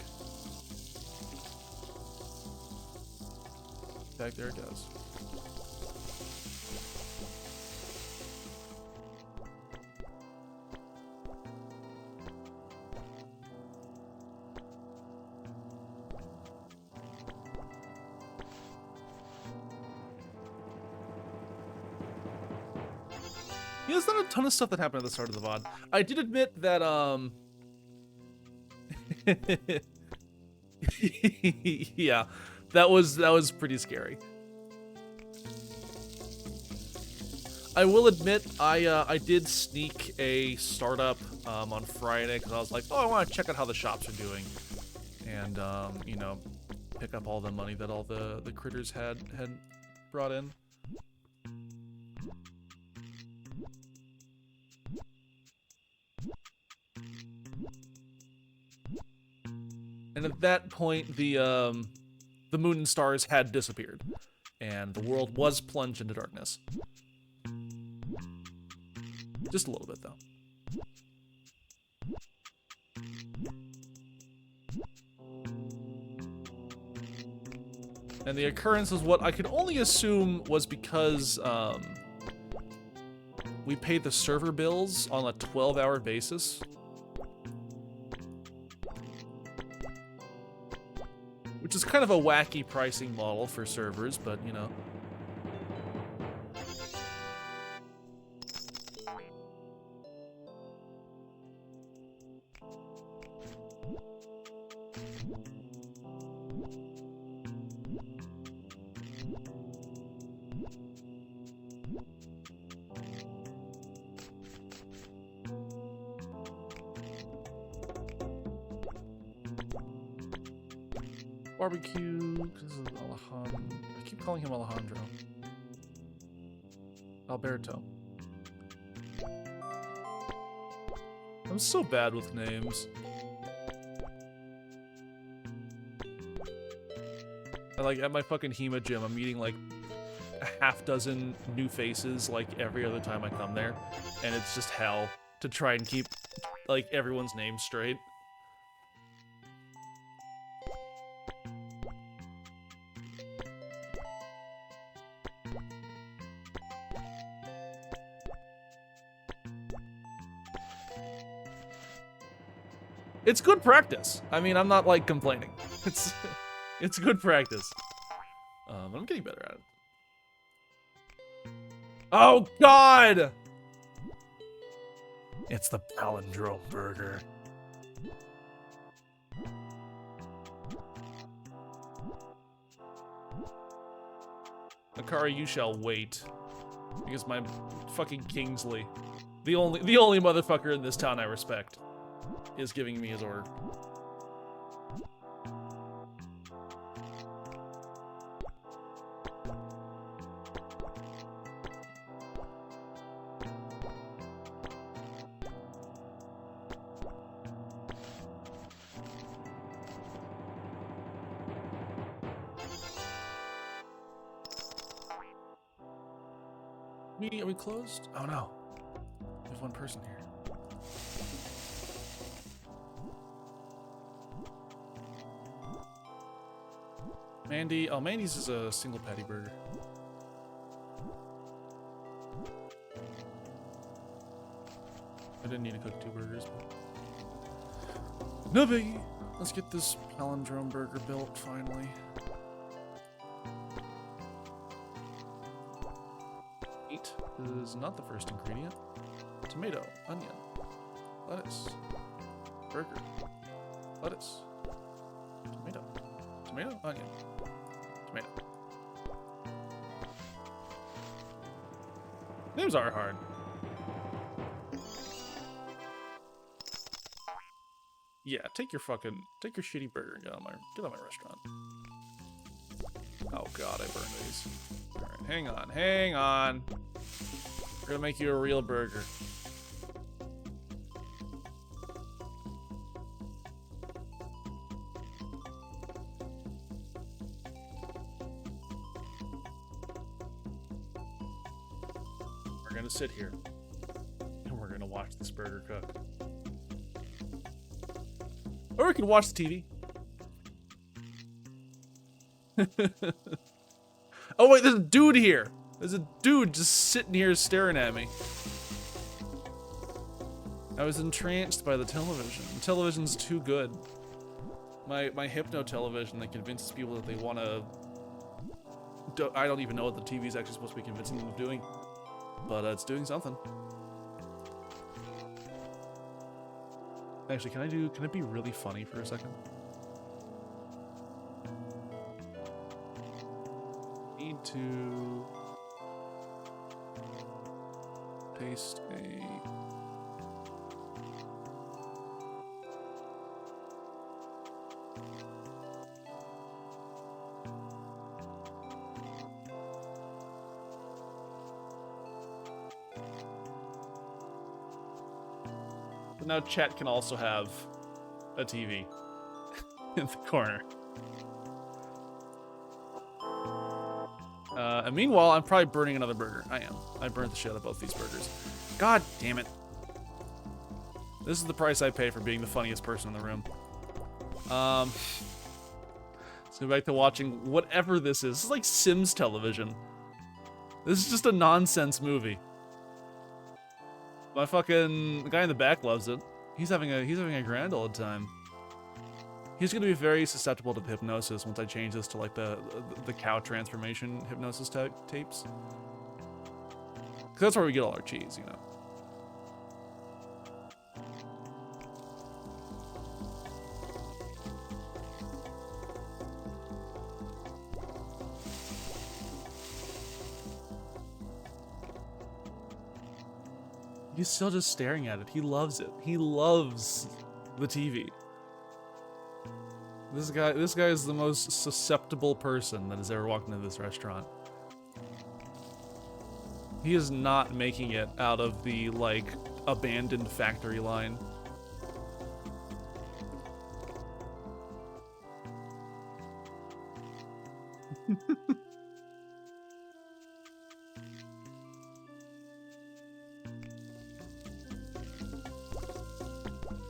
S1: Back there it goes. You know, there's not a ton of stuff that happened at the start of the VOD. I did admit that, yeah, that was pretty scary. I will admit, I did sneak a startup on Friday because I was like, oh, I want to check out how the shops are doing, and you know, pick up all the money that all the critters had brought in. And at that point, the moon and stars had disappeared, and the world was plunged into darkness. Just a little bit, though. And the occurrence was what I could only assume was because we paid the server bills on a 12-hour basis. Which is kind of a wacky pricing model for servers, but you know. Barbecue. This is Alejandro. I keep calling him Alejandro. Alberto. I'm so bad with names. Like at my fucking HEMA gym, I'm meeting like a half dozen new faces like every other time I come there, and it's just hell to try and keep like everyone's name straight. It's good practice. I mean, I'm not like complaining. It's good practice. I'm getting better at it. Oh God! It's the palindrome burger. Akari, you shall wait, because my fucking Kingsley, the only motherfucker in this town I respect, is giving me his order. Are we closed? Oh no. There's one person here. Mandy. Oh, Mandy's is a single patty burger. I didn't need to cook 2 burgers. But... No biggie. Let's get this palindrome burger built finally. Meat is not the first ingredient. Tomato, onion, lettuce, burger, lettuce, tomato, tomato, onion, tomato. Names are hard. Yeah, take your shitty burger and get on my restaurant. Oh God, I burned these. All right, hang on. We're gonna make you a real burger. We're gonna sit here and we're gonna watch this burger cook. Or we could watch the TV. Oh wait, there's a dude here. There's a dude just sitting here staring at me. I was entranced by the television. The television's too good. My hypno television that convinces people that they want to... I don't even know what the TV is actually supposed to be convincing them of doing. But it's doing something. Actually, can it be really funny for a second? Need to paste a but now chat can also have a TV in the corner. And meanwhile, I'm probably burning another burger. I am. I burned the shit out of both these burgers. God damn it. This is the price I pay for being the funniest person in the room. Let's go back to watching whatever this is. This is like Sims television. This is just a nonsense movie. The guy in the back loves it. He's having a grand old time.
S5: He's gonna be very susceptible to the hypnosis once I change this to like the cow transformation hypnosis tapes. 'Cause that's where we get all our cheese, you know. He's still just staring at it. He loves it. He loves the TV. This guy is the most susceptible person that has ever walked into this restaurant. He is not making it out of the, like, abandoned factory line.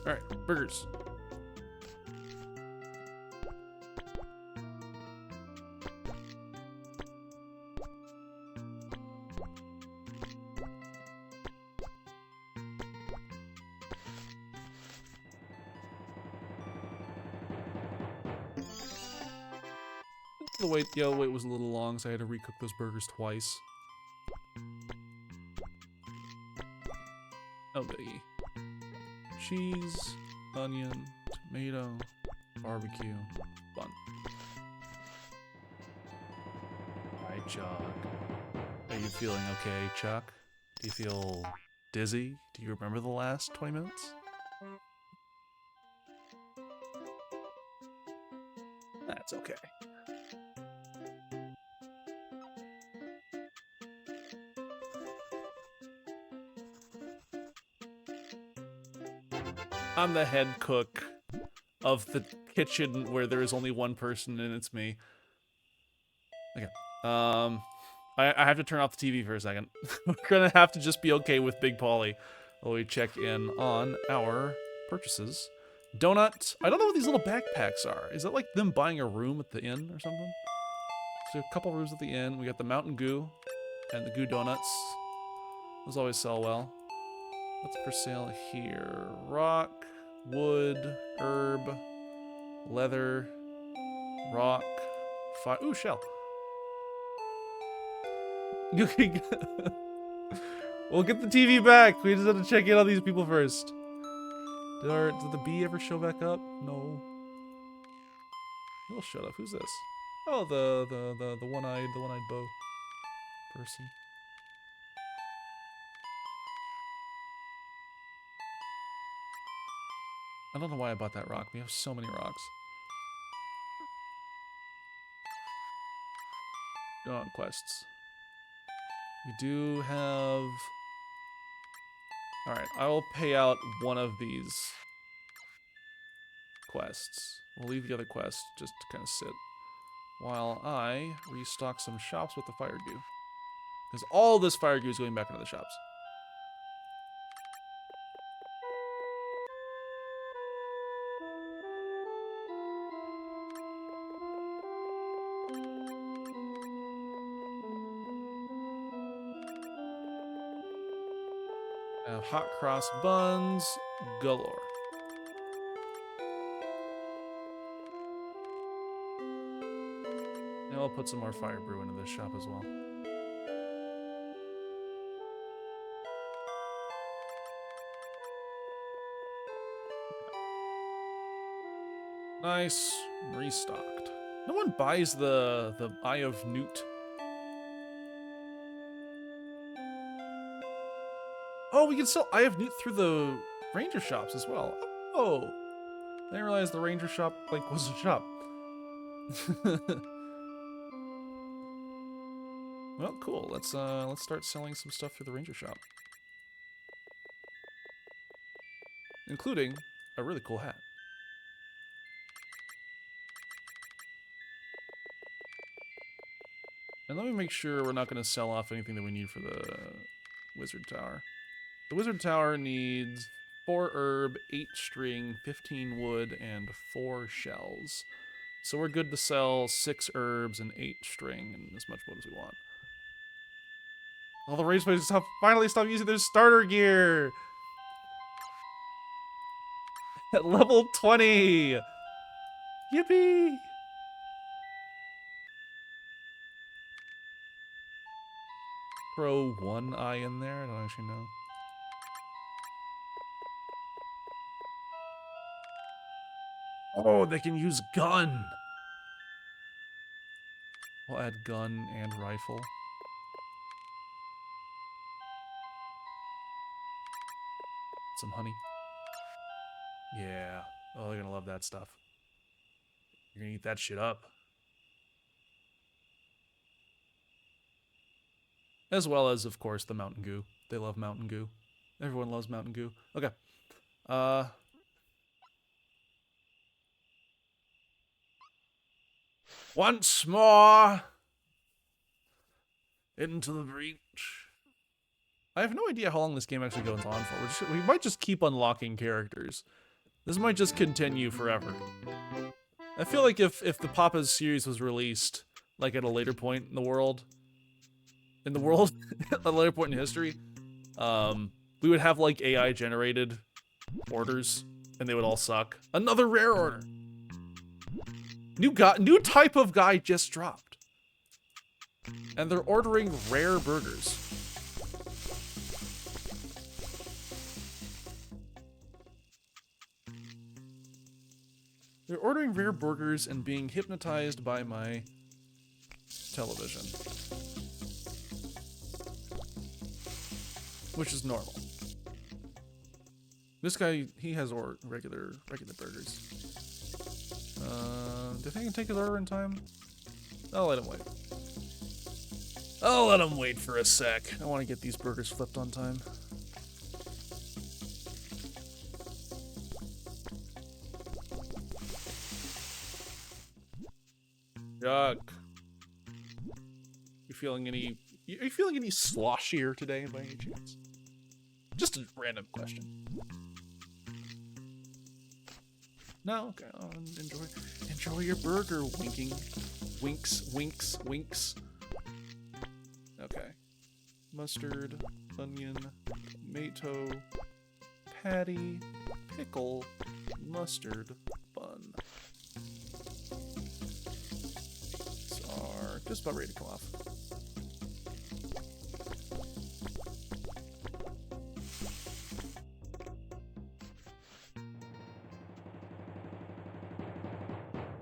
S5: Alright, burgers. The wait was a little long, so I had to recook those burgers twice. Oh, biggie. Cheese, onion, tomato, barbecue, bun. Alright, Chuck. Are you feeling okay, Chuck? Do you feel dizzy? Do you remember the last 20 minutes? That's okay. I'm the head cook of the kitchen where there is only one person and it's me. Okay. I have to turn off the TV for a second. We're gonna have to just be okay with Big Polly while we check in on our purchases. Donut. I don't know what these little backpacks are. Is that like them buying a room at the inn or something? So a couple rooms at the inn. We got the Mountain Goo and the Goo Donuts. Those always sell well. What's for sale here? Rock, wood, herb, leather, rock, fire. Ooh, shell. We'll get the TV back. We just have to check in on these people first. Did the bee ever show back up? No. He'll shut up. Who's this? Oh, the one-eyed bow person. I don't know why I bought that rock. We have so many rocks. Go on quests. We do have... Alright, I will pay out one of these quests. We'll leave the other quest just to kind of sit while I restock some shops with the fire goo. Because all this fire goo is going back into the shops. Hot cross buns galore. And I'll put some more fire brew into this shop as well. Nice, restocked. No one buys the Eye of Newt. Oh, we can sell Eye of Newt through the ranger shops as well. Oh, I didn't realize the ranger shop was a shop. Well, cool. Let's start selling some stuff through the ranger shop, including a really cool hat. And let me make sure we're not going to sell off anything that we need for the wizard tower. The wizard tower needs 4 herb, 8 string, 15 wood, and 4 shells. So we're good to sell 6 herbs and 8 string and as much wood as we want. All the race players finally stop using their starter gear! At level 20! Yippee! Throw one eye in there. I don't actually know. Oh, they can use gun. We'll add gun and rifle. Some honey. Yeah. Oh, they're gonna love that stuff. You're gonna eat that shit up. As well as, of course, the Mountain Goo. They love Mountain Goo. Everyone loves Mountain Goo. Okay. Once more into the breach. I have no idea how long this game actually goes on for. We might just keep unlocking characters. This might just continue forever. I feel like if the Papa's series was released like at a later point in the world, at a later point in history, we would have like AI generated orders, and they would all suck. Another rare order. New type of guy just dropped, and they're ordering rare burgers. They're ordering rare burgers and being hypnotized by my television, which is normal. This guy, he has regular burgers. Do you think I can take his order in time? I'll let him wait. I'll let him wait for a sec. I want to get these burgers flipped on time. Yuck. Are you feeling any sloshier today by any chance? Just a random question. No? Okay. Oh, enjoy your burger, winking. Winks. Okay. Mustard, onion, tomato, patty, pickle, mustard, bun. These are just about ready to come off.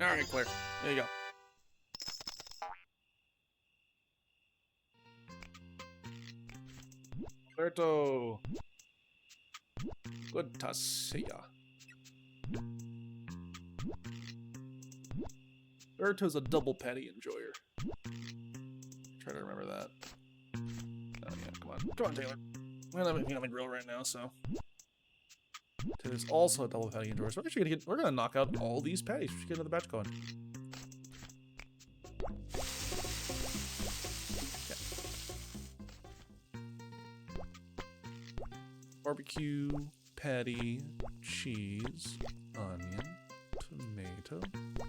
S5: Alright, Claire. There you go. Alberto. Good to see ya. Alberto's a double patty enjoyer. Try to remember that. Oh yeah, come on. Come on, Taylor. We're not making on the grill right now, so. Taylor's also a double patty enjoyer. So we're gonna knock out all these patties. We should get another batch going. Barbecue, patty, cheese, onion, tomato,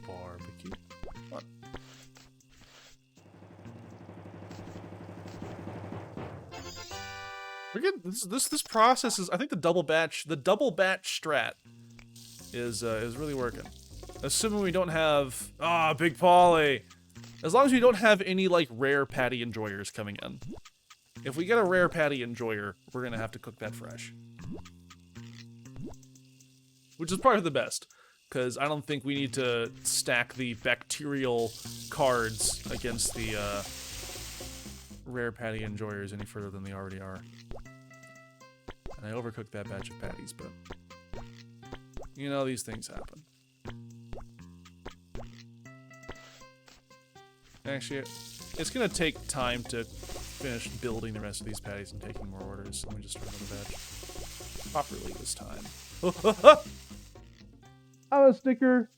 S5: barbecue. Come on. We're getting this process is, I think the double batch strat is really working. Assuming we don't have Big Polly. As long as we don't have any like rare patty enjoyers coming in. If we get a rare patty enjoyer, we're gonna have to cook that fresh. Which is probably the best, because I don't think we need to stack the bacterial cards against the rare patty enjoyers any further than they already are. And I overcooked that batch of patties, but you know, these things happen. Actually, it's gonna take time to finish building the rest of these patties and taking more orders. Let me just start another batch properly this time.
S3: I'm a sticker.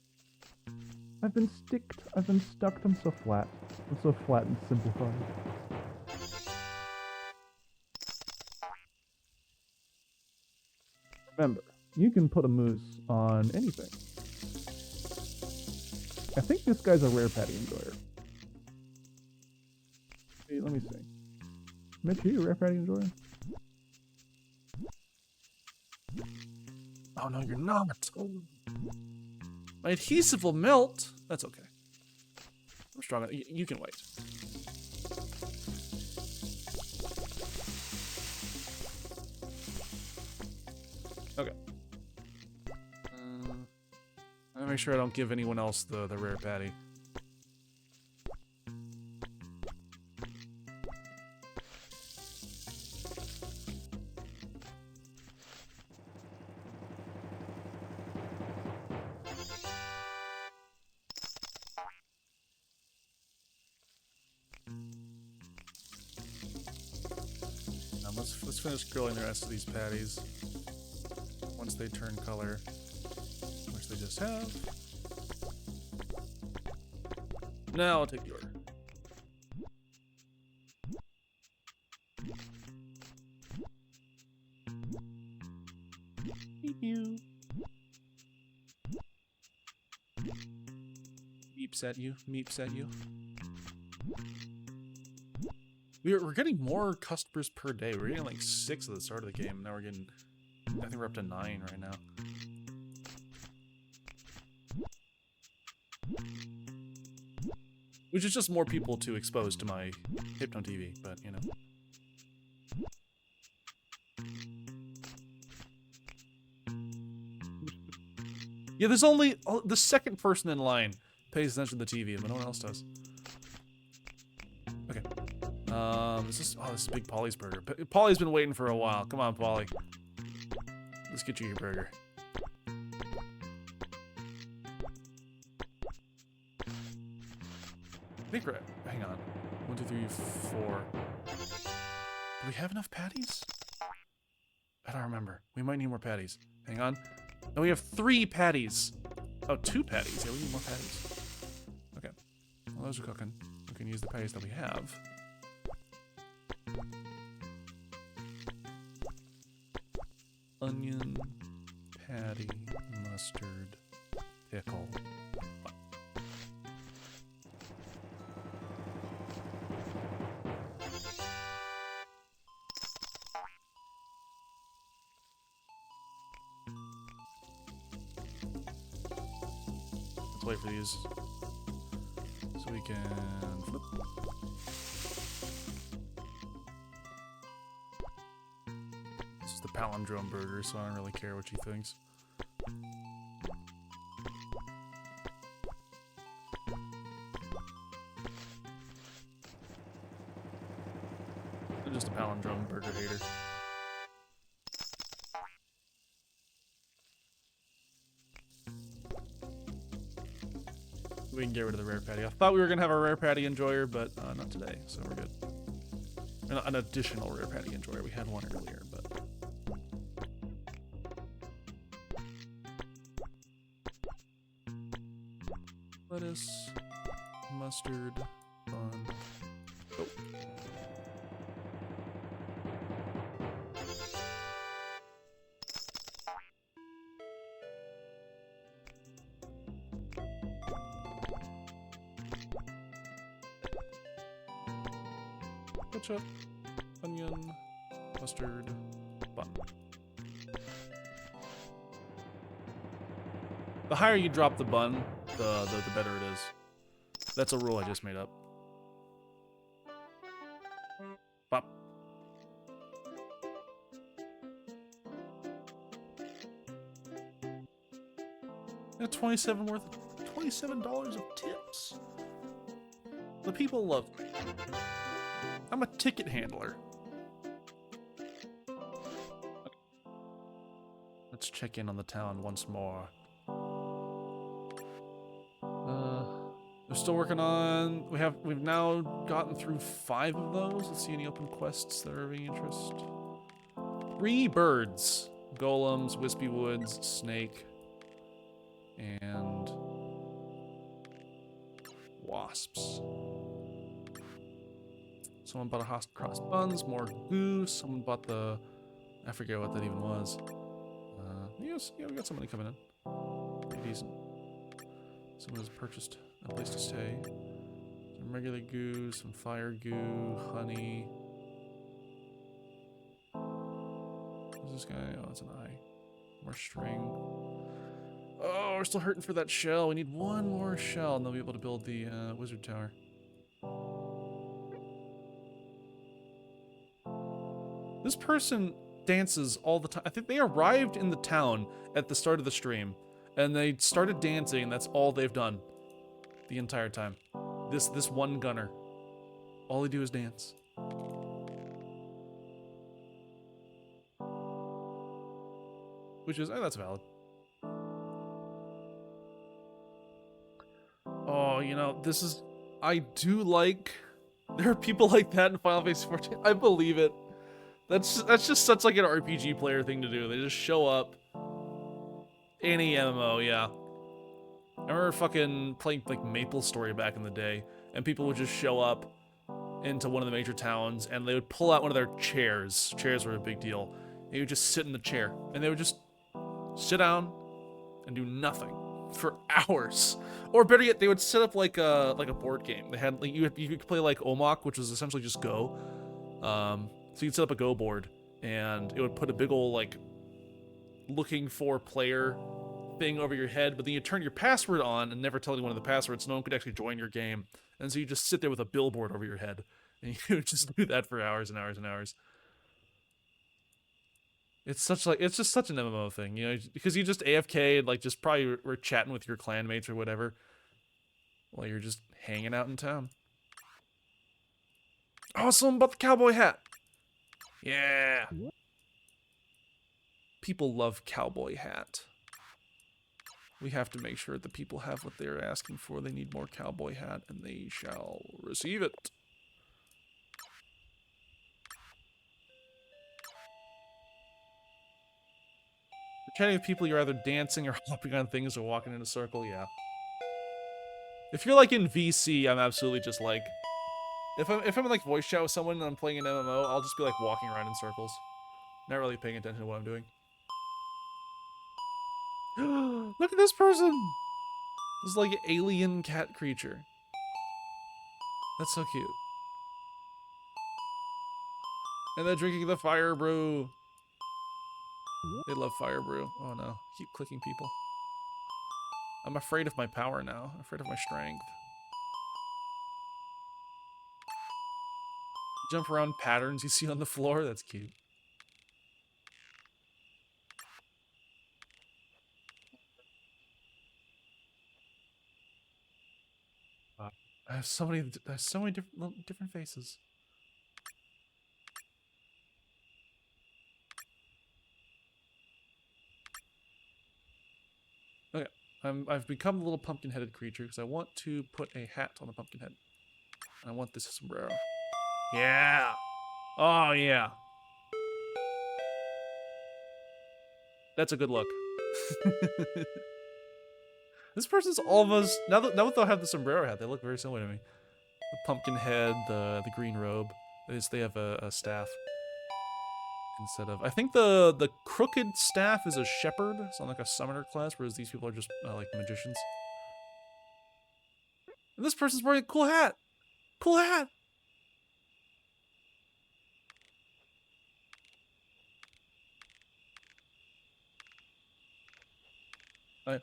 S3: I've been stuck. I'm so flat. I'm so flat and simplified. Remember, you can put a moose on anything. I think this guy's a rare patty enjoyer. Hey, let me see. Mitch, are you a rare patty enjoyer?
S5: Oh no, you're not. My adhesive will melt. That's okay. I'm strong. You can wait. Okay. I'll make sure I don't give anyone else the rare patty. Let's finish grilling the rest of these patties once they turn color, which they just have. Now I'll take the order. Meep meeps at you. Meeps at you. We're getting more customers per day. We're getting like 6 at the start of the game. Now we're getting, I think we're up to 9 right now. Which is just more people to expose to my Hypno TV, but you know. Yeah, there's only the second person in line pays attention to the TV, but no one else does. Okay. This is Big Polly's burger. Polly's been waiting for a while. Come on, Polly. Let's get you your burger. I think we're, hang on. 1, 2, 3, 4. Do we have enough patties? I don't remember. We might need more patties. Hang on. No, we have 3 patties. Oh, 2 patties. Yeah, we need more patties. Okay. Well, those are cooking. We can use the patties that we have. Onion, patty, mustard, pickle. Let's wait for these so we can flip. This is the palindrome burger, so I don't really care what she thinks. I'm just a palindrome burger hater. We can get rid of the rare patty. I thought we were gonna have a rare patty enjoyer, but not today, so we're good. An additional rare patty enjoyer. We had one earlier, but lettuce, mustard, bun. Oh. Ketchup, onion, mustard, bun. The higher you drop the bun, the better it is. That's a rule I just made up. Bop. And $27 of tips. The people love me. I'm a ticket handler. Okay. Let's check in on the town once more. We're still working on. We've now gotten through 5 of those. Let's see any open quests that are of any interest. 3 birds: golems, wispy woods, snake, and wasps. Someone bought a cross buns, more goo. Someone bought the, I forget what that even was. Yes, yeah, we got somebody coming in. Pretty decent. Someone has purchased a place to stay. Some regular goo, some fire goo, honey. Who's this guy? Oh, it's an eye. More string. Oh, we're still hurting for that shell. We need one more shell, and they'll be able to build the wizard tower. This person dances all the time. I think they arrived in the town at the start of the stream, and they started dancing, and that's all they've done the entire time. This one gunner. All they do is dance. Which is, that's valid. Oh, you know, this is, I do like, there are people like that in Final Fantasy 14. I believe it. That's just such like an RPG player thing to do. They just show up. Any MMO, yeah. I remember fucking playing like Maple Story back in the day, and people would just show up into one of the major towns, and they would pull out one of their chairs. Chairs were a big deal. They would just sit in the chair, and they would just sit down and do nothing for hours. Or better yet, they would set up like a board game. They had like you could play like Omok, which was essentially just Go. So you'd set up a Go board, and it would put a big ol' like looking for player thing over your head, but then you turn your password on and never tell anyone the password, so no one could actually join your game. And so you just sit there with a billboard over your head, and you would just do that for hours and hours and hours. It's just such an MMO thing, you know, because you just AFK and like just probably were chatting with your clanmates or whatever while you're just hanging out in town. Awesome, about the cowboy hat. Yeah. People love cowboy hat. We have to make sure that people have what they're asking for. They need more cowboy hat, and they shall receive it. You're chatting with people, you're either dancing or hopping on things or walking in a circle, yeah. If you're like in VC, I'm absolutely just like, if I'm in like voice chat with someone and I'm playing an MMO, I'll just be like walking around in circles. Not really paying attention to what I'm doing. Look at this person! This is like an alien cat creature. That's so cute. And they're drinking the fire brew. They love fire brew. Oh no, keep clicking people. I'm afraid of my power now. I'm afraid of my strength. Jump around patterns you see on the floor. That's cute. I have so many different faces. Okay, I've become a little pumpkin-headed creature because I want to put a hat on the pumpkin head. I want this sombrero. Yeah. Oh yeah. That's a good look. This person's almost now that they'll have the sombrero hat, they look very similar to me. The pumpkin head, the green robe. They have a staff instead of. I think the crooked staff is a shepherd, so like a summoner class, whereas these people are just like magicians. And this person's wearing a cool hat. Cool hat.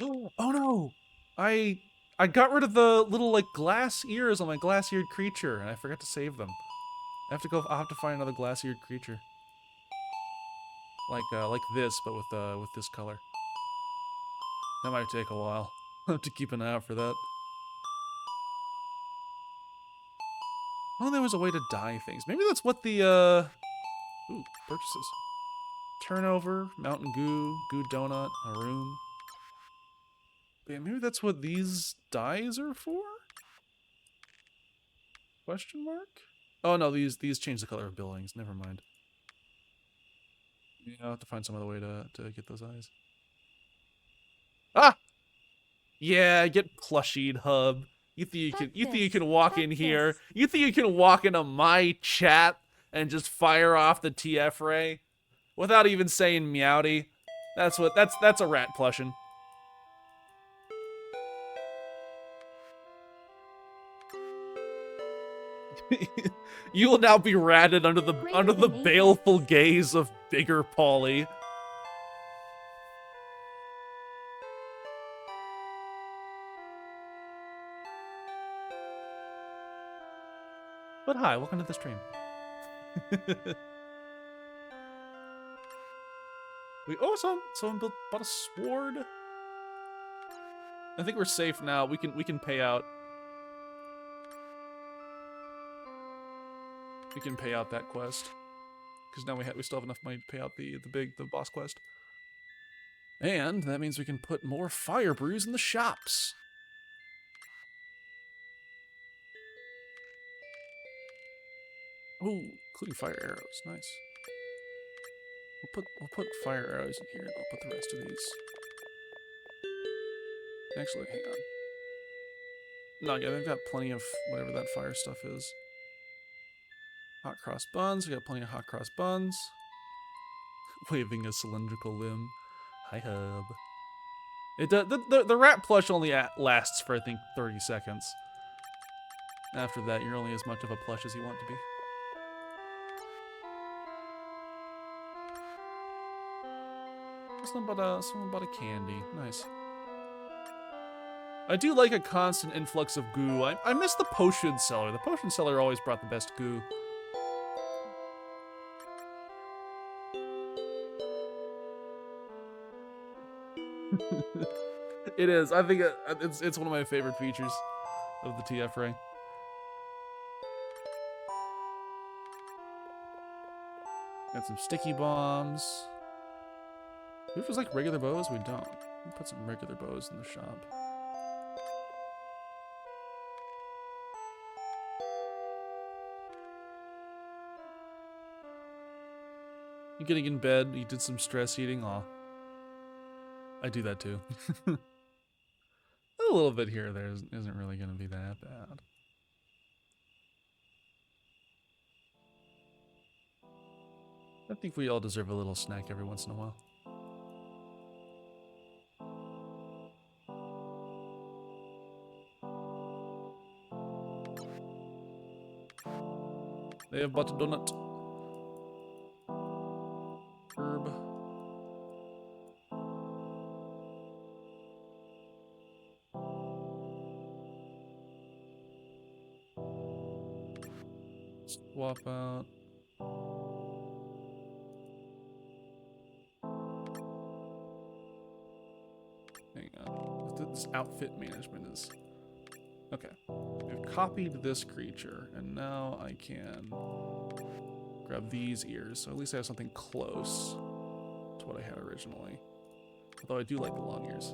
S5: Oh no! I got rid of the little like glass ears on my glass-eared creature, and I forgot to save them. I'll have to find another glass-eared creature. Like this, but with this color. That might take a while. I'll have to keep an eye out for that. Oh, there was a way to dye things. Maybe that's what the ooh, purchases. Turnover, Mountain Goo, Goo Donut, a room. Yeah, maybe that's what these dyes are for? Question mark? Oh no, these change the color of buildings. Never mind. Yeah, I'll have to find some other way to get those eyes. Ah! Yeah, get plushied, hub. You think you can walk in here? You think you can walk into my chat and just fire off the TF ray without even saying meowdy? That's a rat plushing. You will now be ratted under the baleful gaze of Bigger Polly. But hi, welcome to the stream. Someone bought a sword. I think we're safe now. We can pay out. We can pay out that quest because now we still have enough money to pay out the boss quest. And that means we can put more fire brews in the shops. Oh, including fire arrows. Nice. We'll put fire arrows in here, and I'll put the rest of these. Actually, hang on. No, yeah, they've got plenty of whatever that fire stuff is. Hot cross buns. We got plenty of hot cross buns. Waving a cylindrical limb. Hi, Hub. The rat plush only lasts for, I think, 30 seconds. After that, you're only as much of a plush as you want to be. Someone bought a candy. Nice. I do like a constant influx of goo. I miss the potion seller. The potion seller always brought the best goo. It is. I think it's one of my favorite features of the TF ring. Got some sticky bombs. Do we just like regular bows? We don't. We'll put some regular bows in the shop. You getting in bed? You did some stress eating? Aw. I do that too. A little bit here or there isn't really going to be that bad. I think we all deserve a little snack every once in a while. They have butter donut. Herb. Swap out. Hang on. This outfit management is... Okay. We've copied this creature, and now I can grab these ears, so at least I have something close to what I had originally. Although I do like the long ears.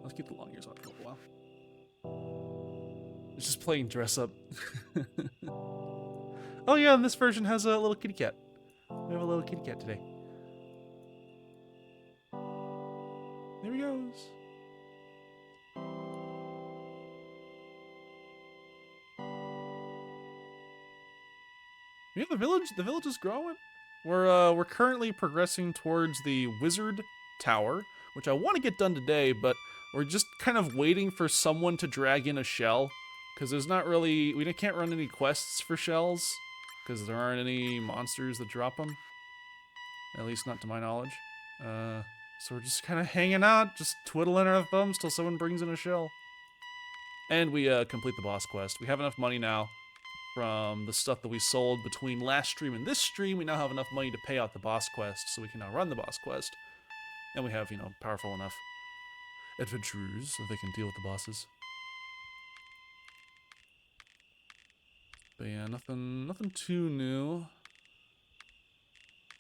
S5: Let's keep the long ears on for a little while. It's just playing dress up. Oh yeah, and this version has a little kitty cat. We have a little kitty cat today. There he goes. Yeah, the village is growing. We're currently progressing towards the wizard tower, which I want to get done today, but we're just kind of waiting for someone to drag in a shell, because there's not really, we can't run any quests for shells, because there aren't any monsters that drop them, at least not to my knowledge. So we're just kind of hanging out, just twiddling our thumbs till someone brings in a shell. And we complete the boss quest. We have enough money now from the stuff that we sold between last stream and this stream. We now have enough money to pay out the boss quest, so we can now run the boss quest. And we have, you know, powerful enough adventurers so they can deal with the bosses. But yeah, nothing too new.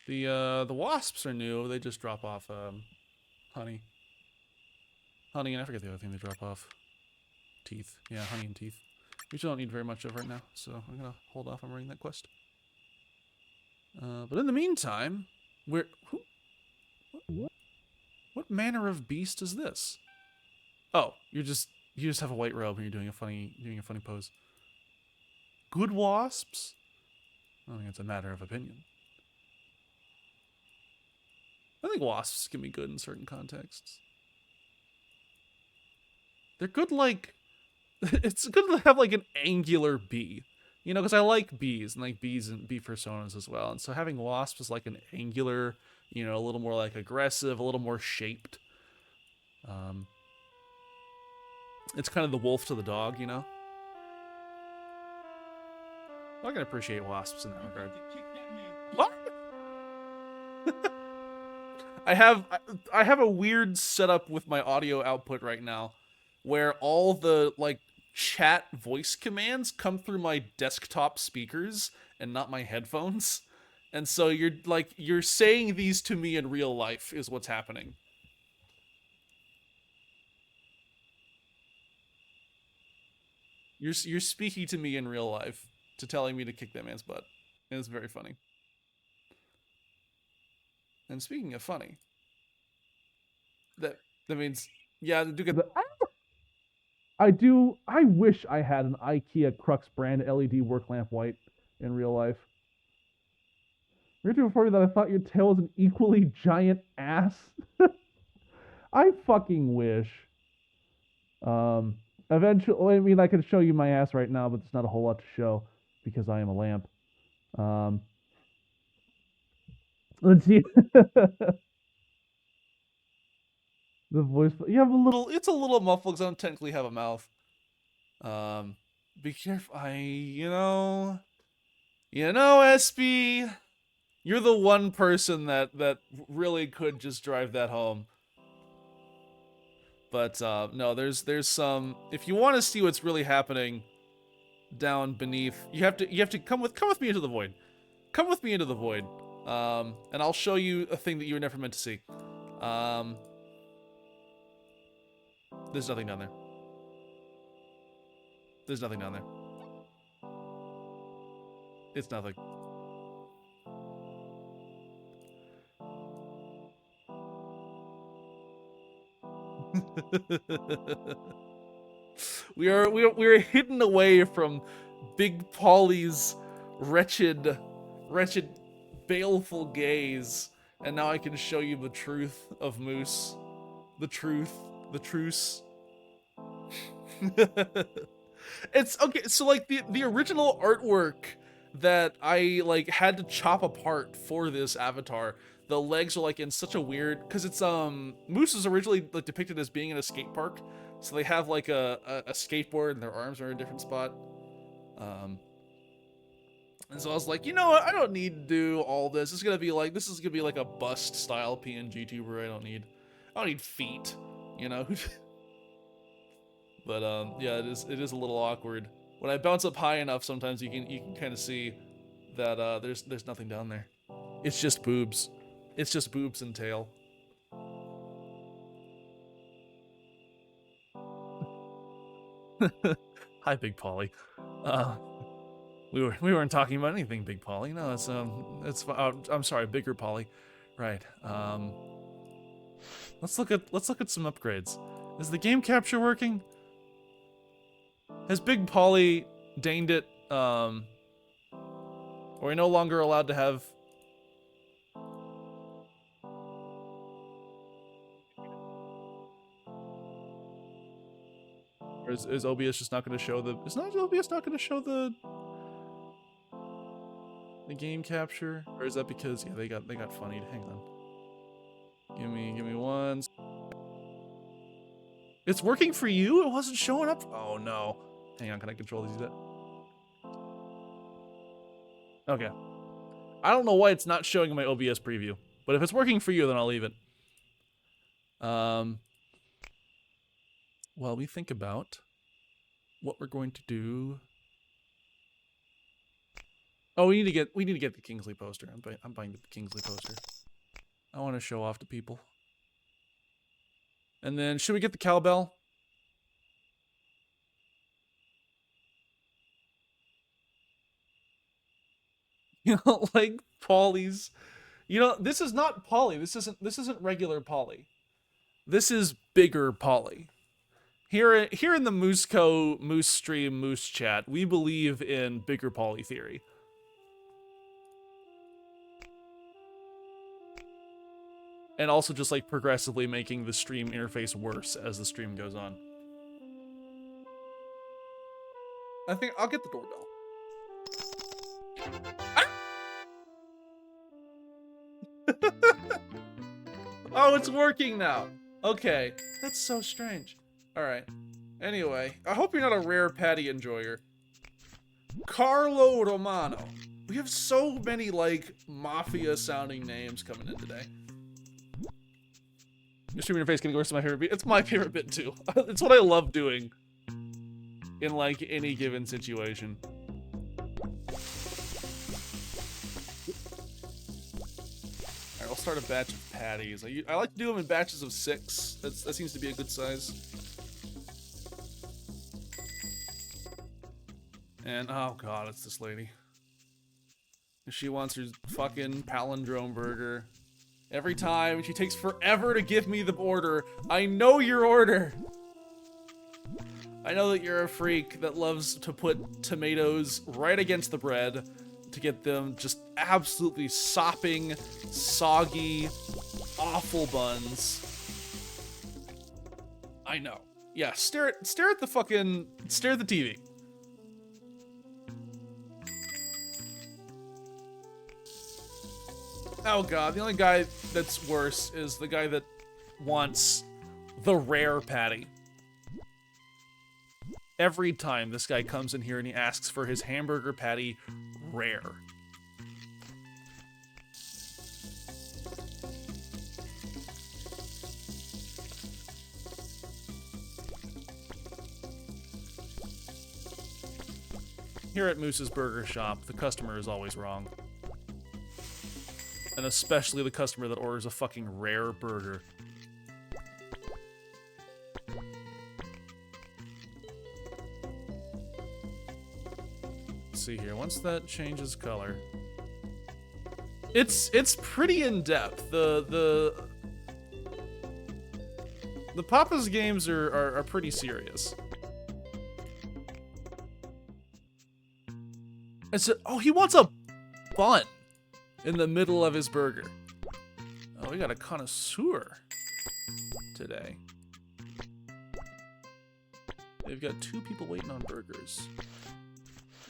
S5: The wasps are new. They just drop off honey. Honey, and I forget the other thing they drop off. Teeth. Yeah, honey and teeth. Which I don't need very much of right now, so I'm gonna hold off on running that quest. But in the meantime, what manner of beast is this? Oh, you just have a white robe and you're doing a funny pose. Good wasps? I think it's a matter of opinion. I think wasps can be good in certain contexts. They're good, like, it's good to have like an angular bee, you know, because I like bees and like bees and bee personas as well. And so having wasps is like an angular, you know, a little more like aggressive, a little more shaped. It's kind of the wolf to the dog, you know. I can appreciate wasps in that regard. What? I have a weird setup with my audio output right now, where all the like chat voice commands come through my desktop speakers and not my headphones. And so you're saying these to me in real life is what's happening. You're speaking to me in real life to telling me to kick that man's butt. And it's very funny. And speaking of funny, that means yeah, do get
S3: I wish I had an IKEA Crux brand LED work lamp white in real life. Richard informed me that I thought your tail was an equally giant ass. I fucking wish. Eventually, I mean, I could show you my ass right now, but there's not a whole lot to show because I am a lamp. Let's see. The voice, you have a little.
S5: it's a little muffled because I don't technically have a mouth. Be careful. You know, SB, you're the one person that really could just drive that home. But no, there's some. If you want to see what's really happening down beneath, you have to come with me into the void. Come with me into the void, and I'll show you a thing that you were never meant to see. There's nothing down there. There's nothing down there. It's nothing. we are hidden away from Big Polly's wretched, baleful gaze, and now I can show you the truth of Moose. The truce. It's okay. So like the original artwork that I like had to chop apart for this avatar. The legs are like in such a weird, because it's Moose is originally like depicted as being in a skate park, so they have like a skateboard and their arms are in a different spot. And so I was like, you know what? I don't need to do all this. This is gonna be like a bust style PNG tuber. I don't need feet, you know. But yeah, it is a little awkward. When I bounce up high enough, sometimes you can kind of see that there's nothing down there. It's just boobs. It's just boobs and tail. Hi, Big Polly. We weren't talking about anything, Big Polly. No, it's I'm sorry, Bigger Polly. Right. Let's look at some upgrades. Is the game capture working? Has Big Polly deigned it? Are we no longer allowed to have? Or is OBS just not going to show the? Is not OBS not going to show the game capture? Or is that because they got funnied? Hang on. Give me one. It's working for you? It wasn't showing up? Oh no. Hang on, can I control these? Okay. I don't know why it's not showing in my OBS preview, but if it's working for you, then I'll leave it. While we think about what we're going to do. Oh, we need to get the Kingsley poster. I'm buying the Kingsley poster. I want to show off to people. And then, should we get the cowbell? You know, like Polly's. You know, this is not Polly. This isn't regular Polly. This is bigger Polly. Here in the Mooseco Moose Stream Moose Chat, we believe in bigger Polly theory. And also just like progressively making the stream interface worse as the stream goes on. I think I'll get the doorbell. Oh, it's working now. Okay, that's so strange. All right. Anyway, I hope you're not a rare patty enjoyer. Carlo Romano. We have so many, like, mafia-sounding names coming in today. Your stream interface getting worse than my favorite bit. It's my favorite bit, too. It's what I love doing in, like, any given situation. Alright, I'll start a batch of patties. I like to do them in batches of 6. That seems to be a good size. And, oh god, it's this lady. She wants her fucking palindrome burger. Every time, she takes forever to give me the order. I know your order! I know that you're a freak that loves to put tomatoes right against the bread to get them just absolutely sopping, soggy, awful buns. I know. Yeah, stare at the TV. Oh god, the only guy that's worse is the guy that wants the rare patty. Every time this guy comes in here and he asks for his hamburger patty rare. Here at Moose's Burger Shop, the customer is always wrong. And especially the customer that orders a fucking rare burger. Let's see here. Once that changes color, it's pretty in depth. The Papa's games are pretty serious. I said, oh, he wants a bun in the middle of his burger. Oh, we got a connoisseur today. They've got 2 people waiting on burgers.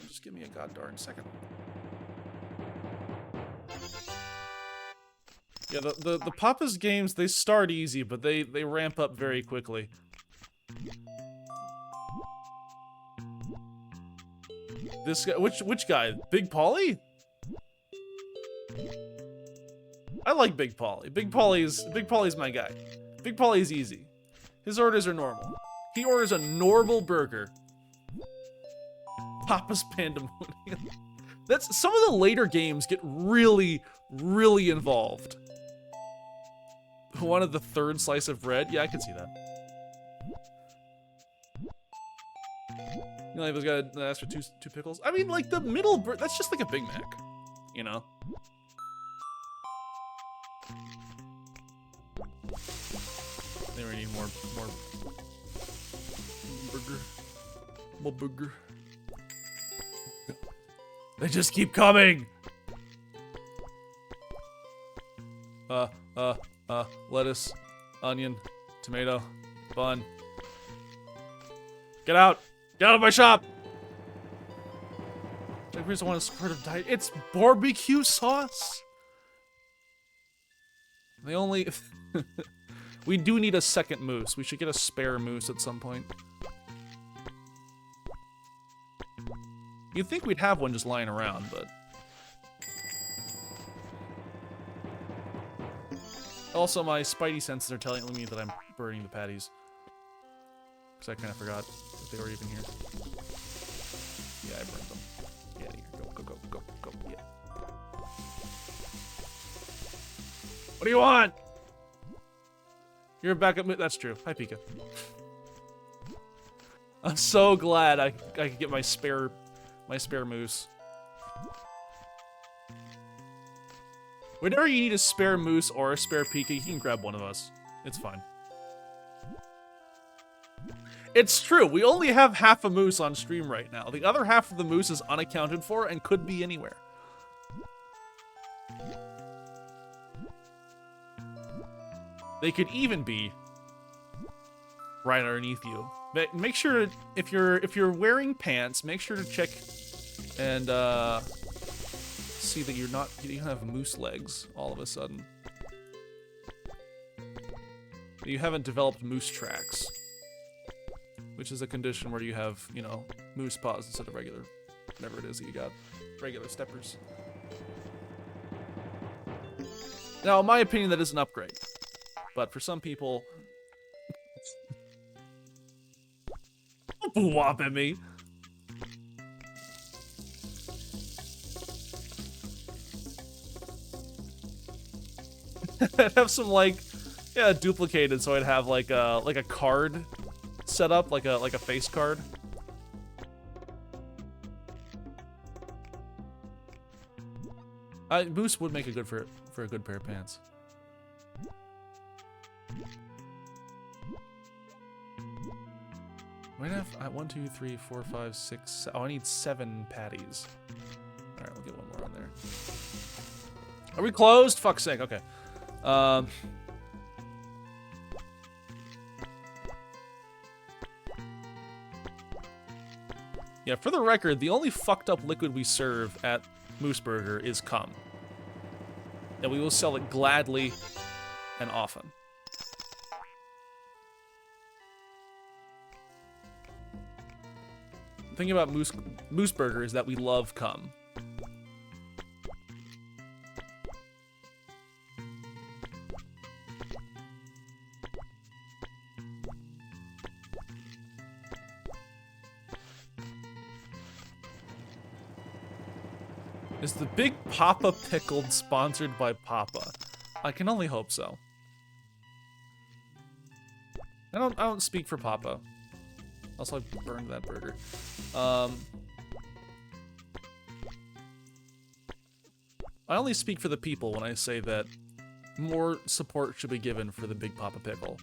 S5: Just give me a goddarn second. Yeah, the Papa's games, they start easy, but they ramp up very quickly. This guy, which guy? Big Pauly? I like Big Pauly. Big Pauly's my guy. Big Pauly's easy. His orders are normal. He orders a normal burger. Papa's Pandemonium. That's some of the later games get really, really involved. One of the 3rd slice of bread? Yeah, I can see that. You know, like, those guys ask for two pickles. I mean, like, the middle that's just like a Big Mac, you know? They really need more burger. More burger. They just keep coming! Lettuce, onion, tomato, bun. Get out! Get out of my shop! Jack Reese, I want a squirt of diet. It's barbecue sauce! They only... We do need a second moose. We should get a spare moose at some point. You'd think we'd have one just lying around, but... Also, my spidey senses are telling me that I'm burning the patties. Because I kind of forgot that they were even here. Yeah, I burned them. Yeah, here. Go. Yeah. What do you want? You're a backup. That's true. Hi, Pika. I'm so glad I could get my spare moose. Whenever you need a spare moose or a spare Pika, you can grab one of us. It's fine. It's true. We only have half a moose on stream right now. The other half of the moose is unaccounted for and could be anywhere. They could even be right underneath you. But make sure if you're wearing pants, make sure to check and see that you don't have moose legs all of a sudden. You haven't developed moose tracks, which is a condition where you have, you know, moose paws instead of regular whatever it is that you got. Regular steppers. Now, in my opinion, that is an upgrade. But for some people... Don't whop at me! I'd have some, like... Yeah, duplicated, so I'd have, like a card set up, like a face card. Moose would make a good for a good pair of pants. We're gonna have 1, 2, 3, 4, 5, 6. Oh, I need 7 patties. All right, we'll get one more on there. Are we closed? Fuck's sake. Okay. Yeah, for the record, the only fucked up liquid we serve at Moose Burger is cum. And we will sell it gladly and often. The thing about Moose Burger is that we love cum. Is the Big Papa Pickled sponsored by Papa? I can only hope so. I don't speak for Papa. Also, I burned that burger. I only speak for the people when I say that more support should be given for the Big Papa Pickle.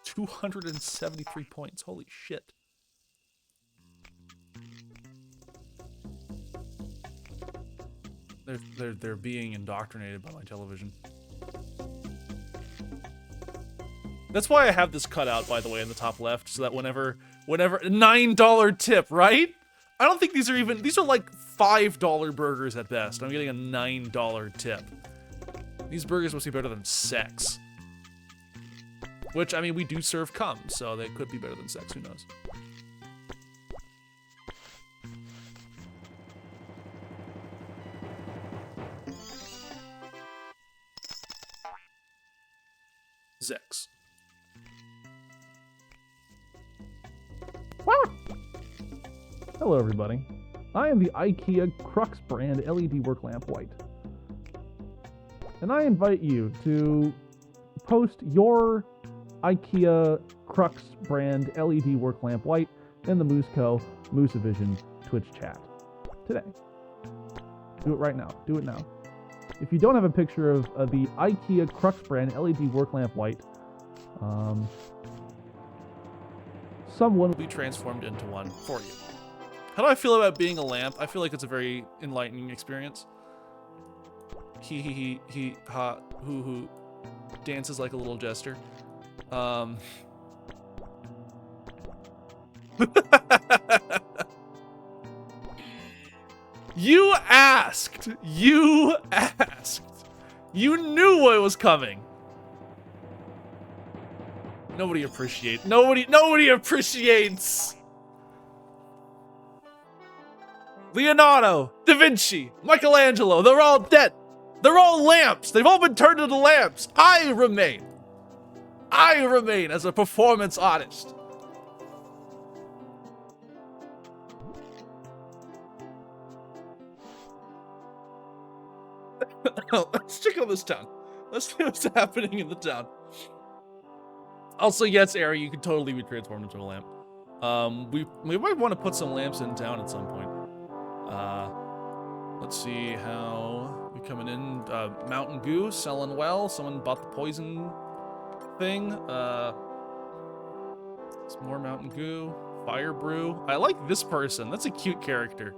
S5: $273 points. Holy shit. They're being indoctrinated by my television. That's why I have this cut out, by the way, in the top left, so that whenever $9 tip, right? I don't think these are like $5 burgers at best. I'm getting a $9 tip. These burgers must be better than sex. Which, I mean, we do serve cum, so they could be better than sex, who knows? Zex.
S3: Hello, everybody. I am the IKEA Crux brand LED work lamp white. And I invite you to post your IKEA Crux brand LED work lamp white in the Mooseco Moosevision Twitch chat today. Do it right now. Do it now. If you don't have a picture of the IKEA Crux brand LED work lamp white, someone will
S5: be transformed into one for you. How do I feel about being a lamp? I feel like it's a very enlightening experience. He ha hoo dances like a little jester. You asked. You asked. You knew what was coming. Nobody appreciates. Nobody appreciates. Leonardo, Da Vinci, Michelangelo, they're all dead. They're all lamps. They've all been turned into lamps. I remain as a performance artist. Let's check out this town. Let's see what's happening in the town. Also, yes, Ari, you could totally be transformed into a lamp. We might want to put some lamps in town at some point. Let's see how we coming in. Mountain Goo selling well. Someone bought the poison thing. Some more Mountain Goo. Fire Brew. I like this person. That's a cute character.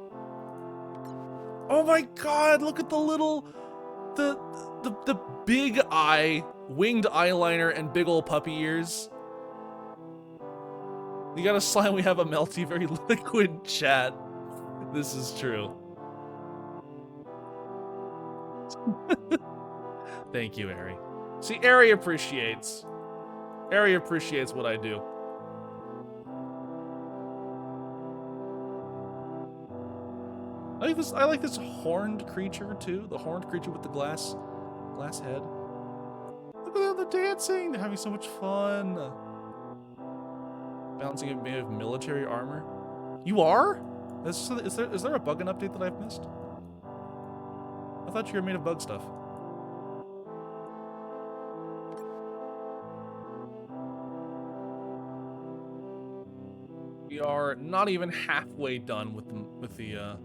S5: Oh my god, look at the little the big eye, winged eyeliner, and big old puppy ears. We got a slime, we have a melty, very liquid chat. This is true. Thank you, Ari. See, Ari appreciates. Ari appreciates what I do. I like this horned creature too. The horned creature with the glass head. Look at them, they're dancing. They're having so much fun. Balancing it made of military armor. You are? Is there a bug update that I've missed? I thought you were made of bug stuff. We are not even halfway done with the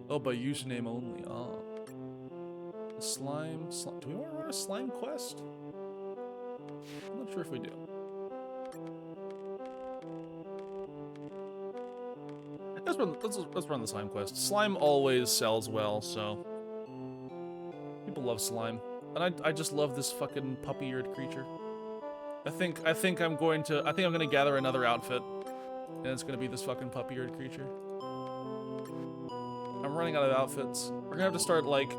S5: oh, by username only. Ah. The slime. Do we want to run a slime quest? I'm not sure if we do. Let's run the slime quest. Slime always sells well, so people love slime, and I just love this fucking puppy-eared creature. I think I'm gonna gather another outfit, and it's gonna be this fucking puppy-eared creature. I'm running out of outfits. We're gonna have to start like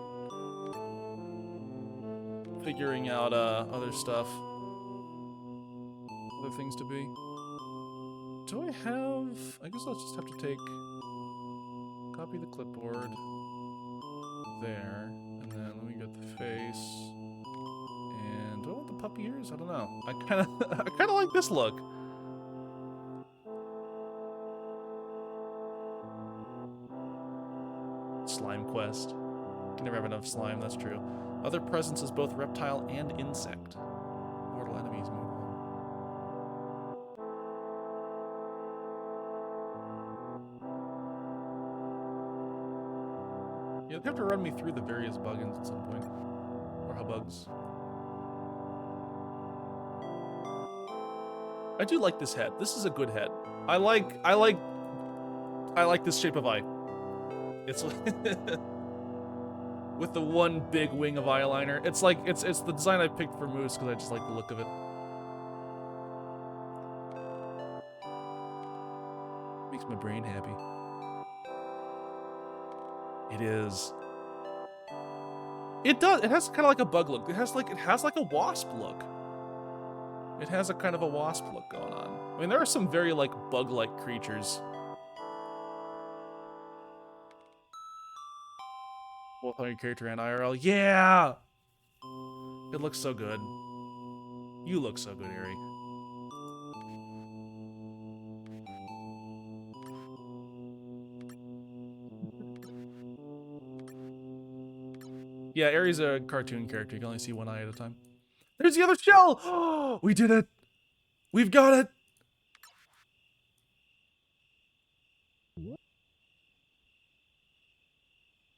S5: figuring out other stuff, other things to be. Do I have? I guess I'll just have to take copy the clipboard there, and then let me get the face. And do I want the puppy ears? I don't know. I kind of like this look. Slime quest. Can never have enough slime. That's true. Other presence is both reptile and insect. Mortal enemies move on. Yeah, they have to run me through the various buggins at some point, or hubugs. I do like this head. This is a good head. I like this shape of eye. It's with the one big wing of eyeliner. It's like it's the design I picked for Moose because I just like the look of it. Makes my brain happy. It is. It does. It has kind of like a bug look. It has like a wasp look. It has a kind of a wasp look going on. I mean, there are some very like bug-like creatures. Both on your character and IRL. Yeah! It looks so good. You look so good, Ari. Yeah, Ari's a cartoon character. You can only see one eye at a time. There's the other shell! Oh, we did it! We've got it!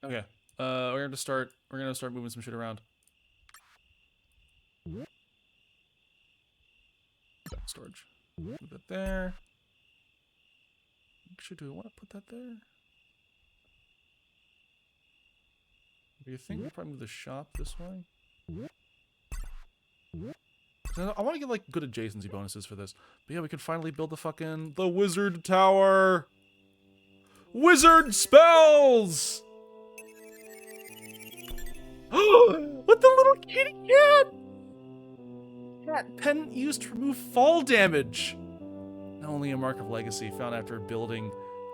S5: Okay. We're gonna start moving some shit around. Storage. Move that there. Actually, do we want to put that there? Do you think we'll probably move the shop this way? I want to get like good adjacency bonuses for this. But yeah, we can finally build the wizard tower. Wizard spells! With the little kitty cat! Cat pendant used to remove fall damage. Not only a mark of legacy found after building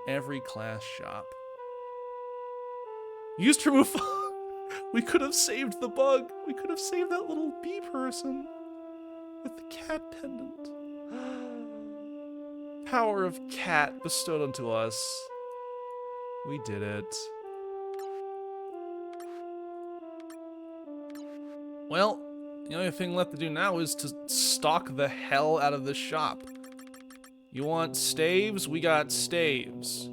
S5: every class shop. Used to remove fall. We could have saved the bug. We could have saved that little bee person with the cat pendant. Power of cat bestowed unto us. We did it. Well, the only thing left to do now is to stock the hell out of this shop. You want staves? We got staves.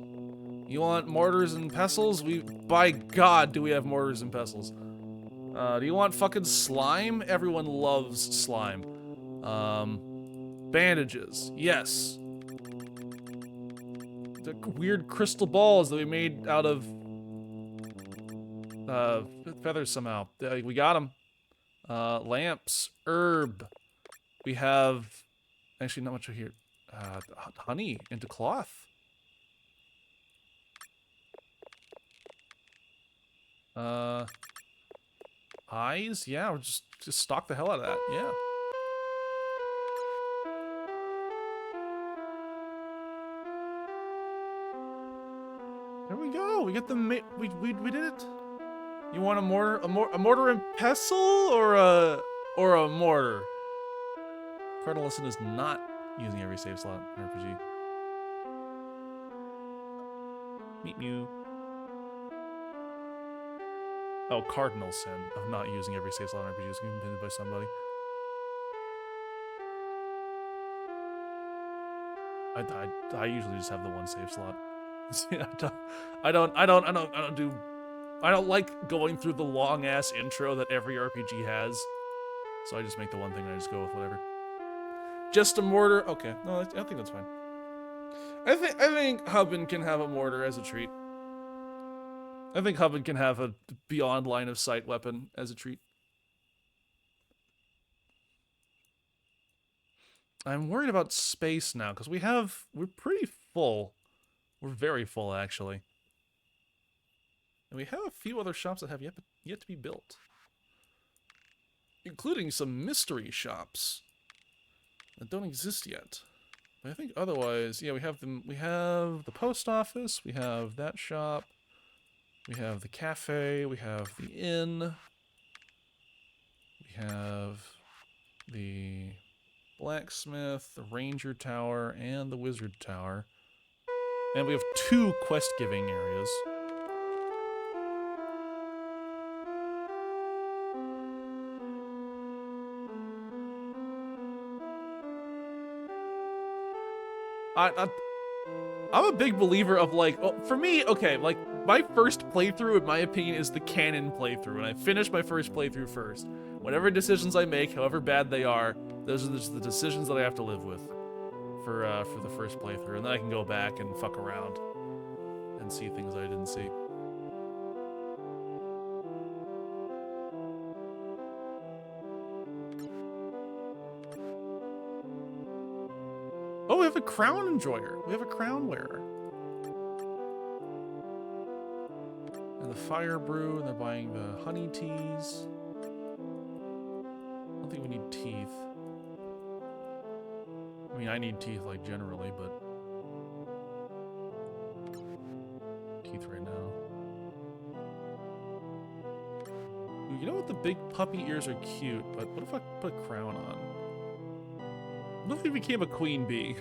S5: You want mortars and pestles? By God, do we have mortars and pestles. Do you want fucking slime? Everyone loves slime. Bandages. Yes. The weird crystal balls that we made out of feathers somehow. We got them. Lamps. Herb. We have... Actually, not much here. Honey into cloth. Eyes? Yeah, or just stalk the hell out of that. Yeah. There we go. We get the we did it. You want a mortar and pestle or a mortar? Cardinal Sin is not using every save slot in RPG. Meet you. Oh, Cardinal Sin of not using every save slot in RPG is committed by somebody. I usually just have the one save slot. I don't like going through the long ass intro that every RPG has. So I just make the one thing and I just go with whatever. Just a mortar. Okay, no, I think that's fine. I think Hubbin can have a mortar as a treat. I think Hubbin can have a beyond line of sight weapon as a treat. I'm worried about space now because we're pretty full. We're very full actually. And we have a few other shops that have yet to be built. Including some mystery shops that don't exist yet. But I think otherwise, yeah, we have the post office, we have that shop, we have the cafe, we have the inn, we have the blacksmith, the ranger tower, and the wizard tower. And we have 2 quest-giving areas. I'm a big believer of like, for me, okay, like my first playthrough, in my opinion, is the canon playthrough, and I finish my first playthrough first. Whatever decisions I make, however bad they are, those are just the decisions that I have to live with for the first playthrough, and then I can go back and fuck around and see things I didn't see. Oh, we have a crown enjoyer. We have a crown wearer. And the fire brew, and they're buying the honey teas. I don't think we need teeth. I mean, I need teeth, like, generally, but... teeth right now. Ooh, you know what? The big puppy ears are cute, but what if I put a crown on? What if he became a queen bee?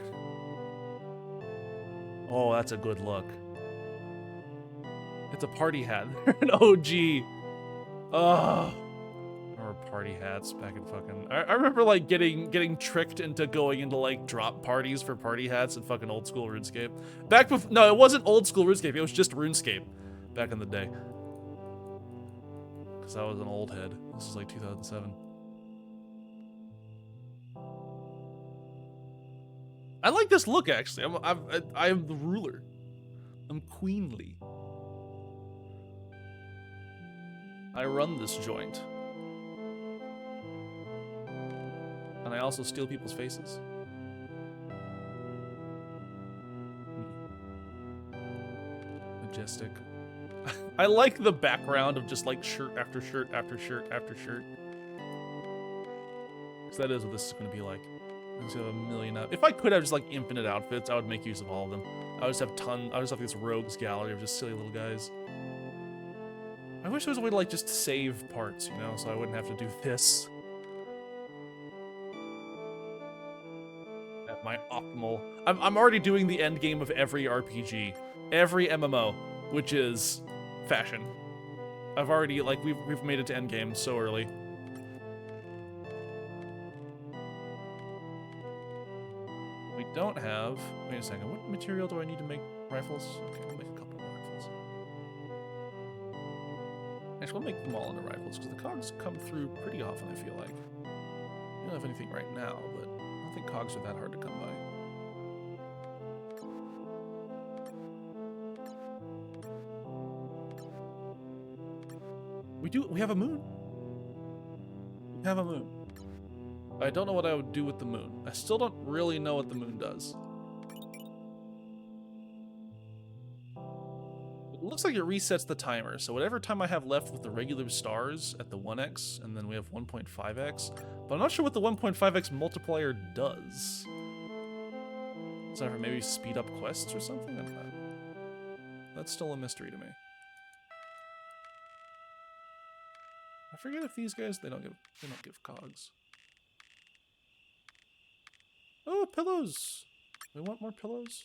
S5: Oh, that's a good look. It's a party hat. An OG. Ugh. Or party hats back in fucking... I remember, like, getting tricked into going into, like, drop parties for party hats in fucking old school RuneScape. Back before... No, it wasn't old school RuneScape. It was just RuneScape back in the day. Because I was an old head. This is, like, 2007. I like this look, actually. I am the ruler. I'm queenly. I run this joint. And I also steal people's faces. Majestic. I like the background of just like shirt after shirt after shirt after shirt. So that is what this is going to be like. I just have a million out. If I could have just like infinite outfits, I would make use of all of them. I would just have this rogues gallery of just silly little guys. I wish there was a way to like just save parts, you know, so I wouldn't have to do this. At my optimal. I'm already doing the end game of every RPG, every MMO, which is fashion. I've already like we've made it to end game so early. We don't have... Wait a second. What material do I need to make rifles? Okay, we'll make a couple more rifles. Actually, we'll make them all into rifles, because the cogs come through pretty often, I feel like. We don't have anything right now, but I don't think cogs are that hard to come by. We have a moon. We have a moon. I don't know what I would do with the moon. I still don't really know what the moon does. It looks like it resets the timer. So whatever time I have left with the regular stars at the 1x, and then we have 1.5x. But I'm not sure what the 1.5x multiplier does. Is that for maybe speed up quests or something? I don't know. That's still a mystery to me. I forget if these guys they don't give cogs. Oh, pillows. We want more pillows.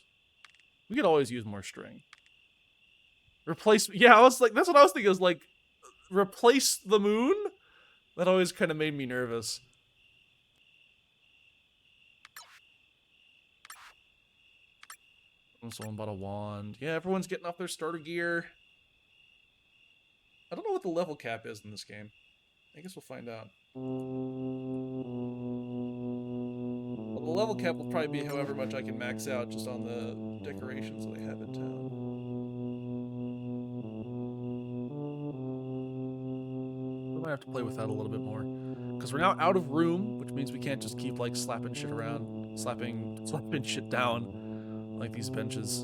S5: We could always use more string. Replace. Yeah, I was like, that's what I was thinking. Is like, replace the moon. That always kind of made me nervous. Someone bought a wand. Yeah, everyone's getting off their starter gear. I don't know what the level cap is in this game. I guess we'll find out. Well, the level cap will probably be however much I can max out just on the decorations that I have in town. We might have to play with that a little bit more. Because we're now out of room, which means we can't just keep like slapping shit around, slapping shit down. Like these benches.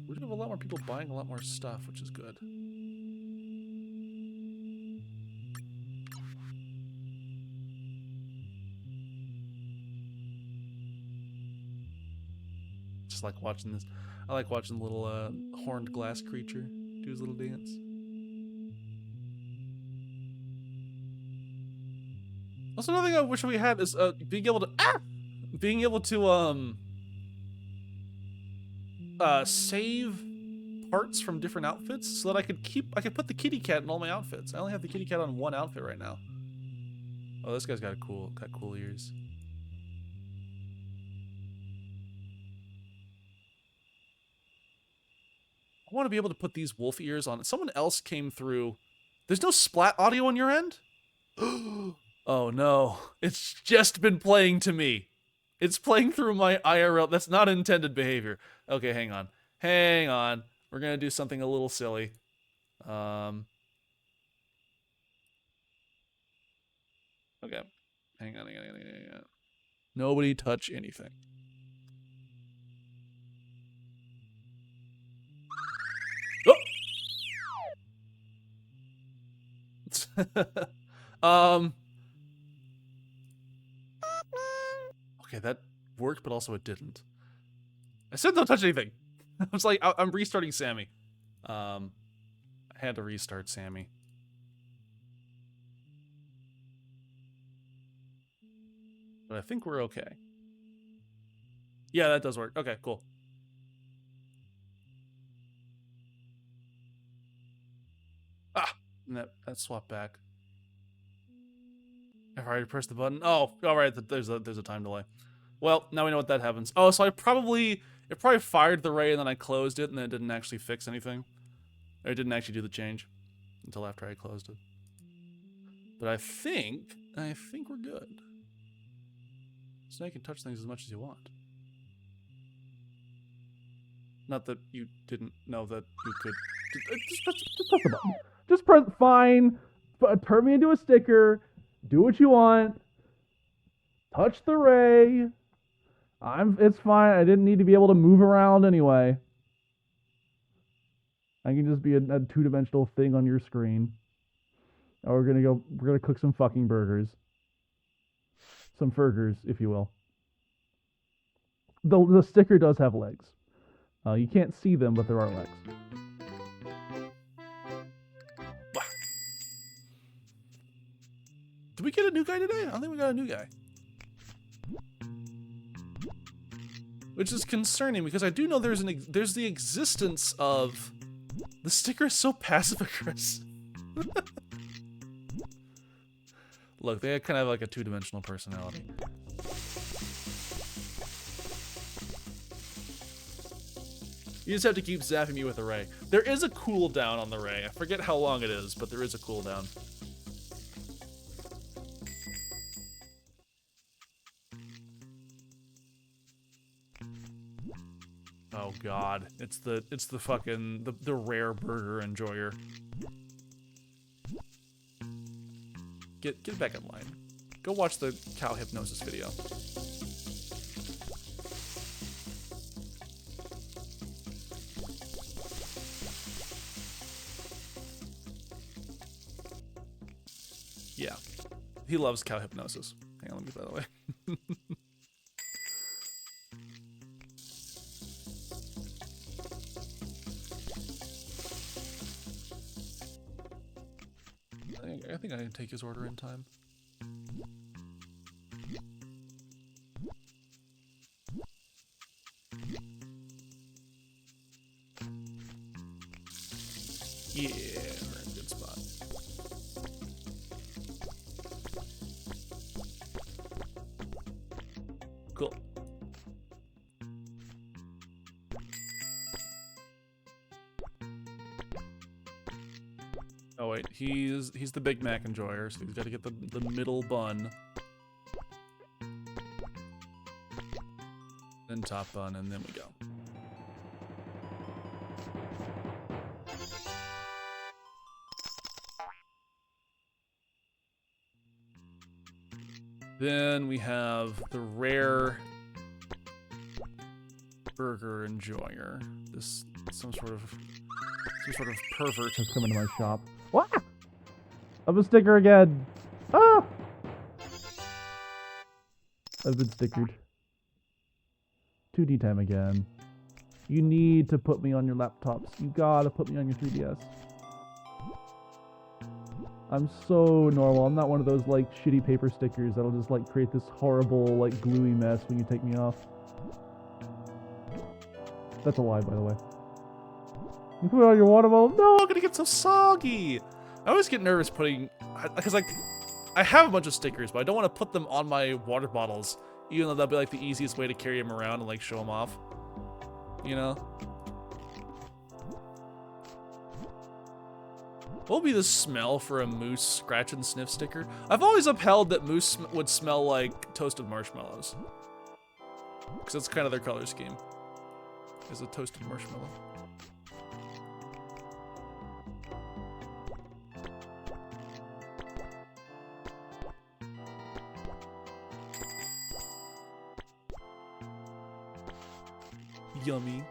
S5: We do have a lot more people buying a lot more stuff, which is good. Just like watching this. I like watching the little horned glass creature do his little dance. Also, another thing I wish we had is being able to save parts from different outfits so that I could put the kitty cat in all my outfits. I only have the kitty cat on one outfit right now. Oh, this guy's got cool ears. I want to be able to put these wolf ears on. Someone else came through. There's no splat audio on your end? Oh no, it's just been playing to me. It's playing through my IRL. That's not intended behavior. Okay, hang on. Hang on. We're going to do something a little silly. Okay. Hang on. Nobody touch anything. Oh! Okay, that worked, but also it didn't. I said don't touch anything. I was like, I'm restarting Sammy. I had to restart Sammy. But I think we're okay. Yeah, that does work. Okay, cool. Ah! And that swapped back. I've already pressed the button. Oh, alright, there's a time delay. Well, now we know what that happens. Oh, so it probably fired the ray and then I closed it and then it didn't actually fix anything. Or it didn't actually do the change until after I closed it. But I think we're good. So now you can touch things as much as you want. Not that you didn't know that you could.
S3: Just press the button. Just press. Fine. Turn me into a sticker. Do what you want. Touch the ray. It's fine. I didn't need to be able to move around anyway. I can just be a two-dimensional thing on your screen. Oh, we're gonna cook some fucking burgers. Some burgers, if you will. The sticker does have legs. You can't see them, but there are legs.
S5: Did we get a new guy today? I don't think we got a new guy. Which is concerning because I do know there's the existence of the sticker is so passive aggressive. Look, they kind of have like a two-dimensional personality. You just have to keep zapping me with a ray. There is a cooldown on the ray. I forget how long it is, but there is a cooldown. Oh god, it's the fucking the rare burger enjoyer. Get back in line. Go watch the cow hypnosis video. Yeah. He loves cow hypnosis. Hang on, let me get that away. I think I can take his order in time. Yeah, we're in a good spot. Cool. Oh wait, he's the Big Mac enjoyer, so he's got to get the middle bun, then top bun, and then we go. Then we have the rare burger enjoyer. This some sort of pervert.
S3: Just coming to my shop. What? I'm a sticker again. Ah! I've been stickered. 2D time again. You need to put me on your laptops. You gotta put me on your 3DS. I'm so normal. I'm not one of those like shitty paper stickers that'll just like create this horrible like gluey mess when you take me off. That's a lie, by the way. You put it on your water bottle? No!
S5: I'm gonna get so soggy. I always get nervous putting, because like, I have a bunch of stickers, but I don't want to put them on my water bottles, even though that'd be like the easiest way to carry them around and like show them off. You know? What would be the smell for a moose scratch and sniff sticker? I've always upheld that moose would smell like toasted marshmallows, because that's kind of their color scheme, is a toasted marshmallow. Yummy.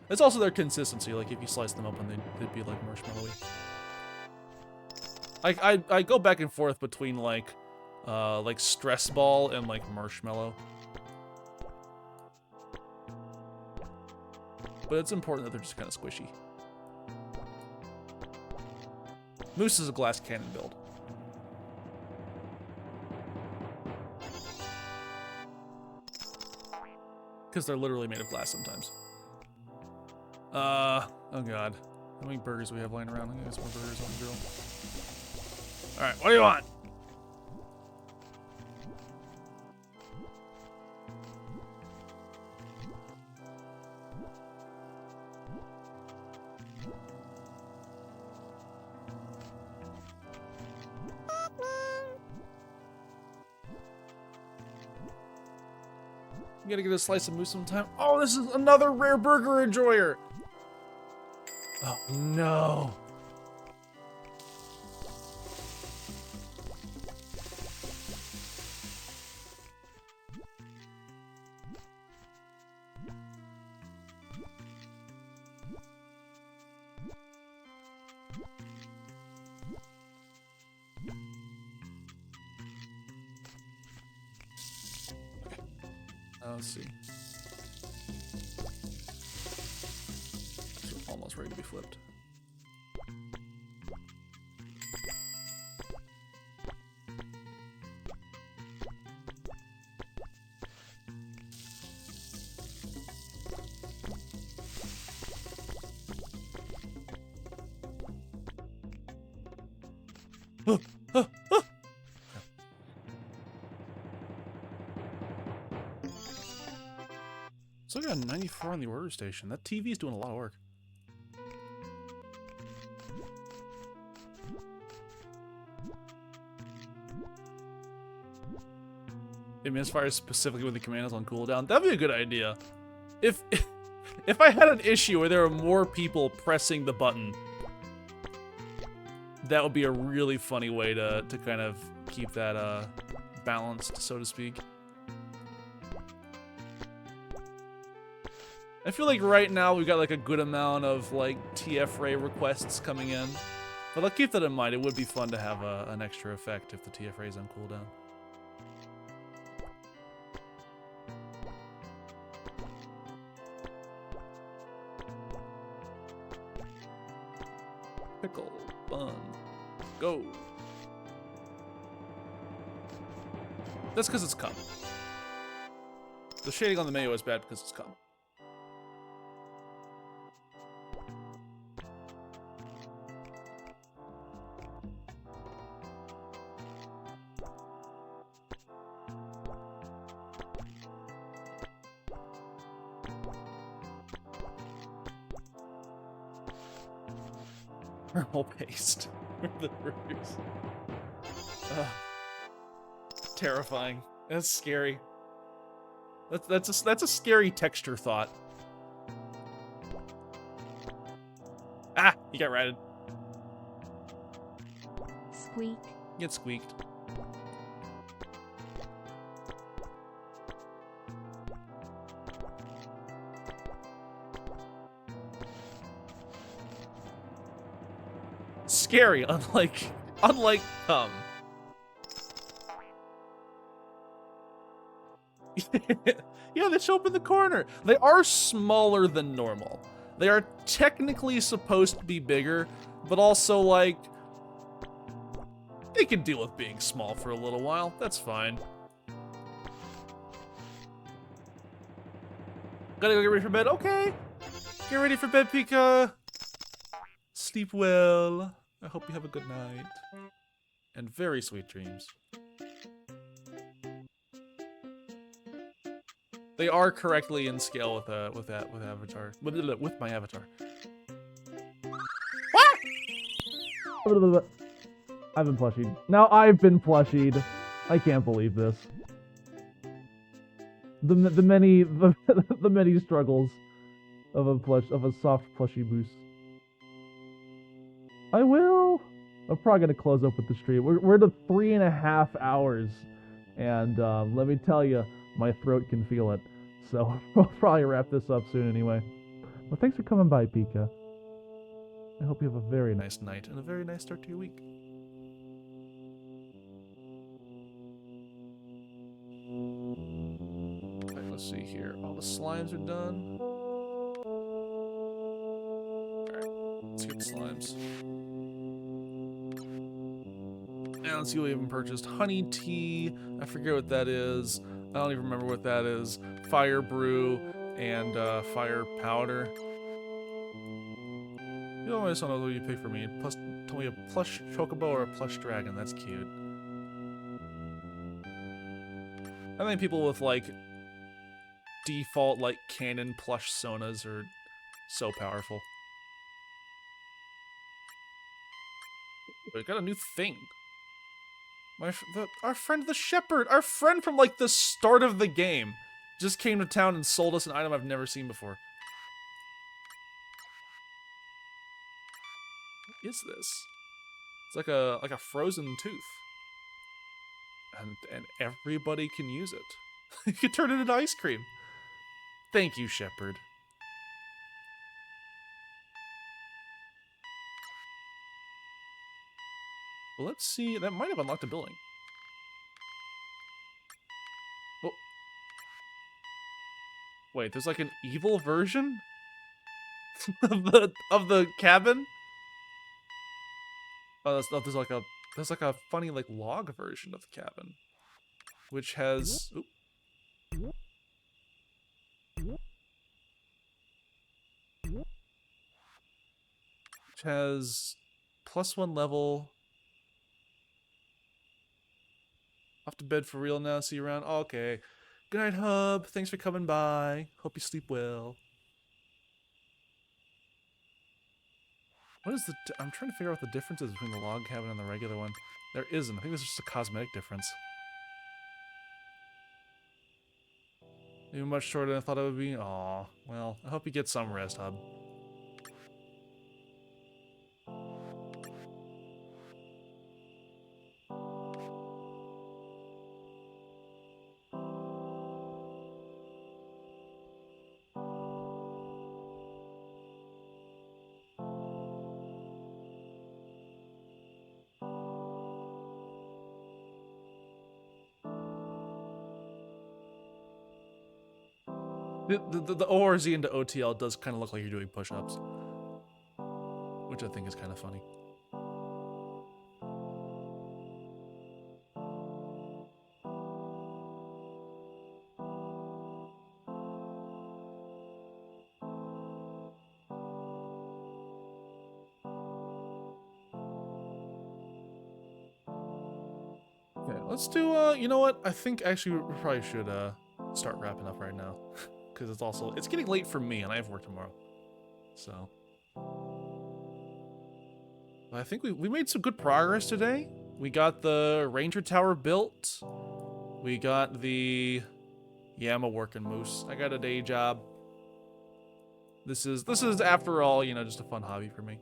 S5: It's also their consistency. Like if you slice them open, they'd be like marshmallowy. I go back and forth between like stress ball and like marshmallow. But it's important that they're just kind of squishy. Moose is a glass cannon build. Because they're literally made of glass sometimes. Oh god. How many burgers do we have lying around? I think there's more burgers on the grill. Alright, what do you want? You gotta get a slice of moose sometime. Oh, this is another rare burger enjoyer. Oh no. Let's see. It's almost ready to be flipped. So I got 94 on the order station. That TV is doing a lot of work. I mean, as far as specifically when the command is on cooldown, that'd be a good idea. If I had an issue where there were more people pressing the button, that would be a really funny way to kind of keep that balanced, so to speak. I feel like right now we've got like a good amount of like TF Ray requests coming in. But I'll keep that in mind. It would be fun to have an extra effect if the TFRA is on cooldown. Pickle, bun, go. That's because it's cum. The shading on the mayo is bad because it's cum. Thermal paste. The burgers. Ugh. Terrifying. That's scary. That's a scary texture thought. Ah, you got ratted.
S4: Squeak.
S5: Get squeaked. Scary, unlike yeah, they show up in the corner. They are smaller than normal. They are technically supposed to be bigger, but also like they can deal with being small for a little while. That's fine. Gotta go get ready for bed. Okay. Get ready for bed, Pika. Sleep well. I hope you have a good night. And very sweet dreams. They are correctly in scale with Avatar. With my Avatar.
S3: I've been plushied. Now I've been plushied. I can't believe this. The many struggles of a soft plushy boost. I will. I'm probably gonna close up with the stream. We're to 3.5 hours, and let me tell you, my throat can feel it. So we'll probably wrap this up soon anyway. Well, thanks for coming by, Pika. I hope you have a very nice night and a very nice start to your week.
S5: Okay, let's see here. All the slimes are done. Alright, let's get the slimes. Now let's see what we haven't purchased. Honey tea. I forget what that is. I don't even remember what that is. Fire brew and fire powder. You know, I just don't know what you pick for me. Plus, told me a plush chocobo or a plush dragon. That's cute. I think people with like default like canon plush sonas are so powerful. We got a new thing. Our friend the shepherd, our friend from like the start of the game, just came to town and sold us an item I've never seen before. What is this? It's like a frozen tooth, and everybody can use it. You can turn it into ice cream. Thank you, shepherd. Well, let's see. That might have unlocked a building. Oh. Wait, there's like an evil version of the cabin. Oh, there's like a funny like log version of the cabin, which has. Oop. Which has +1 level. Off to bed for real now. See you around. Oh, okay. Good night, Hub. Thanks for coming by. Hope you sleep well. What is the... I'm trying to figure out what the difference is between the log cabin and the regular one. There isn't. I think there's just a cosmetic difference. Maybe much shorter than I thought it would be. Aw. Well, I hope you get some rest, Hub. The ORZ into OTL does kind of look like you're doing push-ups, which I think is kind of funny. Okay, let's do, you know what? I think actually we probably should, start wrapping up right now. Because it's getting late for me and I have work tomorrow. So. But I think we made some good progress today. We got the Ranger Tower built. We got yeah, I'm a working moose. I got a day job. This is after all, you know, just a fun hobby for me.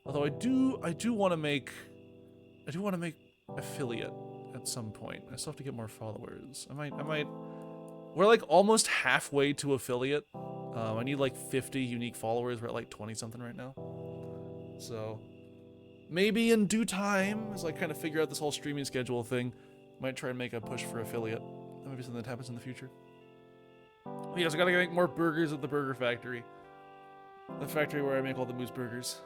S5: Although I do want to make affiliate at some point. I still have to get more followers. I might. We're like almost halfway to affiliate. I need like 50 unique followers. We're at like 20 something right now. So maybe in due time, as I kind of figure out this whole streaming schedule thing, might try and make a push for affiliate. That might be something that happens in the future. But yes, I gotta make more burgers at the Burger Factory. The factory where I make all the moose burgers.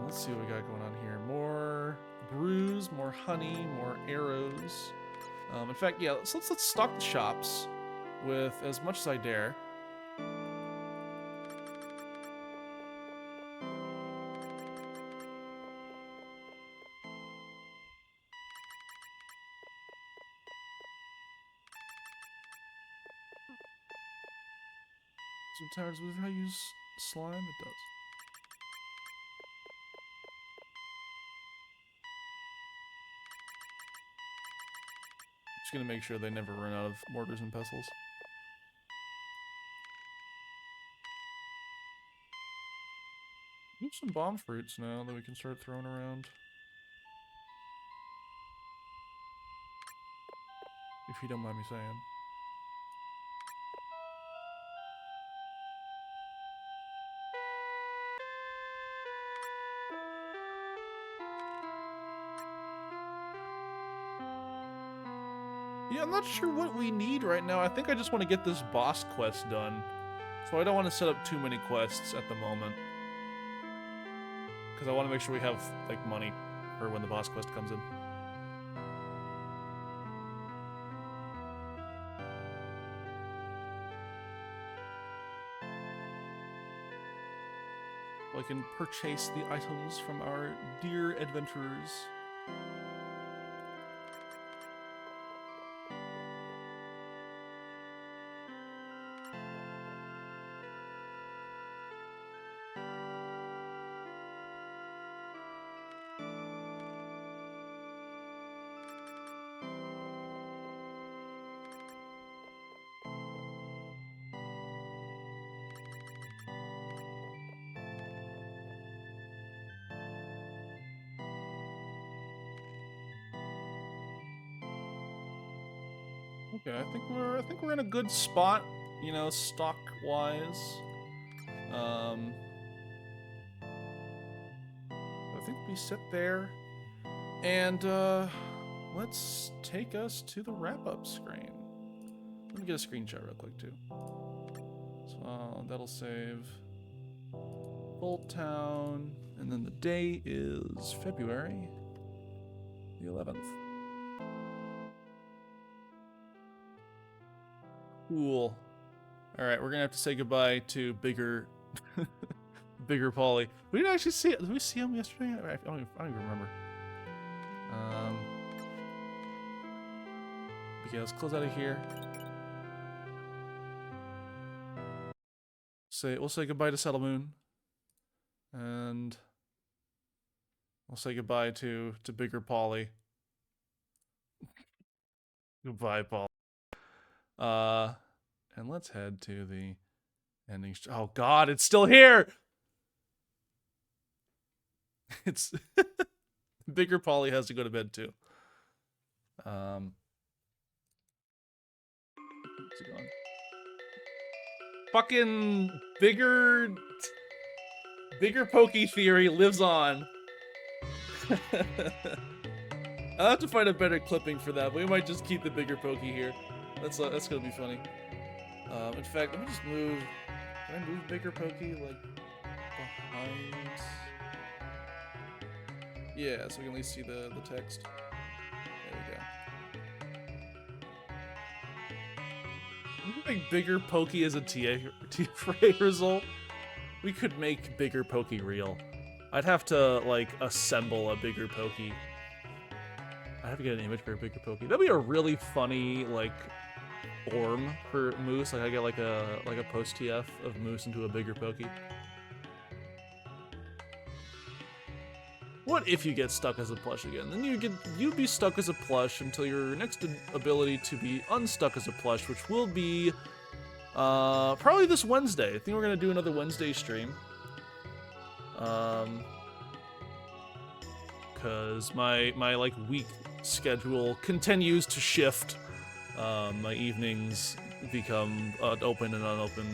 S5: Let's see what we got going on here. More brews, more honey, more arrows. In fact, yeah, let's stock the shops with as much as I dare. Sometimes with how I use slime, it does. Just gonna make sure they never run out of mortars and pestles. We have some bomb fruits now that we can start throwing around. If you don't mind me saying. Yeah, I'm not sure what we need right now. I think I just want to get this boss quest done. So I don't want to set up too many quests at the moment. Because I want to make sure we have, like, money for when the boss quest comes in. So I can purchase the items from our dear adventurers. Okay, I think we're in a good spot, you know, stock wise. I think we sit there, and let's take us to the wrap-up screen. Let me get a screenshot real quick too. So that'll save Bolt Town, and then the day is February the 11th. Cool. Alright, we're gonna have to say goodbye to Bigger Polly. We didn't actually see it. Did we see him yesterday? I don't even remember. Okay, let's close out of here. We'll say goodbye to Settle Moon. And we'll say goodbye to Bigger Polly. Goodbye, Polly. And let's head to the ending. Oh God, it's still here. It's Bigger Polly has to go to bed too. Where's it gone? Fucking Bigger Pokey theory lives on. I'll have to find a better clipping for that, but we might just keep the Bigger Pokey here. That's gonna be funny. In fact, let me just move. Can I move Bigger Pokey like behind? Yeah, so we can at least see the text. There we go. Make Bigger Pokey as a TFRA result. We could make Bigger Pokey real. I'd have to like assemble a Bigger Pokey. I have to get an image for a Bigger Pokey. That'd be a really funny like form for Moose. Like I get like a post TF of Moose into a Bigger Pokey. What if you get stuck as a plush again? Then you'd be stuck as a plush until your next ability to be unstuck as a plush, which will be probably this Wednesday. I think we're gonna do another Wednesday stream. Cause my like week schedule continues to shift. My evenings become open and unopen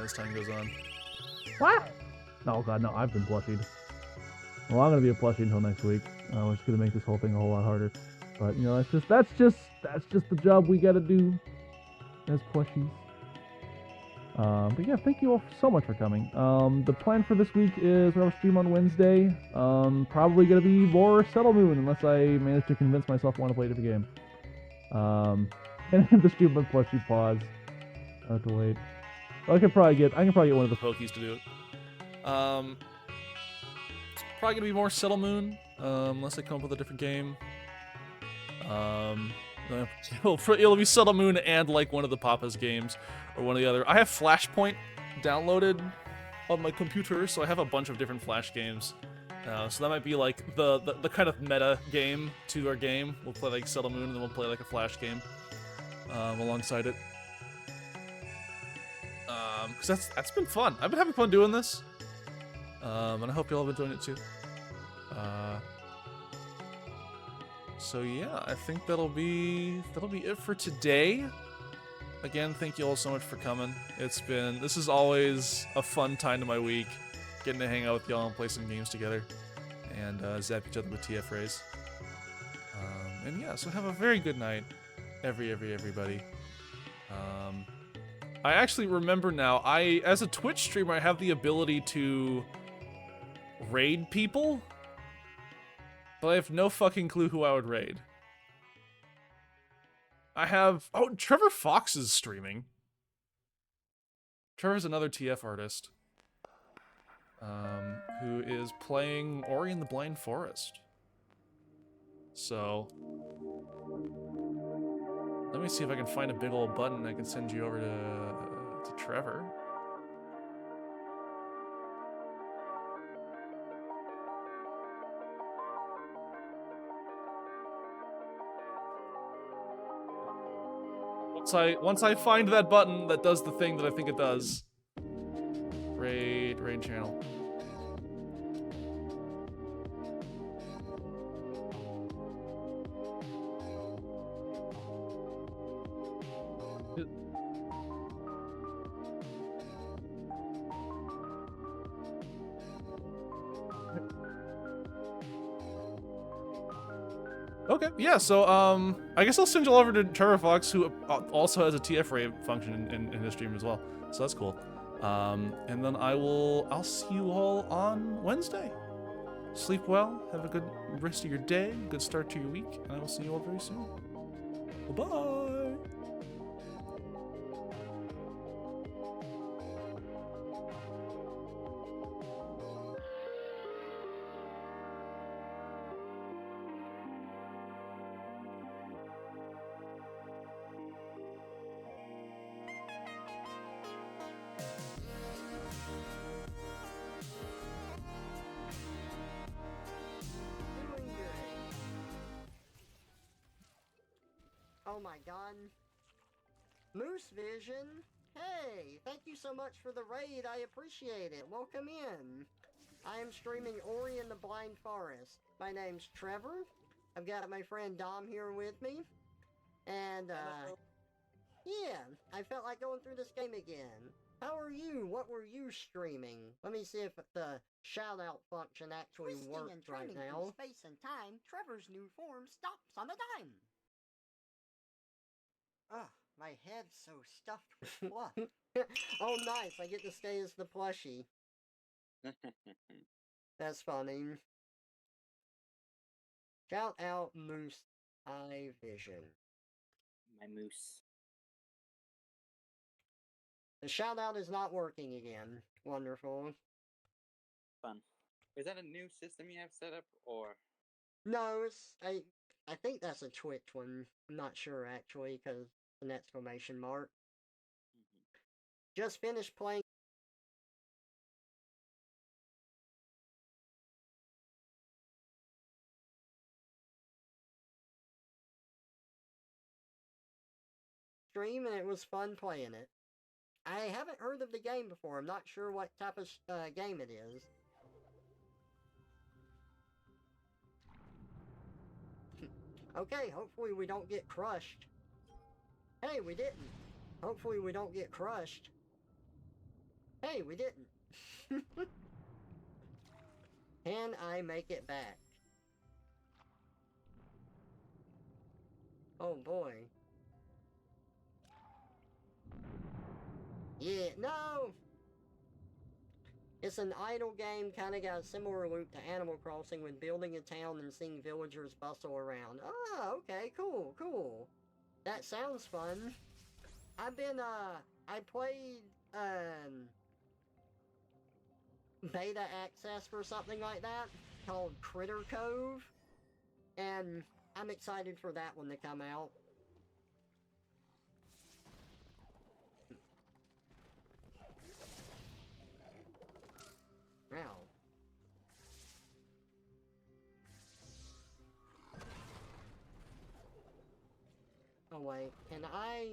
S5: as time goes on.
S3: What? Oh god, no, I've been plushied. Well, I'm gonna be a plushie until next week. We're just gonna make this whole thing a whole lot harder. But you know, that's just the job we gotta do as plushies. But yeah, thank you all so much for coming. The plan for this week is we're gonna stream on Wednesday. Probably gonna be more Settle Moon unless I manage to convince myself I want to play a different game. And the stream on plushie pause. I have to wait. I can probably get one of the
S5: Pokies to do it. It's probably gonna be more Settle Moon, unless they come up with a different game. It'll be Settle Moon and like one of the Papa's games, or one of the other. I have Flashpoint downloaded on my computer, so I have a bunch of different Flash games. So that might be like the kind of meta game to our game. We'll play like Settle Moon, and then we'll play like a Flash game alongside it. Because that's been fun. I've been having fun doing this. And I hope y'all have been doing it too. So yeah, I think that'll be it for today. Again, thank you all so much for coming. This is always a fun time to my week, getting to hang out with y'all and play some games together, and zap each other with TFRAs. And yeah, so have a very good night, everybody. I actually remember now, as a Twitch streamer, I have the ability to raid people, but I have no fucking clue who I would raid. Trevor Fox is streaming. Trevor's another TF artist, who is playing Ori and the Blind Forest. So, let me see if I can find a big old button I can send you over to Trevor. Once I find that button that does the thing that I think it does. Raid channel. Okay, yeah, so, I guess I'll send you all over to Trevor Fox, who also has a TF-Ray function in his stream as well, so that's cool. And then I'll see you all on Wednesday. Sleep well, have a good rest of your day, good start to your week, and I will see you all very soon. Bye-bye!
S6: Oh my god. Moose Vision? Hey, thank you so much for the raid, I appreciate it. Welcome in. I am streaming Ori and the Blind Forest. My name's Trevor. I've got my friend Dom here with me. And, yeah, I felt like going through this game again. How are you? What were you streaming? Let me see if the shout-out function actually works right now.
S7: From space and time, Trevor's new form stops on a dime.
S6: Ah, My head's so stuffed with fluff. Oh, nice. I get to stay as the plushie. That's funny. Shout out Moose Eye Vision.
S7: My moose.
S6: The shout out is not working again. Wonderful.
S7: Fun. Is that a new system you have set up, or?
S6: No, it's I think that's a Twitch one. I'm not sure actually because an exclamation mark. Just finished playing. Stream and it was fun playing it. I haven't heard of the game before. I'm not sure what type of game it is. Okay, hopefully we don't get crushed. Hey, we didn't. Hopefully we don't get crushed. Hey, we didn't. Can I make it back? Oh boy. Yeah, no! It's an idle game, kinda got a similar loop to Animal Crossing when building a town and seeing villagers bustle around. Ah, okay, cool, cool. That sounds fun. I've been, I played, beta access for something like that, called Critter Cove, and I'm excited for that one to come out. Wow. Oh wait, can I...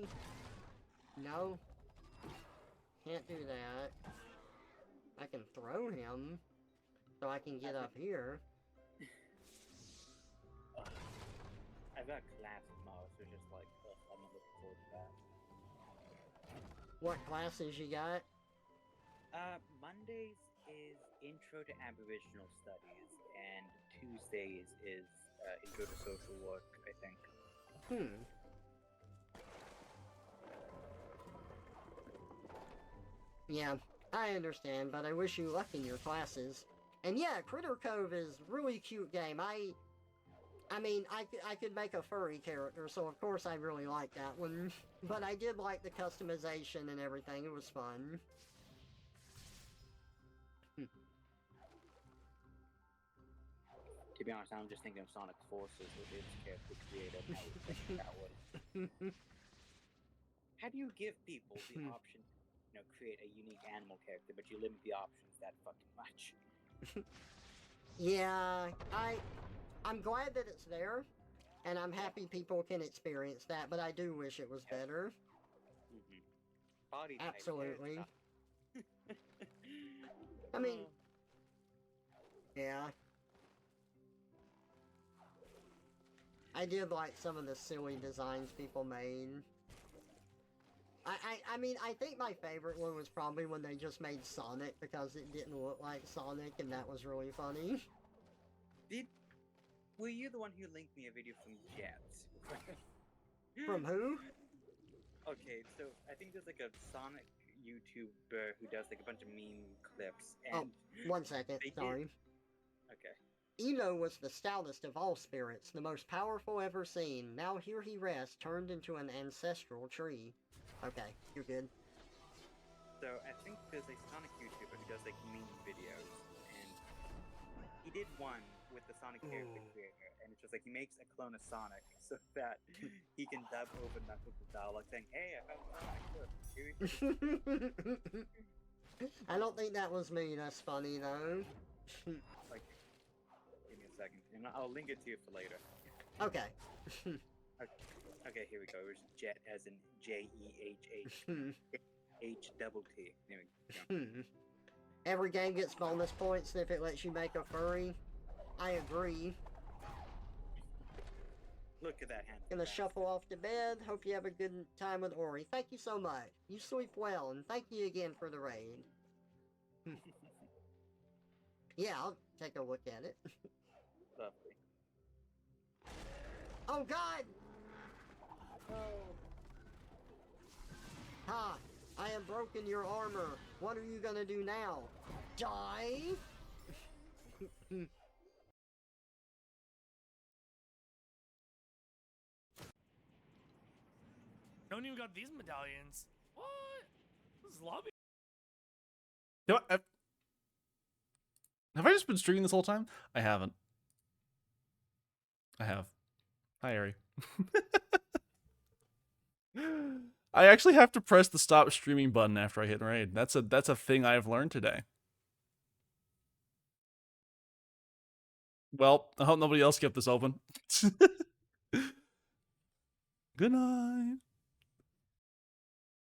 S6: No. Can't do that. I can throw him, so I can get up here.
S7: I've got collapsed mouse, so just like, I'm not looking forward to that.
S6: What classes you got?
S7: Mondays is Intro to Aboriginal Studies, and Tuesdays is Intro to Social Work, I think.
S6: Yeah, I understand, but I wish you luck in your classes. And yeah, Critter Cove is a really cute game. I mean, I could make a furry character, so of course I really like that one. But I did like the customization and everything, it was fun.
S7: To be honest, I'm just thinking of Sonic Forces with its character creator. How would think that would. How do you give people the option to, create a unique animal character, but you limit the options that fucking much?
S6: Yeah, I'm glad that it's there, and I'm happy people can experience that, but I do wish it was better.
S7: Body type,
S6: Absolutely.
S7: hairstyle.
S6: I mean, yeah. I did like some of the silly designs people made. I mean, I think my favorite one was probably when they just made Sonic because it didn't look like Sonic, and that was really funny.
S7: Were you the one who linked me a video from Jet?
S6: From who?
S7: Okay, so I think there's like a Sonic YouTuber who does like a bunch of meme clips,
S6: Oh,
S7: and
S6: 1 second,
S7: they did-
S6: sorry.
S7: okay.
S6: Eno was the stoutest of all spirits, the most powerful ever seen. Now here he rests, turned into an ancestral tree. Okay, you're good.
S7: So I think there's a Sonic YouTuber who does like meme videos, and he did one with the Sonic character creator, and it's just like he makes a clone of Sonic so that he can dub over Knuckles' dialogue saying, "Hey, I found Sonic, look, here he is."
S6: I don't think that was me, that's funny though.
S7: Like, give me a second, and I'll link it to you for later.
S6: Okay.
S7: Okay, here we go. It was Jet as in Jehhhtt. There we go.
S6: Every game gets bonus points if it lets you make a furry. I agree.
S7: Look at that hand.
S6: Gonna shuffle off to bed. Hope you have a good time with Ori. Thank you so much. You sleep well, and thank you again for the raid. Yeah, I'll take a look at it.
S7: Lovely.
S6: Oh God! Ha! I have broken your armor. What are you gonna do now? Die?
S8: No one even got these medallions. What? This is lobby.
S5: You know what? Have I just been streaming this whole time? I haven't. I have. Hi, Ari. I actually have to press the stop streaming button after I hit raid. That's a thing I've learned today. Well, I hope nobody else kept this open. Good night.